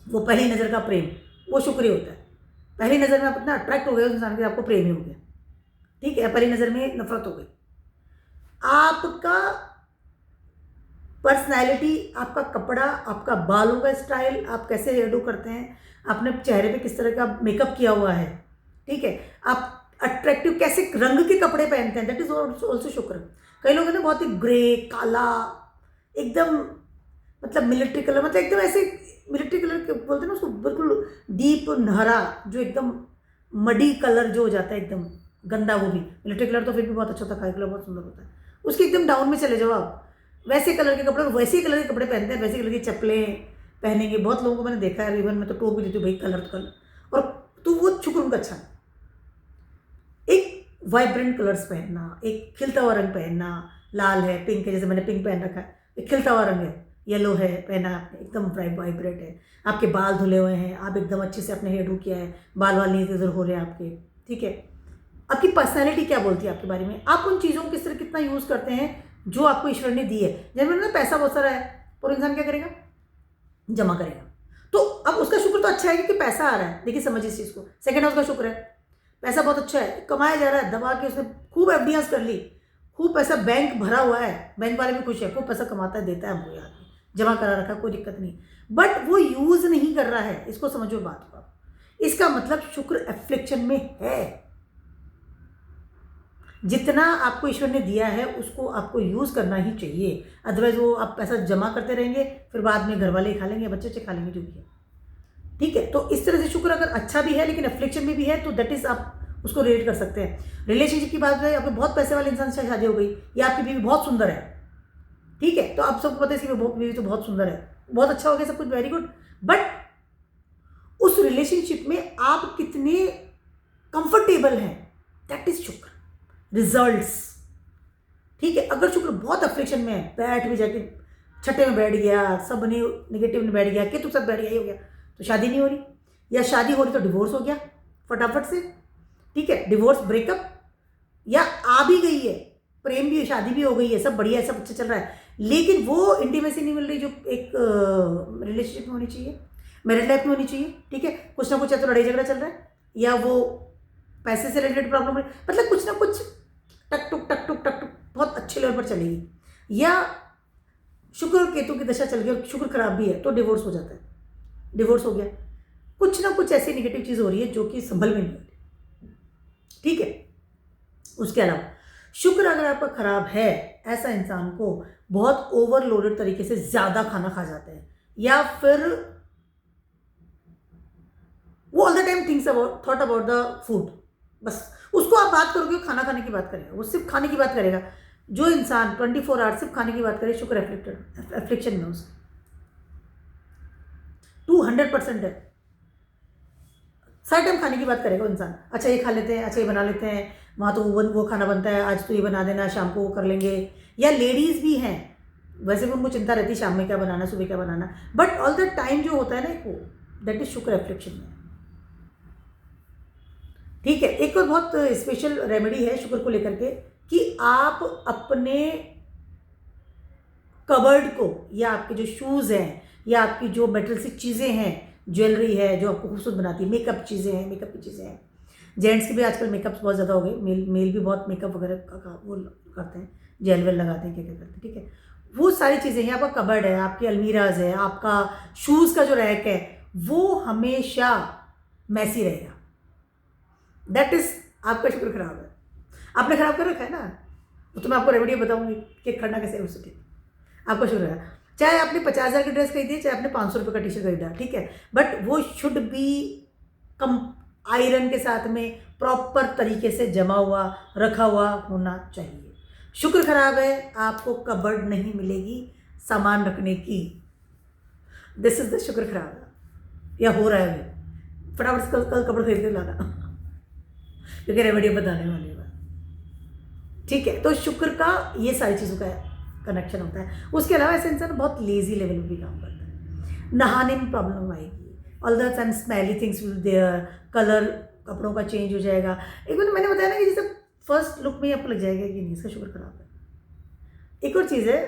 वो पहली नज़र का प्रेम, वो शुक्र ही होता है। पहली नज़र में आप इतना अट्रैक्ट हो गए उस इंसान के, आपको प्रेम ही हो गया, ठीक है, पहली नज़र में नफरत हो गई। आपका पर्सनैलिटी, आपका कपड़ा, आपका बालों का स्टाइल, आप कैसे हेयर डू करते हैं, अपने चेहरे पे किस तरह का मेकअप किया हुआ है, ठीक है, आप अट्रैक्टिव कैसे रंग के कपड़े पहनते हैं, दैट इज ऑल्सो शुक्र। कई लोग हैं ना बहुत ही ग्रे, काला, एकदम मतलब मिलिट्री कलर, मतलब एकदम ऐसे मिलिट्री कलर बोलते हैं ना उसको, बिल्कुल डीप हरा, जो एकदम मडी कलर जो हो जाता है, एकदम गंदा। वो भी मिलिट्री कलर तो फिर भी बहुत अच्छा होता है, खाकी कलर बहुत सुंदर होता है, उसके एकदम डाउन में चले जाओ आप, वैसे कलर के कपड़े, वैसे ही कलर के कपड़े पहनते हैं, वैसे कलर की चप्पलें पहनेंगे। बहुत लोगों को मैंने देखा है, इवन मैं तो टोक भी देती हूँ भाई कलर तो कलर, और तो वो शुक्र उनका अच्छा है। एक वाइब्रेंट कलर्स पहनना, एक खिलता हुआ रंग पहनना, लाल है, पिंक है, जैसे मैंने पिंक पहन रखा है, एक खिलता हुआ रंग है, येलो है पहना आपने, एकदम वाइब्रेंट है। आपके बाल धुले हुए हैं, आप एकदम अच्छे से अपने हेयर डू किया है, बाल वाल नहीं इधर हो रहे हैं आपके, ठीक है। आपकी पर्सनैलिटी क्या बोलती है आपके बारे में, आप उन चीज़ों को किस तरह कितना यूज़ करते हैं जो आपको ईश्वर ने दी है। जैसे मैंने ना पैसा बहुत सारा है, और इंसान क्या करेगा, जमा करेगा। तो अब उसका शुक्र तो अच्छा है क्योंकि पैसा आ रहा है, देखिए समझिए इस चीज़ को, सेकेंड हाउस का शुक्र है, पैसा बहुत अच्छा है, कमाया जा रहा है, दबा के उसने खूब एफडीआर कर ली, खूब पैसा बैंक भरा हुआ है, बैंक वाले भी खुश है, खूब पैसा कमाता है, देता है हमको, यार जमा करा रखा, कोई दिक्कत नहीं, बट वो यूज़ नहीं कर रहा है, इसको समझो बात को। इसका मतलब शुक्र एफ्लिक्शन में है। जितना आपको ईश्वर ने दिया है उसको आपको यूज़ करना ही चाहिए, अदरवाइज वो आप पैसा जमा करते रहेंगे, फिर बाद में घर वाले खा लेंगे, बच्चे खा लेंगे, जो भी है, ठीक है। तो इस तरह से शुक्र अगर अच्छा भी है लेकिन एफ्लिक्शन में भी है, तो दैट इज आप उसको रिलेट कर सकते हैं। रिलेशनशिप की बात है, आपके बहुत पैसे वाले इंसान से शादी हो गई, या आपकी बीवी बहुत सुंदर है, ठीक है, तो आप सबको पता है इसकी बीवी तो बहुत सुंदर है, बहुत अच्छा हो गया, सब कुछ वेरी गुड, बट उस रिलेशनशिप में आप कितने कंफर्टेबल हैं, दैट इज शुक्र, रिजल्ट्स, ठीक है। अगर शुक्र बहुत अफ्लिक्शन में है, बैठ भी जाके छठे में बैठ गया, सब नेगेटिव में बैठ गया, केतु के साथ बैठ गया, ही हो गया, तो शादी नहीं हो रही, या शादी हो रही तो डिवोर्स हो गया फटाफट से, ठीक है, डिवोर्स, ब्रेकअप, या आ भी गई है, प्रेम भी, शादी भी हो गई है, सब बढ़िया है, सब अच्छा चल रहा है, लेकिन वो इंटीमेसी नहीं मिल रही जो एक रिलेशनशिप में होनी चाहिए, मैरिड लाइफ में होनी चाहिए, ठीक है। कुछ ना कुछ या तो लड़ाई झगड़ा चल रहा है, या वो पैसे से रिलेटेड प्रॉब्लम है, मतलब कुछ ना कुछ टक टुक बहुत अच्छे लेवल पर चलेगी, या शुक्र केतु की दशा चल गई और शुक्र खराब भी है तो डिवोर्स हो जाता है, डिवोर्स हो गया, कुछ ना कुछ ऐसी नेगेटिव चीज़ हो रही है जो कि संभल में नहीं होती, ठीक है। उसके अलावा शुक्र अगर आपका खराब है, ऐसा इंसान को बहुत ओवरलोडेड तरीके से ज़्यादा खाना खा जाते हैं, या फिर वो all the time thinks about thought about the food, बस उसको आप बात करोगे खाना खाने की बात करेगा, वो सिर्फ खाने की बात करेगा। जो इंसान 24 आवर्स सिर्फ खाने की बात करे, शुक्र एफ्लिक्शन में उसका 200% है। सारे टाइम खाने की बात करेगा इंसान, अच्छा ये खा लेते हैं, अच्छा ये बना लेते हैं, वहाँ तो वो खाना बनता है, आज तो ये बना देना, शाम को वो कर लेंगे। या लेडीज़ भी हैं, वैसे भी उनको चिंता रहती है शाम में क्या बनाना, सुबह क्या बनाना, बट ऑल द टाइम जो होता है ना वो दैट इज शुक्र एफ्लिक्शन में। ठीक है, एक और बहुत स्पेशल रेमेडी है शुक्र को लेकर के कि आप अपने कबर्ड को या आपके जो शूज़ हैं या आपकी जो मेटल से चीज़ें हैं, ज्वेलरी है जो आपको खूबसूरत बनाती है, मेकअप चीज़ें हैं, मेकअप की चीज़ें हैं, जेंट्स के भी आजकल मेकअप्स बहुत ज़्यादा हो गए, मेल भी बहुत मेकअप वगैरह का वो करते हैं, जेल वेल लगाते हैं, क्या क्या करते हैं। ठीक है, वो सारी चीज़ें हैं, आपका कबर्ड है, आपकी अलमीराज है, आपका शूज़ का जो रैक है वो हमेशा मैसी रहेगा। दैट इज़ आपका शुक्र खराब है, आपने खराब कर रखा है ना, तो मैं आपको रेमेडी बताऊंगी कि खड़ना कैसे है उससे। ठीक, आपका शुक्र है, चाहे आपने 50,000 की ड्रेस खरीदी, चाहे आपने 500 रुपये का टी शर्ट खरीदा, ठीक है, बट वो शुड बी कम आयरन के साथ में प्रॉपर तरीके से जमा हुआ रखा हुआ होना चाहिए। शुक्र खराब है, आपको कबर्ड नहीं मिलेगी सामान रखने की। दिस इज द शुक्र खराब है, या हो रहा है अभी। फटाफट कल कबर्ड खरीद के लाना क्योंकि रेमेडी बताने वाली है। ठीक है, तो शुक्र का ये सारी चीज़ों का कनेक्शन होता है। उसके अलावा ऐसे इंसान बहुत लेजी लेवल में भी काम करता है, नहाने में प्रॉब्लम आएगी, all the time smelly things will there, colour कपड़ों का चेंज हो जाएगा। एक बार मैंने बताया ना कि जैसे फर्स्ट लुक में ही आपको लग जाएगा कि नहीं इसका शुक्र खराब है। एक और चीज़ है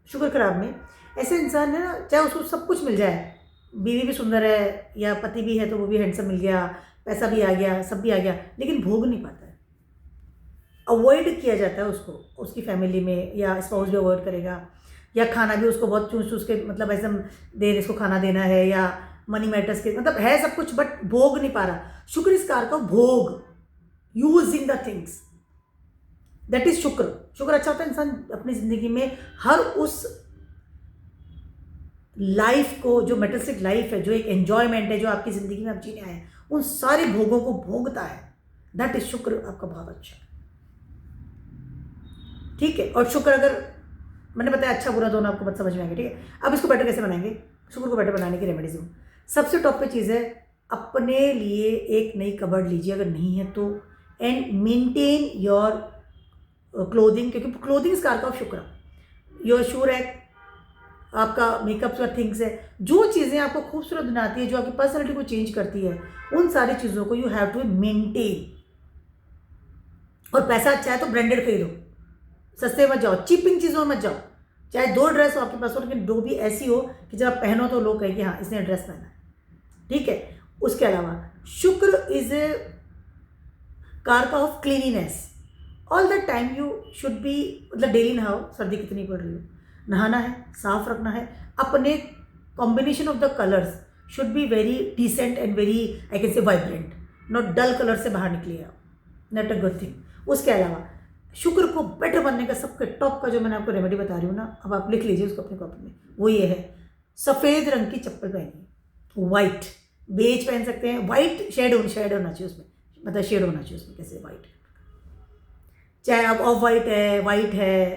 शुक्र खराब में, ऐसे इंसान है ना, चाहे उसको सब कुछ मिल जाए, बीवी भी सुंदर है या पति भी है तो वो भी हैंडसम मिल गया, पैसा भी आ गया, सब भी आ गया, लेकिन भोग नहीं पाता है, अवॉइड किया जाता है उसको, उसकी फैमिली में, या स्पाउस भी अवॉइड करेगा, या खाना भी उसको बहुत चूस चूस के मतलब ऐसे देर इसको खाना देना है, या मनी मैटर्स के मतलब है सब कुछ बट भोग नहीं पा रहा। शुक्र इस कार का भोग, using the things, that is शुक्र। शुक्र अच्छा होता है, इंसान अपनी जिंदगी में हर उस लाइफ को, जो मेटलिस्टिक लाइफ है, जो एक एंजॉयमेंट है जो आपकी जिंदगी में आप जीने आए हैं, उन सारे भोगों को भोगता है। दैट इज शुक्र आपका बहुत अच्छा है। ठीक है, और शुक्र अगर मैंने बताया अच्छा बुरा दोनों आपको बात समझ में आएगा। ठीक है, अब इसको बेटर कैसे बनाएंगे, शुक्र को बेटर बनाने की रेमेडीज हूँ। सबसे टॉप पे चीज़ है, अपने लिए एक नई कबर्ड लीजिए अगर नहीं है तो, एंड मेंटेन योर क्लोथिंग, क्योंकि क्लोथिंग इज कारक ऑफ शुक्र। योर शू रैक, आपका मेकअप का थिंग्स है, जो चीज़ें आपको खूबसूरत बनाती है, जो आपकी पर्सनैलिटी को चेंज करती है, उन सारी चीज़ों को यू हैव टू मेंटेन। और पैसा अच्छा है तो ब्रांडेड खरीदो, सस्ते मत जाओ, चीपिंग चीज़ों में मत जाओ। चाहे 2 ड्रेस हो आपके पास हो, लेकिन 2 भी ऐसी हो कि जब आप पहनो तो लोग कहें कि हाँ इसने ड्रेस पहना है। ठीक है, उसके अलावा शुक्र इज ए कारक of cleanliness. All the time you should be, मतलब डेली नहाओ, सर्दी कितनी पड़ रही हो, नहाना है, साफ रखना है, अपने combination of the colours should be very decent and very I can say vibrant, not dull colour से बाहर निकलिए आप, नॉट अ गुड थिंग। उसके अलावा शुक्र को बेटर बनने का सबके टॉप का जो मैंने आपको रेमेडी बता रही हूँ ना, अब आप लिख लीजिए उसको अपने कॉपी में, वो ये है, सफ़ेद रंग की चप्पल पहनिए, वाइट, बेज पहन सकते हैं, वाइट शेड होना चाहिए उसमें, मतलब शेड होना चाहिए उसमें, कैसे वाइट, चाहे आप ऑफ वाइट है,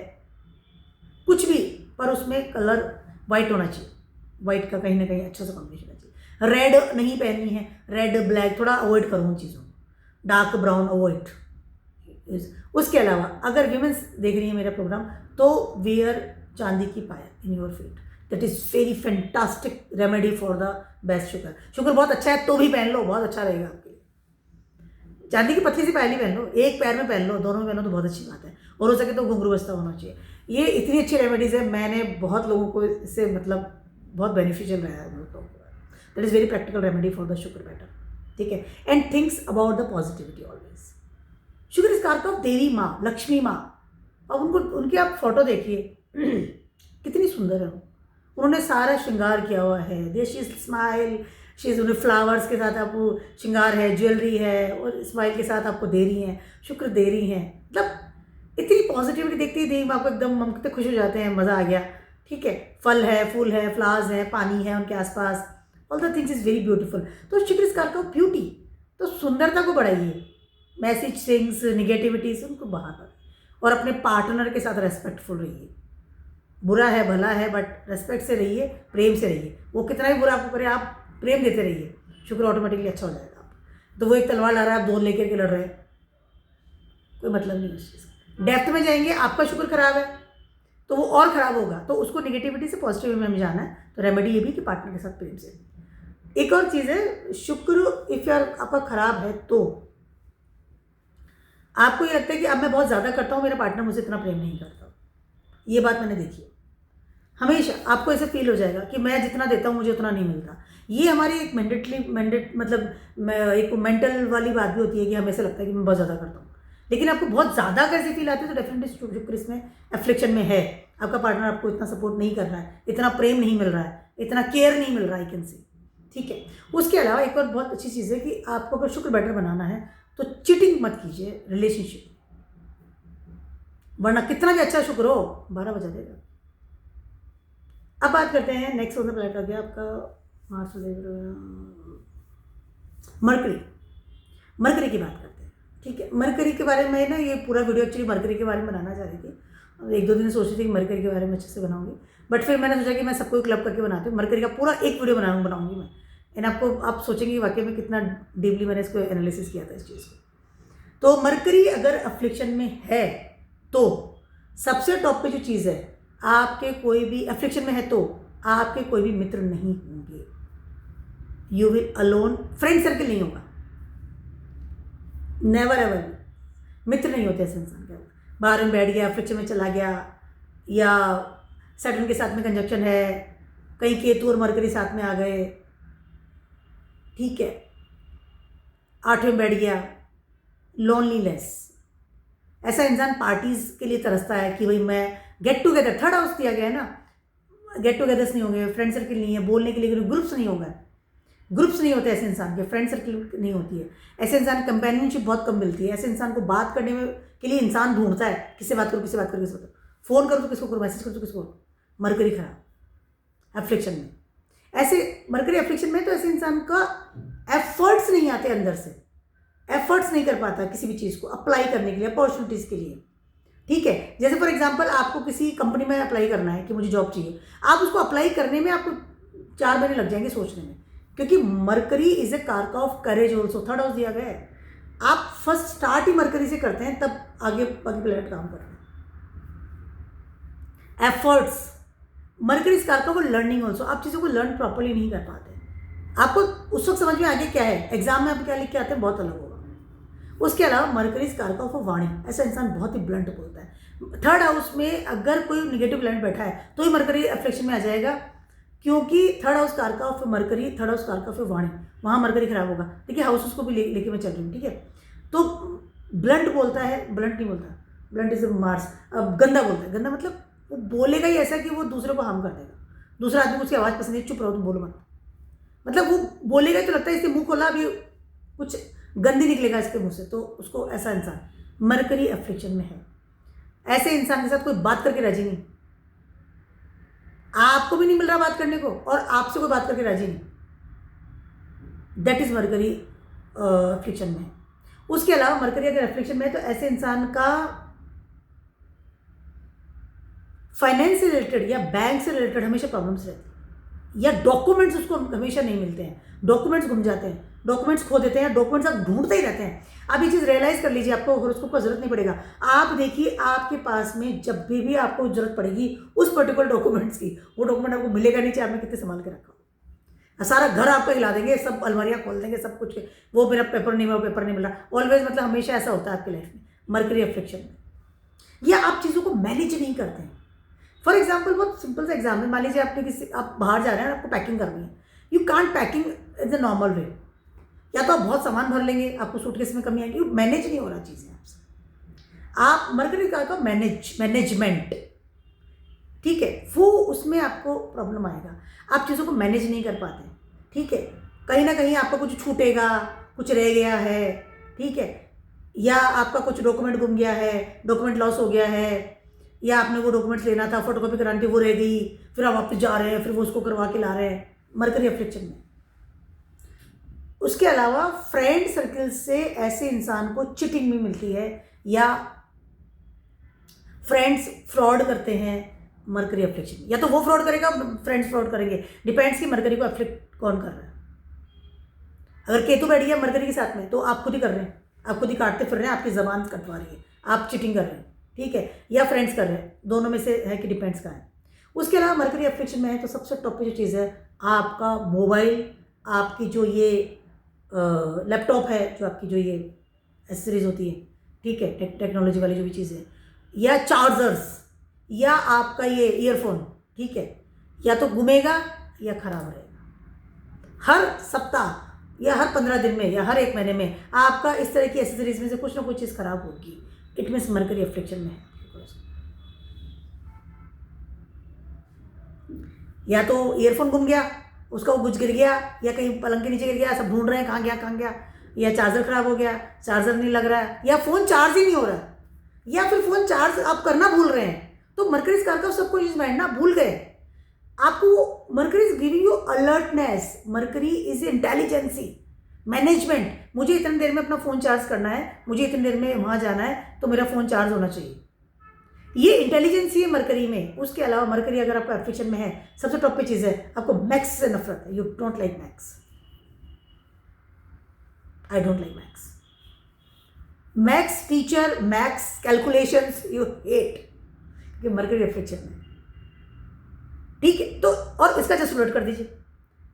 कुछ भी, पर उसमें कलर वाइट होना चाहिए, वाइट का कहीं ना कहीं अच्छा सा कॉम्बिनेशन होना चाहिए। रेड नहीं पहननी है, रेड ब्लैक थोड़ा अवॉइड करो उन चीज़ों, डार्क ब्राउन अवॉइड। उसके अलावा अगर वीमेंस देख रही है मेरा प्रोग्राम तो वेयर चांदी की पाया in your feet, that is very fantastic remedy for the best शुक्र। शुक्र बहुत अच्छा है तो भी पहन लो, बहुत अच्छा रहेगा आपके लिए। चांदी की पतली सी पायली पहन लो, एक पैर में पहन लो, दोनों में पहनो तो बहुत अच्छी बात है, और हो सके तो घुंघरू बस्ता होना चाहिए। ये इतनी अच्छी रेमेडीज़ है, मैंने बहुत लोगों को इससे मतलब बहुत बेनिफिशियल रहा है लोगों को। That is very practical remedy for the शुक्र बेटर। ठीक है, and thinks about the positivity always. शुक्र इस कारक ऑफ देवी माँ, लक्ष्मी माँ। अब उनको, उनकी आप फोटो देखिए कितनी सुंदर है, उन्होंने सारा श्रृंगार किया हुआ है, दे शी स्माइल, शी इज, उन्हें फ्लावर्स के साथ आपको श्रृंगार है, ज्वेलरी है, और स्माइल के साथ आपको दे रही हैं, शुक्र दे रही हैं, मतलब इतनी पॉजिटिविटी देखती है देवी माँ को, एकदम हम कितने खुश हो जाते हैं, मज़ा आ गया। ठीक है, फल है, फूल है, फ्लावर्स है, पानी है उनके आसपास, all the things is very beautiful. तो शुक्र इस कारक ऑफ ब्यूटी, तो सुंदरता को बढ़ाइए, मैसेज थिंग्स निगेटिविटीज उनको बाहर करें, और अपने पार्टनर के साथ रेस्पेक्टफुल रहिए। बुरा है भला है बट रेस्पेक्ट से रहिए, प्रेम से रहिए, वो कितना भी बुरा आपको करे आप प्रेम देते रहिए। शुक्र ऑटोमेटिकली अच्छा हो जाएगा। आप तो वो एक तलवार ला रहा है, आप 2 लेकर के लड़ रहे हैं, कोई मतलब नहीं उस चीज़ का। डेप्थ में जाएंगे, आपका शुक्र खराब है तो वो और ख़राब होगा, तो उसको नेगेटिविटी से पॉजिटिव में हमें जाना है। तो रेमेडी ये भी कि पार्टनर के साथ प्रेम से। एक और चीज़ है, शुक्र इफ़ यार आपका ख़राब है तो आपको ये लगता है कि अब मैं बहुत ज़्यादा करता हूँ, मेरा पार्टनर मुझसे इतना प्रेम नहीं करता। ये बात मैंने देखी है, हमेशा आपको ऐसे फील हो जाएगा कि मैं जितना देता हूँ मुझे उतना नहीं मिलता। ये हमारी एक मतलब एक मेंटल वाली बात भी होती है कि हमें ऐसा लगता है कि मैं बहुत ज़्यादा करता हूँ। लेकिन आपको बहुत ज़्यादा कैसे फील आती है, तो डेफिनेटली शुक्र इसमें एफ्लिक्शन में है। आपका पार्टनर आपको इतना सपोर्ट नहीं कर रहा है, इतना प्रेम नहीं मिल रहा है, इतना केयर नहीं मिल रहा है, आई कैन से, ठीक है। उसके अलावा एक और बहुत अच्छी चीज़ है कि आपको अगर शुक्र बेटर बनाना है तो चीटिंग मत कीजिए रिलेशनशिप, वरना कितना भी अच्छा शुक्र हो 12 बजा देगा। अब बात करते हैं नेक्स्ट ऑन द प्लेट आ गया आपका मार्स, मरकरी की बात करते हैं, ठीक है। मरकरी के बारे में ना, ये पूरा वीडियो एक्चुअली मरकरी के बारे में बनाना चाह रही थी, 1-2 दिन सोच रही थी कि मरकरी के बारे में अच्छे से बनाऊंगी, बट फिर मैंने सोचा कि मैं सबको क्लब करके बनाती हूँ, मरकरी का पूरा एक वीडियो बनाऊंगी मैं। एंड आप सोचेंगे वाकई में कितना डीपली मैंने इसको एनालिसिस किया था इस चीज़ को। तो मरकरी अगर अफ्लिक्शन में है तो सबसे टॉप पे जो चीज़ है, आपके कोई भी अफ्लिक्शन में है तो आपके कोई भी मित्र नहीं होंगे, you will alone, friend circle नहीं होगा, नेवर एवर, मित्र नहीं होते ऐसे इंसान के। बाहर में बैठ गया, अफ्लिक्शन में चला गया, या सैटर्न के साथ में कंजक्शन है, कहीं केतु और मरकरी साथ में आ गए, ठीक है, 8वें में बैठ गया, लोनलीनेस। ऐसा इंसान पार्टीज के लिए तरसता है कि भाई मैं गेट टुगेदर, 3rd हाउस दिया गया है ना, गेट टुगेदर्स नहीं होंगे, फ्रेंड सर्कल नहीं है, बोलने के लिए ग्रुप्स नहीं होगा, ग्रुप्स नहीं होते ऐसे इंसान के, फ्रेंड सर्कल नहीं होती है, ऐसे इंसान कंपेनियनशिप बहुत कम मिलती है, ऐसे इंसान को बात करने में के लिए इंसान ढूंढता है, किससे बात करो, किससे बात करो, किससे बात करो, फ़ोन करो तो किसको करो, मैसेज करो तो किसको। मरकरी खराब एफ्लिक्शन में, ऐसे मरकरी एफ्लिक्शन में तो ऐसे इंसान का एफर्ट्स नहीं आते, अंदर से एफर्ट्स नहीं कर पाता किसी भी चीज़ को अप्लाई करने के लिए, अपॉर्चुनिटीज़ के लिए, ठीक है। जैसे फॉर एग्जांपल आपको किसी कंपनी में अप्लाई करना है कि मुझे जॉब चाहिए, आप उसको अप्लाई करने में आपको 4 महीने लग जाएंगे सोचने में, क्योंकि मरकरी इज ए कारक of courage also, 3rd house दिया गया है। आप फर्स्ट स्टार्ट ही मरकरी से करते हैं, तब आगे प्लेनेट काम करते हैं। एफर्ट्स, मरकरी इस कारक ऑफ लर्निंग ऑल्सो, आप चीज़ों को लर्न प्रॉपरली नहीं कर पाते, आपको उस वक्त समझ में आगे क्या है, एग्जाम में आप क्या लिख के आते हैं बहुत अलग होगा। उसके अलावा मरकरी इस कारक ऑफ वाणी, ऐसा इंसान बहुत ही ब्लंट बोलता है। 3rd हाउस में अगर कोई नेगेटिव प्लैनेट बैठा है तो ही मरकरी एफ्लिक्शन में आ जाएगा, क्योंकि 3rd हाउस कारक ऑफ मरकरी, 3rd हाउस कारक ऑफ वाणी, वहाँ मरकरी खराब होगा। देखिए हाउस उसको भी लेके मैं चल रही हूँ, ठीक है। तो ब्लंट बोलता है, ब्लंट नहीं बोलता, ब्लंट इज मार्स। अब गंदा बोलता है, गंदा मतलब वो बोलेगा ही ऐसा कि वो दूसरे को हार्म कर देगा, दूसरा आदमी को उसकी आवाज़ पसंद है, चुप रहो तुम बोलो मत, मतलब वो बोलेगा तो लगता है इसके मुंह खोला अभी कुछ गंदी निकलेगा इसके मुंह से, तो उसको ऐसा इंसान मरकरी एफ्लिक्शन में है। ऐसे इंसान के साथ कोई बात करके राजी नहीं, आपको भी नहीं मिल रहा बात करने को और आपसे कोई बात करके राजी नहीं, दैट इज मरकरी एफ्लिक्शन में। उसके अलावा मरकरी अगर एफ्लिक्शन में है तो ऐसे इंसान का फाइनेंस से रिलेटेड या बैंक से रिलेटेड हमेशा प्रॉब्लम्स रहती है, या डॉक्यूमेंट्स उसको हमेशा नहीं मिलते हैं, डॉक्यूमेंट्स गुम जाते हैं, डॉक्यूमेंट्स खो देते हैं, डॉक्यूमेंट्स आप ढूंढते ही रहते हैं। अब ये चीज़ रियलाइज़ कर लीजिए, आपको हॉरोस्कोप का जरूरत नहीं पड़ेगा। आप देखिए आपके पास में जब भी आपको जरूरत पड़ेगी उस पर्टिकुलर डॉक्यूमेंट्स की, वो डॉक्यूमेंट आपको मिलेगा नहीं, चाहे आपने कितने संभाल के रखा हो। सारा घर आपका हिला देंगे, सब अलमारियाँ खोल देंगे, सब कुछ, वो मेरा पेपर नहीं मिला, वो पेपर नहीं मिला, ऑलवेज मतलब हमेशा ऐसा होता है आपकी लाइफ में मरकरी एफ्लिक्शन में। या आप चीज़ों को मैनेज नहीं करते हैं। फॉर एग्जाम्पल बहुत सिंपल सा एग्जाम्पल, मान लीजिए आप बाहर जा रहे हैं, आपको पैकिंग करनी है, you can't packing in the normal way, या तो आप बहुत सामान भर लेंगे, आपको सूटकेस में कमी आएगी, मैनेज नहीं हो रहा चीज़ें आपसे। आप मरकरी का तो मैनेजमेंट, ठीक है, वो उसमें आपको प्रॉब्लम आएगा, आप चीज़ों को मैनेज नहीं कर पाते, ठीक है। कहीं ना कहीं आपका कुछ छूटेगा, कुछ रह गया है, ठीक है, या आपका कुछ डॉक्यूमेंट गुम गया है, डॉक्यूमेंट लॉस हो गया है, या आपने वो डॉक्यूमेंट्स लेना था, फोटोकॉपी करानी थी, वो रह गई, फिर आप वापस जा रहे हैं, फिर वो उसको करवा के ला रहे हैं, मरकरी एफ्लिक्शन में। उसके अलावा फ्रेंड सर्कल से ऐसे इंसान को चिटिंग भी मिलती है, या फ्रेंड्स फ्रॉड करते हैं मरकरी एफ्लिक्शन, या तो वो फ्रॉड करेगा, फ्रेंड्स फ्रॉड करेंगे, डिपेंड्स कि मरकरी को एफ्लिक्ट कौन कर रहा है। अगर केतु बैठ गया मरकरी के साथ में तो आप खुद ही कर रहे हैं, आप खुद ही काटते फिर रहे हैं, आपकी ज़बान कटवा रही है, आप चीटिंग कर रहे हैं, ठीक है, या फ्रेंड्स कर रहे हैं, दोनों में से है कि डिपेंड्स का है। उसके अलावा मरकरी एफ्लिक्शन में है तो सबसे टॉप पे जो चीज़ है आपका मोबाइल, आपकी जो ये लैपटॉप है, जो आपकी जो ये एसेसरीज होती है, ठीक है, टेक्नोलॉजी वाली जो भी चीज़ें, या चार्जर्स, या आपका ये ईयरफोन, ठीक है, या तो घूमेगा या खराब रहेगा। हर सप्ताह या हर 15 दिन में या हर 1 महीने में आपका इस तरह की एसेसरीज में से कुछ ना कुछ चीज़ खराब होगी। इट मीन्स मरकरी एफ्लिक्शन में है। या तो ईयरफोन गुम गया, उसका वो कुछ गिर गया, या कहीं पलंग के नीचे गिर गया, सब ढूंढ रहे हैं कहाँ गया, या चार्जर खराब हो गया, चार्जर नहीं लग रहा है, या फ़ोन चार्ज ही नहीं हो रहा है, या फिर फ़ोन चार्ज आप करना भूल रहे हैं। तो मरकरी कार का सबको चीज़ माइंड ना भूल गए आपको। Mercury is giving you alertness, Mercury is intelligence management. मुझे इतनी देर में अपना फ़ोन चार्ज करना है, मुझे इतनी देर में वहाँ जाना है, तो मेरा फ़ोन चार्ज होना चाहिए। ये इंटेलिजेंसी है मरकरी में। उसके अलावा मरकरी अगर आपका एफ्लिक्शन में है, सबसे टॉप पे चीज़ है आपको मैक्स से नफरत है। You don't like max, I don't like max. Max teacher, max calculations you hate, क्योंकि मरकरी एफ्लिक्शन में, ठीक है। तो और इसका जस्ट उलट कर दीजिए,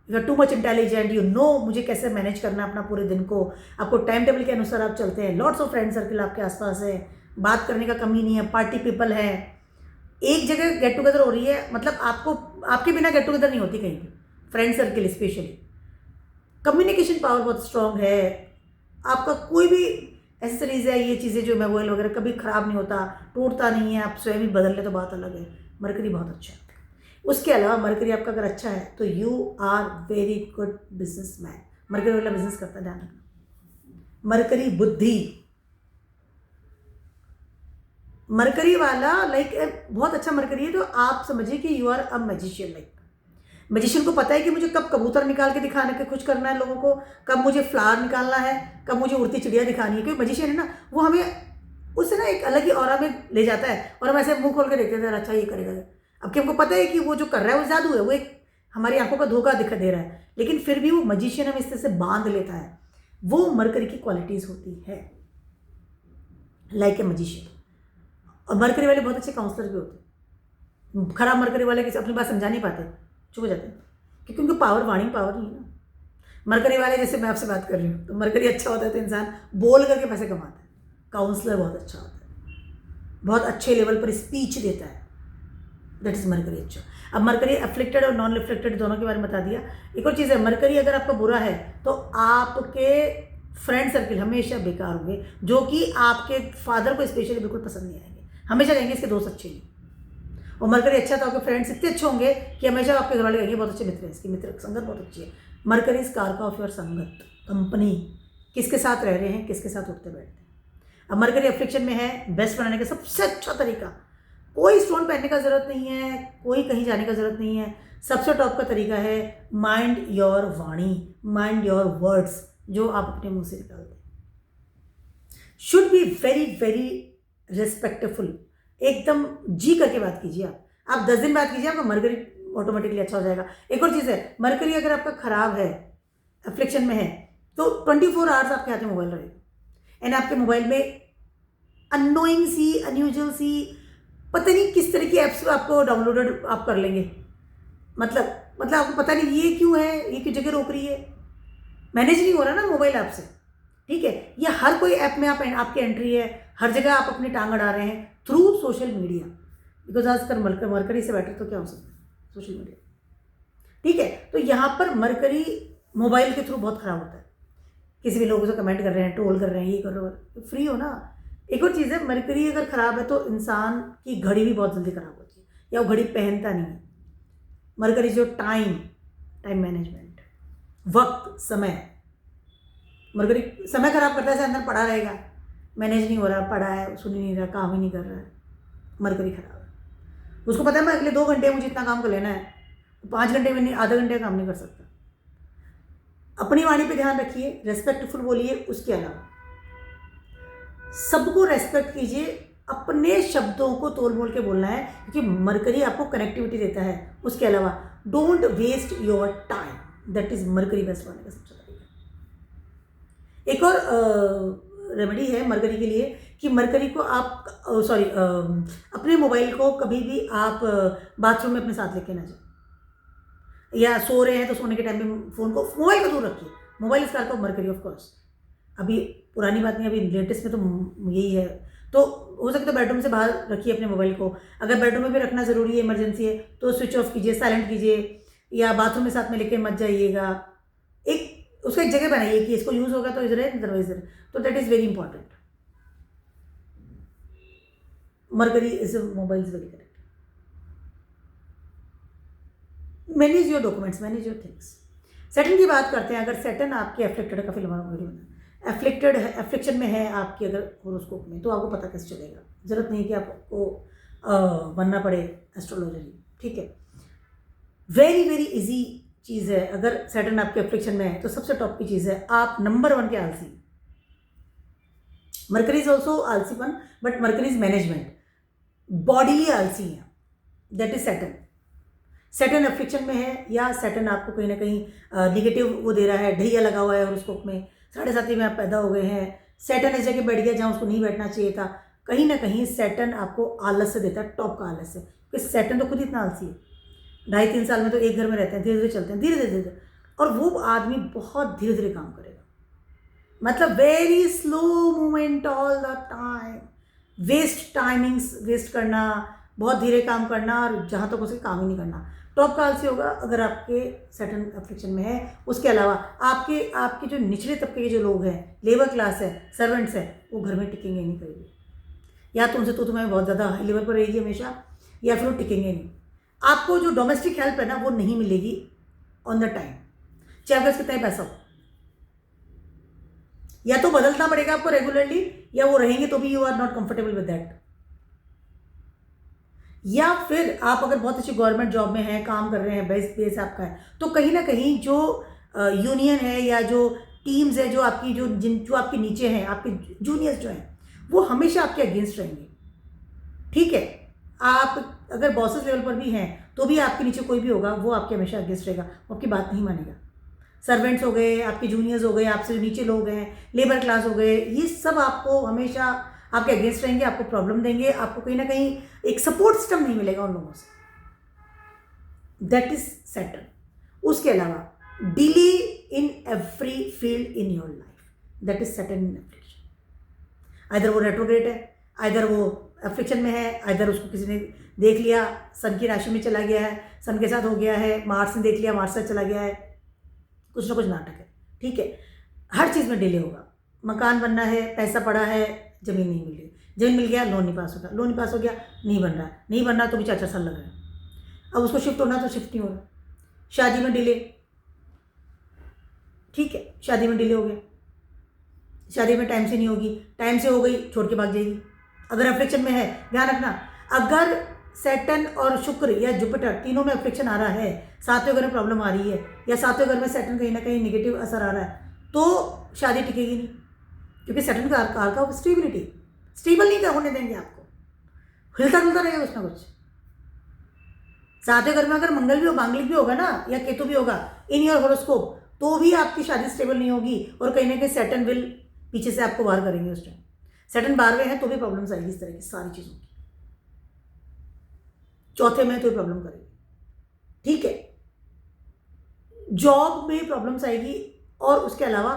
you are too much intelligent, you know मुझे कैसे मैनेज करना है अपना पूरे दिन को, आपको टाइम टेबल के अनुसार आप चलते हैं, लॉट्स ऑफ फ्रेंड सर्कल आपके आसपास है, बात करने का कमी नहीं है, पार्टी पीपल है, एक जगह गेट टुगेदर हो रही है, मतलब आपको आपके बिना गेट टुगेदर नहीं होती कहीं भी, friend circle specially. Communication power बहुत स्ट्रांग है आपका। कोई भी एसेसरीज है, ये चीज़ें जो मोबाइल वगैरह कभी ख़राब नहीं होता, टूटता नहीं है, आप स्वयं ही बदल ले तो बात अलग है। मरकरी बहुत अच्छा है। उसके अलावा मरकरी आपका अगर अच्छा है तो you are very good business man. Mercury वाला बिजनेस करता है, ध्यान रखना। मरकरी बुद्धि, मरकरी वाला लाइक बहुत अच्छा मरकरी है। तो आप समझिए कि you are a magician. Like magician को पता है कि मुझे कब कबूतर निकाल के दिखाने के खुश करना है लोगों को, कब मुझे फ्लावर निकालना है, कब मुझे उड़ती चिड़िया दिखानी है। क्योंकि मैजिशियन है ना, वो हमें उससे ना एक अलग ही ऑरा में ले जाता है और हम ऐसे मुंह खोल के देखते थे, अच्छा ये करेगा। अब कि हमको पता है कि वो जो कर रहा है वो जादू है, वो एक हमारी आंखों का धोखा दिखा दे रहा है, लेकिन फिर भी वो मैजिशियन हमें इस तरह से बांध लेता है। वो मरकरी की क्वालिटीज़ होती है, लाइक ए मैजिशियन। और मरकरी वाले बहुत अच्छे काउंसलर भी होते हैं। खराब मरकरी वाले किसी अपनी बात समझा नहीं पाते, चुप हो जाते हैं, क्योंकि उनकी पावर, वाणी पावर नहीं है ना। मरकरी वाले, जैसे मैं आपसे बात कर रही हूँ, तो मरकरी अच्छा होता है तो इंसान बोल करके पैसे कमाता है। काउंसलर बहुत अच्छा होता है, बहुत अच्छे लेवल पर स्पीच देता है, दैट इज मरकरी अच्छा। अब मरकरी एफ्लिक्टेड और नॉन एफ्लिक्टेड दोनों के बारे में बता दिया। एक और चीज़ है, मरकरी अगर आपका बुरा है तो आपके फ्रेंड सर्किल हमेशा बेकार होंगे, जो कि आपके फादर को स्पेशली बिल्कुल पसंद नहीं आएंगे। हमेशा कहेंगे इसके दोस्त अच्छे नहीं। और मरकरी अच्छा तो आपके फ्रेंड्स इतने अच्छे होंगे कि हमेशा आपके घर वाले कहेंगे बहुत अच्छे मित्र हैं, इसकी मित्र संगत बहुत अच्छी है। मरकरी इज कारका ऑफ योर संगत, कंपनी, किसके साथ रह रहे हैं, किसके साथ उठते बैठते हैं। अब मरकरी एफ्लिक्शन में है, बेस्ट बनाने का सबसे अच्छा तरीका, कोई स्टोन पहनने का ज़रूरत नहीं है, कोई कहीं जाने का ज़रूरत नहीं है। सबसे टॉप का तरीका है माइंड योर वाणी, माइंड योर वर्ड्स, जो आप अपने मुंह से निकालते हैं। Should be very very respectful, एकदम जी करके बात कीजिए। आप 10 दिन बात कीजिए, आपका मरकरी ऑटोमेटिकली अच्छा हो जाएगा। एक और चीज़ है, मरकरी अगर आपका खराब है, एफ्लिक्शन में है, तो 24 आवर्स आपके हाथ में मोबाइल रहेगा। एंड आपके मोबाइल में अनोइंग सी, अनयूजुअल सी, पता नहीं किस तरह की ऐप्स आपको डाउनलोडेड आप कर लेंगे। मतलब आपको पता नहीं ये क्यों है, ये क्यों जगह रोक रही है, मैनेज नहीं हो रहा ना मोबाइल ऐप से, ठीक है। या हर कोई ऐप में आपकी एंट्री है, हर जगह आप अपनी टांग अड़ा रहे हैं थ्रू सोशल मीडिया। बिकॉज आजकल मरकरी से बेटर तो क्या हो सकता है, सोशल मीडिया, ठीक है। तो यहाँ पर मरकरी मोबाइल के थ्रू बहुत ख़राब होता है। किसी भी लोगों से कमेंट कर रहे हैं, ट्रोल कर रहे हैं, ये कर रहे हो, फ्री हो ना। एक और चीज़ है, मरकरी अगर ख़राब है तो इंसान की घड़ी भी बहुत जल्दी ख़राब होती है, या वो घड़ी पहनता नहीं है। मरकरी जो टाइम मैनेजमेंट, वक्त, समय, मरकरी समय ख़राब करता है, ऐसे अंदर पड़ा रहेगा, मैनेज नहीं हो रहा, पड़ा है, सुन ही नहीं रहा, काम ही नहीं कर रहा है, मरकरी ख़राब है। उसको पता है मैं अगले 2 घंटे मुझे इतना काम कर लेना है, 5 घंटे में नहीं, आधा घंटे का काम नहीं कर सकता। अपनी वाणी पे ध्यान रखिए, रेस्पेक्टफुल बोलिए। उसके अलावा सबको रेस्पेक्ट कीजिए, अपने शब्दों को तोल मोल के बोलना है, क्योंकि मरकरी आपको कनेक्टिविटी देता है। उसके अलावा don't waste your time, that is Mercury best वाले का सबसे तरीका। एक और रेमेडी है मरकरी के लिए कि मरकरी को आप अपने मोबाइल को कभी भी आप बाथरूम में अपने साथ लेके ना जाए, या सो रहे हैं तो सोने के टाइम में फ़ोन को, मोबाइल को दूर रखिए। मोबाइल इस कार मरकरी ऑफ कोर्स, अभी पुरानी बात नहीं, अभी लेटेस्ट में तो यही है। तो हो सके तो बेडरूम से बाहर रखिए अपने मोबाइल को। अगर बेडरूम में भी रखना ज़रूरी है, इमरजेंसी है, तो स्विच ऑफ कीजिए, साइलेंट कीजिए, या बाथरूम में साथ में लेके मत जाइएगा। एक उसका एक जगह बनाइए कि इसको यूज़ होगा तो इधर है, अदरवाइज इधर। तो that is very important. Mercury is mobile is very correct. Manage your documents, manage your things. Saturn की बात करते हैं। अगर सैटर्न आपके एफ्लिक्टेड है, काफ़ी लंबा वीडियो बना, एफ्लिक्टेड है, एफ्लिक्शन में है आपके अगर होरोस्कोप में, तो आपको पता कैसे चलेगा। ज़रूरत नहीं कि आपको बनना पड़े एस्ट्रोलॉजर, ठीक है। वेरी वेरी इजी चीज़ है। अगर सैटर्न आपके एफ्लिक्शन में है तो सबसे टॉप की चीज़ है, आप नंबर 1 के आलसी। मरकरी इज ऑल्सो आलसीपन, but Mercury is management, bodily आलसी है, that is Saturn. Saturn affliction में है, या सैटर्न आपको कहीं ना कहीं निगेटिव वो दे रहा है, ढैया लगा हुआ है होरोस्कोप में, 7.5 में आप पैदा हो गए हैं, सैटर्न इस जगह बैठ गया जहाँ उसको नहीं बैठना चाहिए था। कहीं ना कहीं सैटर्न आपको आलस से देता है, टॉप का आलस है, क्योंकि सैटर्न तो खुद इतना आलसी है। 2.5-3 साल में तो एक घर में रहते हैं, धीरे धीरे चलते हैं, धीरे धीरे धीरे, और वो आदमी बहुत धीरे धीरे काम करेगा, मतलब very slow movement all the time, waste timings waste करना, बहुत धीरे काम करना, और जहाँ तक उसे काम ही नहीं करना। टॉप का आलसी होगा अगर आपके सैटर्न एफ्लिक्शन में है। उसके अलावा आपके जो निचले तबके के जो लोग हैं, लेबर क्लास है, सर्वेंट्स है, वो घर में टिकेंगे नहीं करेंगे, या तो उनसे तो तुम्हें बहुत ज़्यादा हाई लेवल पर रहेगी हमेशा, या फिर वो टिकेंगे नहीं। आपको जो डोमेस्टिक हेल्प है ना, वो नहीं मिलेगी ऑन द टाइम, चाहे आपका कितना ही पैसा हो। या तो बदलना पड़ेगा आपको रेगुलरली, या वो रहेंगे तो भी you are not comfortable with that. या फिर आप अगर बहुत अच्छी गवर्नमेंट जॉब में हैं, काम कर रहे हैं, बेस आपका है, तो कहीं ना कहीं जो यूनियन है या जो टीम्स है जो आपकी जो आपके नीचे हैं, आपके जूनियर्स जो हैं, वो हमेशा आपके अगेंस्ट रहेंगे, ठीक है। आप अगर बॉसेस लेवल पर भी हैं तो भी आपके नीचे कोई भी होगा, वो आपके हमेशा अगेंस्ट रहेगा, वो आपकी बात नहीं मानेगा। सर्वेंट्स हो गए, आपके जूनियर्स हो गए, आपसे नीचे लोग हैं, लेबर क्लास हो गए, ये सब आपको हमेशा आपके अगेंस्ट रहेंगे, आपको प्रॉब्लम देंगे, आपको कहीं ना कहीं एक सपोर्ट सिस्टम नहीं मिलेगा उन लोगों से। That is Saturn. उसके अलावा delay in every field in your life, that is Saturn in affliction. Either वो रेट्रोग्रेड है, आइदर वो एफ्लिक्शन में है, आइदर उसको किसी ने देख लिया, सन की राशि में चला गया है, सन के साथ हो गया है, मार्स ने देख लिया, मार्स से चला गया है, कुछ ना कुछ नाटक है, ठीक है। हर चीज़ में डिले होगा। मकान बनना है, पैसा पड़ा है, ज़मीन नहीं मिल रही, ज़मीन मिल गया, लोन नहीं पास होगा, लोन नहीं पास हो गया, नहीं बन रहा, नहीं बन रहा तो भी 4-4 साल लग रहे हैं। अब उसको शिफ्ट होना तो शिफ्ट नहीं हो रहा। शादी में डिले, ठीक है, शादी में डिले हो गया, शादी में टाइम से नहीं होगी, टाइम से हो गई छोड़ के भाग जाएगी। अगर एफ्लिक्शन में है, ध्यान रखना, अगर सैटर्न और शुक्र या जुपिटर तीनों में एफ्लिक्शन आ रहा है, 7वें घर में प्रॉब्लम आ रही है, या 7वें घर में सैटर्न कहीं ना कहीं नेगेटिव असर आ रहा है, तो शादी टिकेगी नहीं, क्योंकि सैटर्न का कार का स्टेबिलिटी, स्टेबल नहीं होने देंगे आपको, हिलता डुलता रहेगा कुछ ना कुछ। 7वें घर में अगर मंगल भी हो, मांगलिक भी होगा ना, या केतु भी होगा इन योर होरोस्कोप, तो भी आपकी शादी स्टेबल नहीं होगी, और कहीं ना कहीं सैटर्न विल पीछे से आपको बाहर करेंगे उस टाइम। सैटर्न 12वें हैं तो भी प्रॉब्लम्स आएगी इस तरह की सारी चीज़ों की। 4थे में तो प्रॉब्लम करेगी, ठीक है। जॉब में प्रॉब्लम्स आएगी, और उसके अलावा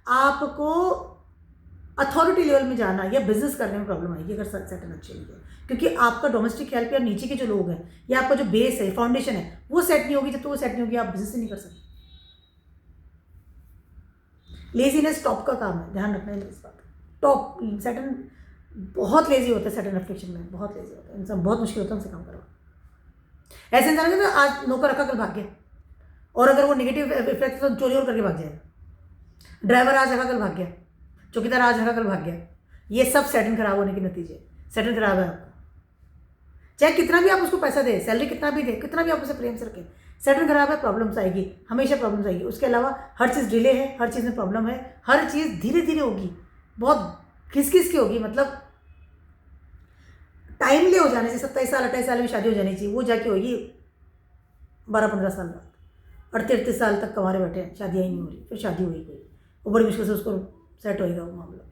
आपको अथॉरिटी लेवल में जाना या बिजनेस करने में प्रॉब्लम आएगी अगर सैटर्न अच्छी नहीं है, क्योंकि आपका डोमेस्टिक हेल्प या नीचे के जो लोग हैं, या आपका जो बेस है, फाउंडेशन है, वो सेट नहीं होगी। जब तक वो सेट नहीं होगी आप बिजनेस नहीं कर सकते। लेजीनेस टॉप का काम है, ध्यान रखना है इस बात। टॉप सैटर्न बहुत लेजी होता है, सैटर्न एफ्लिक्शन में बहुत लेजी होता है, इंसान बहुत मुश्किल होता है उनसे काम करवा। ऐसे इंसान तो आज नौकर रखा कल भाग गया, और अगर वो नेगेटिव इफेक्ट तो चोरी और करके भाग जाएगा। ड्राइवर आज रखा कल भाग गया, चौकीदार आज रखा कल भाग गया, ये सब सैटर्न खराब होने के नतीजे। सैटर्न खराब है आपका, चाहे कितना भी आप उसको पैसा दे, सैलरी कितना भी दे, कितना भी आप उसे प्रेम से रखें, सैटर्न खराब है, प्रॉब्लम्स आएगी, हमेशा प्रॉब्लम्स आएगी। उसके अलावा हर चीज़ डिले है, हर चीज़ में प्रॉब्लम है, हर चीज़ धीरे धीरे होगी, बहुत घिस की होगी, मतलब टाइमली हो जाने से 27 साल 28 साल में शादी हो जानी चाहिए, वो जाके होगी 12-15 साल बाद। 38 साल तक कमारे बैठे हैं, शादियाँ ही नहीं हो रही, फिर शादी हुई कोई, वो बड़ी मुश्किल से उसको सेट होएगा वो मामला।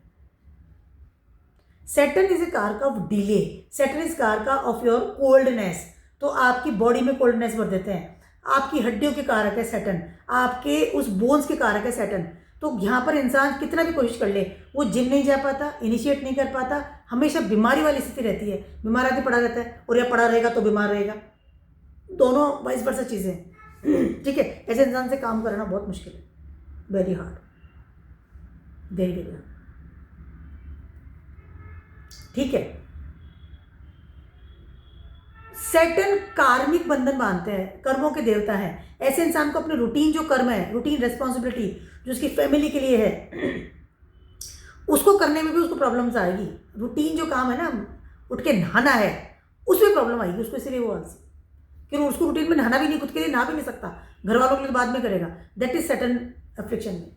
सैटर्न इज ए कारक ऑफ डिले, सैटर्न इज कारक ऑफ योर कोल्डनेस, तो आपकी बॉडी में कोल्डनेस भर देते हैं। आपकी हड्डियों के कारक है सैटर्न, आपके उस बोन्स के कारक है सैटर्न। तो यहाँ पर इंसान कितना भी कोशिश कर ले, वो जिम नहीं जा पाता, इनिशिएट नहीं कर पाता, हमेशा बीमारी वाली स्थिति रहती है, बीमार आदमी पड़ा रहता है, और या पड़ा रहेगा तो बीमार रहेगा, दोनों वाइस वर्सा चीज़ें। ठीक है, ऐसे इंसान से काम करना बहुत मुश्किल है, very hard, very very hard. ठीक है, सैटर्न कार्मिक बंधन बांधते हैं, कर्मों के देवता हैं। ऐसे इंसान को अपने रूटीन जो कर्म है, रूटीन रेस्पॉन्सिबिलिटी जो उसकी फैमिली के लिए है, उसको करने में भी उसको प्रॉब्लम्स आएगी। रूटीन जो काम है ना, उठ के नहाना है, उसमें प्रॉब्लम आएगी उसको, इसलिए वो आलसी, क्योंकि उसको रूटीन में नहाना भी नहीं, खुद के लिए नहा भी नहीं सकता, घर वालों के लिए बाद में करेगा। दैट इज सैटर्न अफ्लिक्शन में।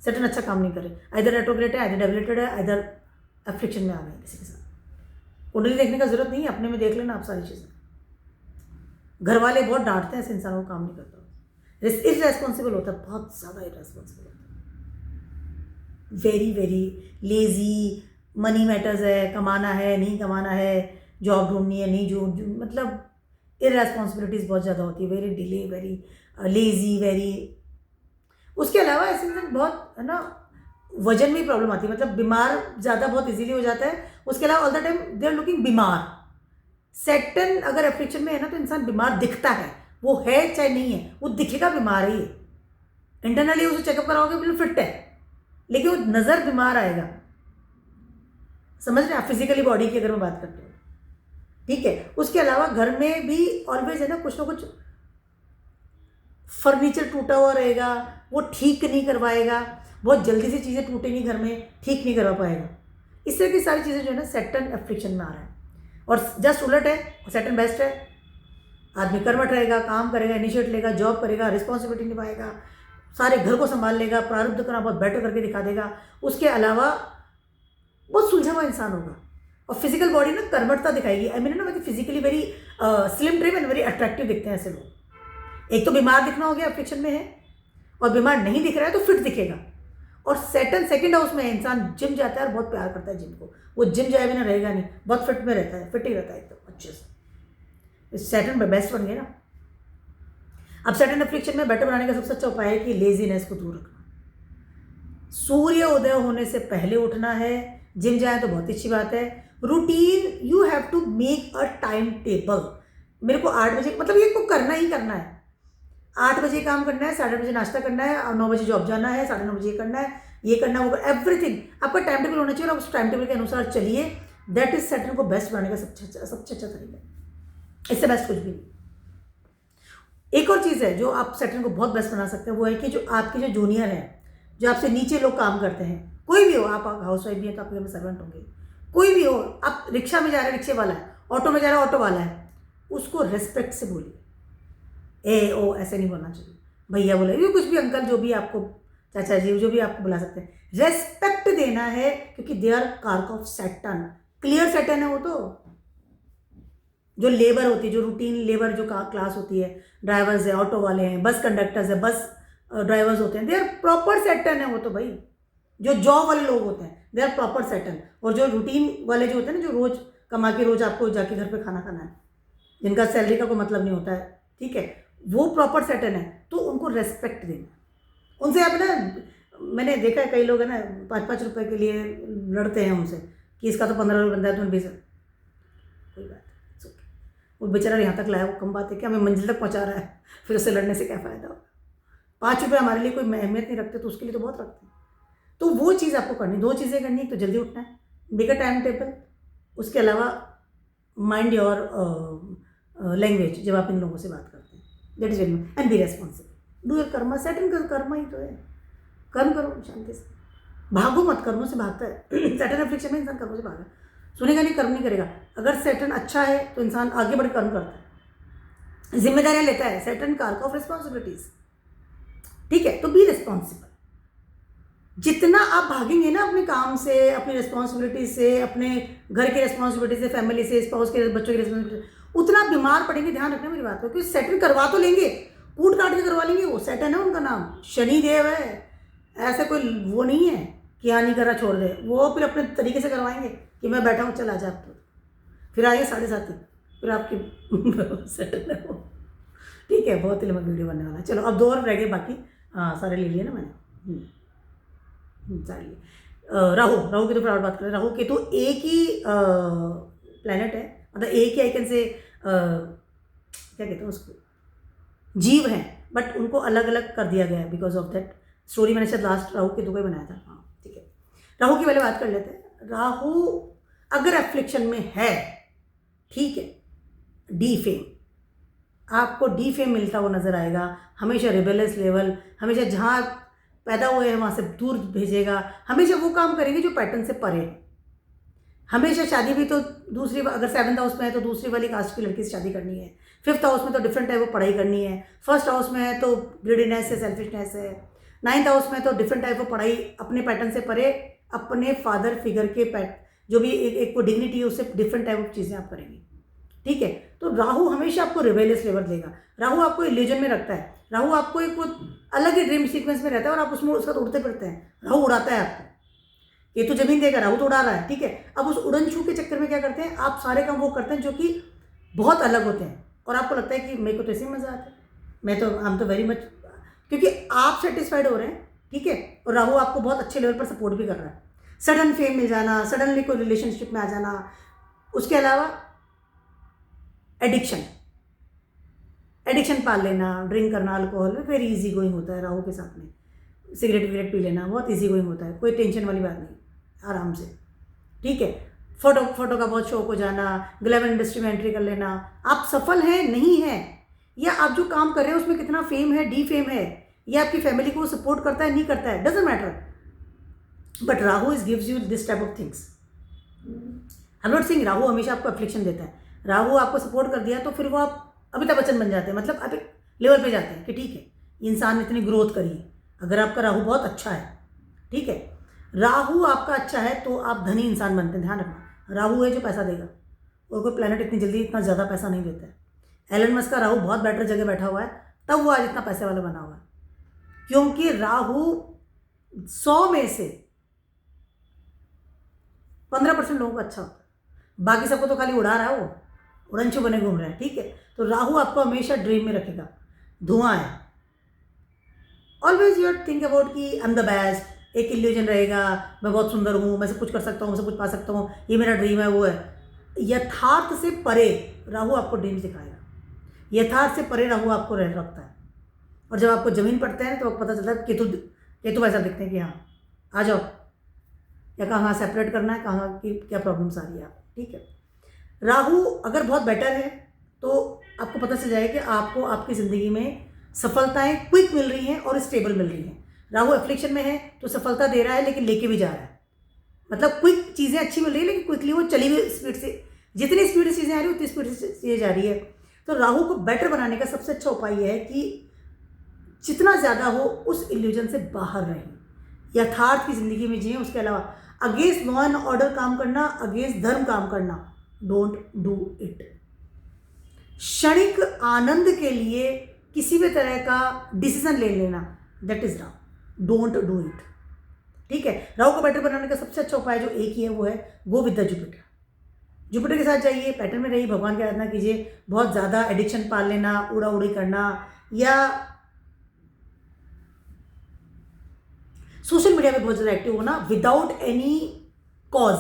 सैटर्न अच्छा काम नहीं करे, आइदर रेट्रोग्रेड है, आइदर डेबिलिटेड है, आइदर अफ्लिक्शन में आ गए किसी के साथ। कुंडली देखने का जरूरत नहीं है, अपने में देख लेना आप सारी चीज़ें। घर वाले बहुत डांटते हैं ऐसे इंसानों को, काम नहीं करता, इररेस्पॉन्सिबल होता है, बहुत ज़्यादा इररेस्पॉन्सिबल होता है, very very lazy. Money matters है, कमाना है नहीं कमाना है, जॉब ढूंढनी है नहीं जो मतलब इररेस्पॉन्सिबिलिटीज़ बहुत ज़्यादा होती है, very delay, very lazy, very. उसके अलावा ऐसे इंसान बहुत है ना, वजन में प्रॉब्लम आती है, मतलब बीमार ज़्यादा बहुत इजीली हो जाता है। उसके अलावा all the time they are looking बीमार। सैटर्न अगर अफ्लिक्शन में है ना, तो इंसान बीमार दिखता है, वो है चाहे नहीं है, वो दिखेगा बीमार ही है। इंटरनली उसे चेकअप कराओगे बिल्कुल फिट है, लेकिन वो नज़र बीमार आएगा। समझ रहे हैं आप, फिजिकली बॉडी की अगर मैं बात करते हो। ठीक है, उसके अलावा घर में भी ऑलवेज है ना कुछ फर्नीचर टूटा हुआ रहेगा, वो ठीक नहीं करवाएगा, बहुत जल्दी से चीज़ें टूटेंगी घर में, ठीक नहीं करवा पाएगा। इस तरह की सारी चीज़ें जो है ना सैटर्न अफ्लिक्शन में आ रहा है। और जस्ट उलट है, सैटर्न बेस्ट है, आदमी कर्मठ रहेगा, काम करेगा, इनिशिएट लेगा, जॉब करेगा, रिस्पॉन्सिबिलिटी निभाएगा, सारे घर को संभाल लेगा, प्रारब्ध करना बहुत बेटर करके दिखा देगा। उसके अलावा बहुत सुलझा हुआ इंसान होगा, और फिजिकल बॉडी ना कर्मठता दिखाएगी। आई मीन ना, physically very slim trim and very attractive दिखते हैं ऐसे लोग। एक तो बीमार दिखना हो गया, अफ्लिक्शन में है, और बीमार नहीं दिख रहा है तो फिट दिखेगा। और सैटर्न सेकंड हाउस में है, इंसान जिम जाता है और बहुत प्यार करता है जिम को, वो जिम जाए बिना रहेगा नहीं, बहुत फिट में रहता है, फिट ही रहता है एकदम अच्छे से। सैटर्न में बेस्ट बन गया ना। अब सैटर्न अफ्लिक्शन में बेटर बनाने का सबसे अच्छा उपाय है कि लेजीनेस को दूर रखना, सूर्य उदय होने से पहले उठना है, जिम जाए तो बहुत अच्छी बात है। Routine, you have to make a time table. मेरे को 8 बजे, मतलब ये को करना ही करना है, 8 बजे काम करना है, 8:30 बजे नाश्ता करना है, और 9 बजे जॉब जाना है, 9:30 बजे ये करना है, ये करना, वो एवरीथिंग आपका टाइम टेबल होना चाहिए, और उस टाइम टेबल के अनुसार चलिए। दैट इज सैटर्न को बेस्ट बनाने का सबसे अच्छा तरीका, इससे बेस्ट कुछ भी नहीं। एक और चीज़ है जो आप सैटर्न को बहुत बेस्ट बना सकते हैं, वो है कि जो आपके जो जूनियर हैं, जो आपसे नीचे लोग काम करते हैं, कोई भी हो, आप हाउस वाइफ भी हैं तो आपके घर में सर्वेंट होंगे, कोई भी हो, आप रिक्शा में जा रहे हैं रिक्शे वाला है, ऑटो में जा रहा है ऑटो वाला है, उसको रेस्पेक्ट से बोलिए। ए ओ ऐसे नहीं बोलना चाहिए, भैया बोले, ये कुछ भी, अंकल, जो भी आपको, चाचा जी, जो भी आपको बुला सकते हैं, रेस्पेक्ट देना है, क्योंकि दे आर कारक ऑफ सैटर्न। क्लियर सैटर्न है वो तो। जो लेबर होती है, जो रूटीन लेबर जो क्लास होती है, ड्राइवर्स है, ऑटो वाले हैं, बस कंडक्टर्स है, बस ड्राइवर्स होते हैं, दे आर प्रॉपर सैटर्न है वो तो भाई। जो जॉब वाले लोग होते हैं दे आर प्रॉपर सैटर्न, और जो रूटीन वाले जो होते हैं ना, जो रोज कमा के रोज आपको जाके घर पे खाना खाना है, जिनका सैलरी का कोई मतलब नहीं होता है, ठीक है, वो प्रॉपर सैटर्न है, तो उनको रेस्पेक्ट देना। उनसे आप ना, मैंने देखा है कई लोग है ना 5-5 रुपए के लिए लड़ते हैं उनसे कि इसका तो 15 रुपये बनता है, तुम्हें 20, कोई बात नहीं, वो बेचारा यहाँ तक लाया, वो कम बात है क्या, हमें मंजिल तक पहुँचा रहा है, फिर उससे लड़ने से क्या फ़ायदा होगा। 5 रुपये हमारे लिए कोई अहमियत नहीं रखते, तो उसके लिए तो बहुत रखते हैं। तो वो चीज़ आपको करनी, 2 चीज़ें करनी, तो जल्दी उठना है, मेक अ टाइम टेबल, उसके अलावा माइंड योर लैंग्वेज जब आप इन लोगों से बात करते हैं, that is very, and B responsible, do your Karma. Saturn का कर्मा ही तो है, कर्म करो शांति से, भागो मत, कर्मों से भागता है। सैटर्न अफ्लिक्शन में इंसान कर्मों से भागा, सुनेगा नहीं, कर्म नहीं करेगा। अगर सैटर्न अच्छा है तो इंसान आगे बढ़ कर्म करता है, जिम्मेदारियां लेता है। सैटर्न कारक ऑफ रिस्पॉन्सिबिलिटीज, ठीक है, तो बी रिस्पॉन्सिबल। जितना आप भागेंगे ना अपने काम से, अपनी रिस्पॉन्सिबिलिटी से, अपने घर की रिस्पॉन्सिबिलिटी से, फैमिली से, स्पाउस के, बच्चों की रिस्पॉन्सिबिलिटी, उतना बीमार पड़ेंगे। ध्यान रखना मेरी बात को, क्योंकि सैटर्न करवा तो लेंगे, कूट काट के करवा लेंगे, वो सैटर्न है, उनका नाम शनि देव है, ऐसा कोई वो नहीं है, कि हाँ नहीं कर रहा छोड़ दे, वो फिर अपने तरीके से करवाएंगे कि मैं बैठा हूँ चल आ जा आप तो, फिर आइए 7:30 फिर आपकी सेटल है वो। ठीक है, बहुत ही लंबा वीडियो बनने वाला है। चलो अब 2 और रह गए बाकी। हाँ सारे ले लिए ना मैंने। सारे लिए। राहु की तो फिर और बात करें। राहु केतु एक ही प्लैनेट है, मतलब एक ही आई कैन से क्या कहते हैं उसको, जीव हैं, बट उनको अलग अलग कर दिया गया है बिकॉज ऑफ दैट स्टोरी। मैंने शायद लास्ट राहु केतु को ही बनाया था। हाँ ठीक है, राहु की पहले बात कर लेते हैं। राहु अगर एफ्लिक्शन में है, ठीक है, डी फेम, आपको डी फेम मिलता हुआ नजर आएगा, हमेशा रिबेलियस लेवल, हमेशा जहाँ पैदा हुए हैं वहाँ से दूर भेजेगा, हमेशा वो काम करेंगे जो पैटर्न से परे है। हमेशा शादी भी तो दूसरी, अगर 7th हाउस में है तो दूसरी वाली कास्ट की लड़की से शादी करनी है, 5th हाउस में तो डिफरेंट है वो पढ़ाई करनी है, 1st हाउस में है तो ग्रीडीनेस है, सेल्फिशनेस है, 9th हाउस में तो डिफरेंट टाइप ऑफ पढ़ाई अपने पैटर्न से परे, अपने फादर फिगर के जो भी एक को डिग्निटी है उससे डिफरेंट टाइप ऑफ चीज़ें आप करेंगे। ठीक है, तो राहु हमेशा आपको रिबेलियस लेवल देगा। राहु आपको इल्यूजन में रखता है, राहु आपको एक वो अलग ही ड्रीम सीक्वेंस में रहता है और आप उसमें उसका उड़ते फिरते हैं। राहु उड़ाता है आपको, ये तो जमीन देगा, राहु तो उड़ा रहा है। ठीक है, अब उस उड़न छू के चक्कर में क्या करते हैं आप, सारे काम वो करते हैं जो कि बहुत अलग होते हैं और आपको लगता है कि मेरे को तो ऐसे ही मजा आता है, मैं तो हम तो वेरी मच, क्योंकि आप सेटिस्फाइड हो रहे हैं। ठीक है, और राहु आपको बहुत अच्छे लेवल पर सपोर्ट भी कर रहा है। सडन फेम मिल जाना, सडनली कोई रिलेशनशिप में आ जाना, उसके अलावा एडिक्शन पाल लेना, ड्रिंक करना, अल्कोहल वेरी इजी गोइंग होता है राहु के साथ में। सिगरेट विगरेट पी लेना बहुत इजी गोइंग होता है, कोई टेंशन वाली बात नहीं, आराम से। ठीक है, फोटो का बहुत शौक हो जाना, ग्लैमर इंडस्ट्री में एंट्री कर लेना, आप सफल हैं नहीं हैं, या आप जो काम कर रहे हैं उसमें कितना फेम है, डी फेम है, या आपकी फैमिली को सपोर्ट करता है नहीं करता है, doesn't matter, but Rahu is gives you this type of things. I am not saying Rahu हमेशा आपको एफ्लिक्शन देता है। राहु आपको सपोर्ट कर दिया तो फिर वो आप अमिताभ बच्चन बन जाते हैं, मतलब आप एक लेवल पे जाते हैं कि ठीक है इंसान ने इतनी ग्रोथ करी है। अगर आपका राहु बहुत अच्छा है, ठीक है, राहु आपका अच्छा है तो आप धनी इंसान बनते हैं। ध्यान रखना, राहु है जो पैसा देगा, और कोई प्लैनेट इतनी जल्दी इतना ज़्यादा पैसा नहीं देता है। एलन मस्क का राहु बहुत बेटर जगह बैठा हुआ है, तब वो आज इतना पैसे वाला बना हुआ है, क्योंकि राहु 100 में से 15% लोगों को अच्छा होता है, बाकी सबको तो खाली उड़ा रहा है, वो उड़नछू बने घूम रहे हैं। ठीक है, तो राहु आपको हमेशा ड्रीम में रखेगा, धुआं है, ऑलवेज यू थिंक अबाउट कि आई एम द बेस्ट, एक इल्यूजन रहेगा, मैं बहुत सुंदर हूँ, मैं सब कुछ कर सकता हूँ, मैं सब कुछ पा सकता हूँ, ये मेरा ड्रीम है, वो है। यथार्थ से परे राहु आपको ड्रीम दिखाएगा, यथार्थ से परे राहु आपको रखता है। और जब आपको जमीन पड़ता है तो आपको पता चलता है केतु वैसा दिखते हैं कि हाँ आ जाओ, या कहाँ सेपरेट करना है, कहाँ की क्या प्रॉब्लम्स आ रही है आप। ठीक है, राहु अगर बहुत बेटर है तो आपको पता चल जाएगा कि आपको आपकी ज़िंदगी में सफलताएं क्विक मिल रही हैं और स्टेबल मिल रही हैं। राहु एफ्लिक्शन में है तो सफलता दे रहा है लेकिन लेके भी जा रहा है, मतलब क्विक चीज़ें अच्छी मिल रही है लेकिन क्विकली वो चली हुई स्पीड से, जितनी स्पीड से चीज़ें आ रही है उतनी स्पीड से चीज़ें जा रही है। तो राहु को बेटर बनाने का सबसे अच्छा उपाय यह है कि जितना ज़्यादा हो उस इल्यूजन से बाहर रहें, यथार्थ की ज़िंदगी में जिए। उसके अलावा अगेंस्ट लॉ एंड ऑर्डर काम करना, अगेंस्ट धर्म काम करना, डोंट डू इट। क्षणिक आनंद के लिए किसी भी तरह का डिसीजन ले लेना, that is Rahu, don't do it. ठीक है, राहु को बेटर बनाने का सबसे अच्छा उपाय जो एक ही है वो है go with the Jupiter. Jupiter के साथ जाइए, पैटर्न में रहिए, भगवान की आराधना कीजिए। बहुत ज़्यादा एडिक्शन पाल लेना, उड़ा उड़ी करना, या सोशल मीडिया में बहुत ज़्यादा एक्टिव होना विदाउट एनी कॉज।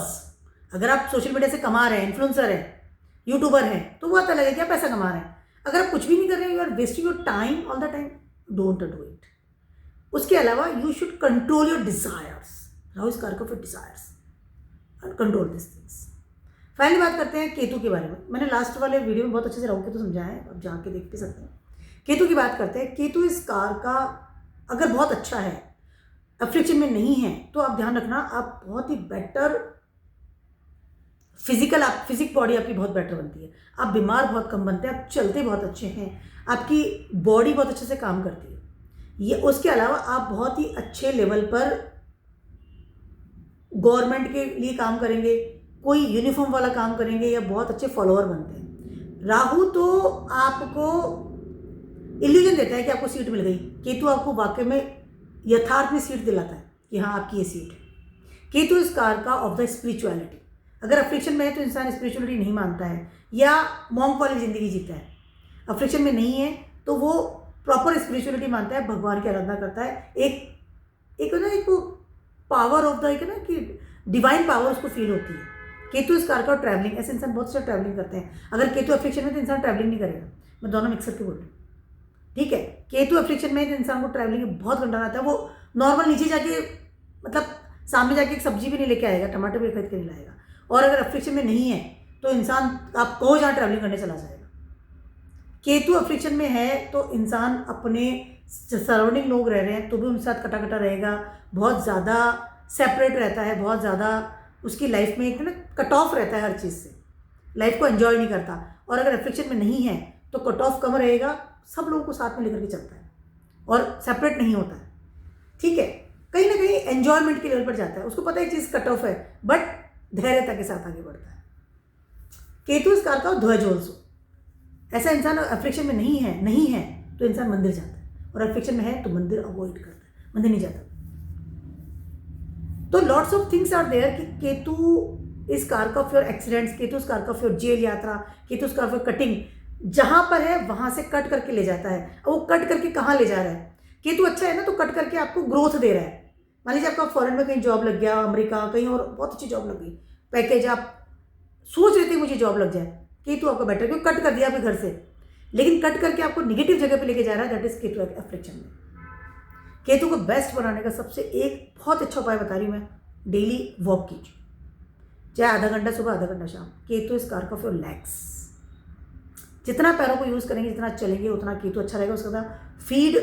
अगर आप सोशल मीडिया से कमा रहे हैं, इन्फ्लुएंसर हैं, यूट्यूबर हैं, तो वो आता लगे क्या पैसा कमा रहे हैं। अगर आप कुछ भी नहीं कर रहे हैं, you are wasting your time all the time, don't do it. उसके अलावा you should control your desires, Rahu is कारक of your desires and control this things. Finally बात करते हैं केतु के बारे में। मैंने लास्ट वाले वीडियो में बहुत अच्छे से राहु केतु समझाया है, आप जाके देख भी सकते हैं। केतु की बात करते हैं। केतु इस कार का अगर बहुत अच्छा है, एफ्लिक्शन में नहीं है, तो आप ध्यान रखना आप बहुत ही बेटर फिजिक बॉडी आपकी बहुत बेटर बनती है, आप बीमार बहुत कम बनते हैं, आप चलते बहुत अच्छे हैं, आपकी बॉडी बहुत अच्छे से काम करती है। ये उसके अलावा आप बहुत ही अच्छे लेवल पर गवर्नमेंट के लिए काम करेंगे, कोई यूनिफॉर्म वाला काम करेंगे, या बहुत अच्छे फॉलोअर बनते हैं। राहु तो आपको इल्यूजन देता है कि आपको सीट मिल गई, केतु आपको वाकई में यथार्थ में सीट दिलाता है कि हाँ आपकी ये सीट है। केतु इस कारका ऑफ द स्पिरिचुअलिटी। अगर अफ्लिक्शन में है तो इंसान स्पिरिचुअलिटी नहीं मानता है या मॉन्क वाली ज़िंदगी जीता है। अफ्लिक्शन में नहीं है तो वो प्रॉपर स्पिरिचुअलिटी मानता है, भगवान की आराधना करता है, एक ना एक पावर ऑफ द एक ना कि डिवाइन पावर उसको फील होती है। केतु इस कारका और ट्रैवलिंग, ऐसे इंसान बहुत अच्छा ट्रैवलिंग करते हैं। अगर केतु अफ्लिक्शन में तो इंसान ट्रैवलिंग नहीं करेगा, मैं दोनों मिक्सर के बोल रही हूँ, ठीक है। केतु अफ्लिक्शन में तो इंसान को ट्रैवलिंग बहुत घंटा आता है, वो नॉर्मल नीचे जाके मतलब सामने जाके एक सब्जी भी नहीं लेके आएगा, टमाटर भी खरीद के नहीं लाएगा। और अगर अफ्लिक्शन में नहीं है तो इंसान आप कहो जहाँ ट्रैवलिंग करने चला जाएगा। केतु अफ्लिक्शन में है तो इंसान अपने सराउंडिंग लोग रह रहे हैं तो भी उनके साथ कटा कटा रहेगा, बहुत ज़्यादा सेपरेट रहता है, बहुत ज़्यादा उसकी लाइफ में एक ना कट ऑफ रहता है हर चीज़ से, लाइफ को एंजॉय नहीं करता। और अगर अफ्लिक्शन में नहीं है तो कट ऑफ कम रहेगा, सब लोगों को साथ में लेकर के चलता है और सेपरेट नहीं होता है, ठीक है। कहीं ना कहीं एंजॉयमेंट के लेवल पर जाता है, उसको पता है चीज़ कट ऑफ है बट धैर्यता के साथ आगे बढ़ता है। केतु इस कारका ध्वज ऑल्सो, ऐसा इंसान अफ्लिक्शन में नहीं है तो इंसान मंदिर जाता है, और अफ्लिक्शन में है तो मंदिर अवॉइड करता है, मंदिर नहीं जाता। तो lots of things are there कि केतु इस कारका ऑफ योर एक्सीडेंट्स, केतु इस कारका ऑफ योर जेल यात्रा, केतु इस कारका ऑफ कटिंग, जहां पर है वहां से कट करके ले जाता है। अब वो कट करके कहाँ ले जा रहा है? केतु अच्छा है ना तो कट करके आपको ग्रोथ दे रहा है। मान लीजिए आपका फॉरेन में कहीं जॉब लग गया, अमेरिका कहीं और बहुत अच्छी जॉब लग गई, पैकेज आप सोच रहे थे मुझे जॉब लग जाए, केतु आपका बेटर क्योंकि कट कर दिया आपके घर से, लेकिन कट करके आपको निगेटिव जगह पे लेके जा रहा है, दैट इज केतु अफ्लिक्शन में। केतु को बेस्ट बनाने का सबसे एक बहुत अच्छा उपाय बता रही हूँ मैं, डेली वॉक कीजिए, चाहे आधा घंटा सुबह आधा घंटा शाम। केतु इस कारका ऑफ योर लेग्स, जितना पैरों को यूज़ करेंगे, जितना चलेंगे उतना केतु अच्छा रहेगा। उसके बाद फीड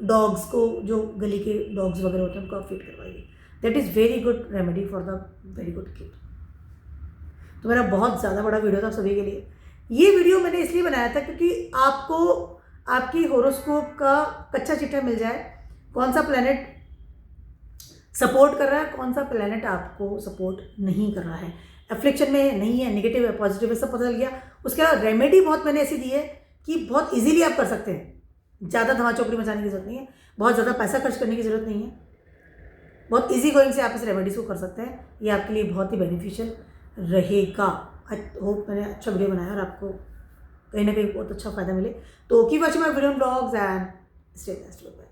डॉग्स को, जो गली के डॉग्स वगैरह होते हैं उनको आप फीड करवाइए, that is very good remedy for the very good Ketu. तो मेरा बहुत ज़्यादा बड़ा वीडियो था आप सभी के लिए। ये वीडियो मैंने इसलिए बनाया था क्योंकि आपको आपकी हॉरोस्कोप का कच्चा चिट्ठा मिल जाए, कौन सा प्लैनेट सपोर्ट कर रहा है, कौन सा प्लैनेट आपको सपोर्ट नहीं कर रहा है, एफ्लिक्शन में नहीं है, नेगेटिव है, पॉजिटिव है, सब पता चल गया। उसके अलावा रेमेडी बहुत मैंने ऐसी दी है कि बहुत इजीली आप कर सकते हैं, ज़्यादा धमा चौकड़ी मचाने की जरूरत नहीं है, बहुत ज़्यादा पैसा खर्च करने की ज़रूरत नहीं है, बहुत इजी गोइंग से आप इस रेमेडीज़ को कर सकते हैं। ये आपके लिए बहुत ही बेनिफिशियल रहेगा। आई होप मैंने अच्छा वीडियो बनाया और आपको कहीं ना कहीं बहुत अच्छा फ़ायदा मिले। तो keep watching my video blogs and stay best. Bye.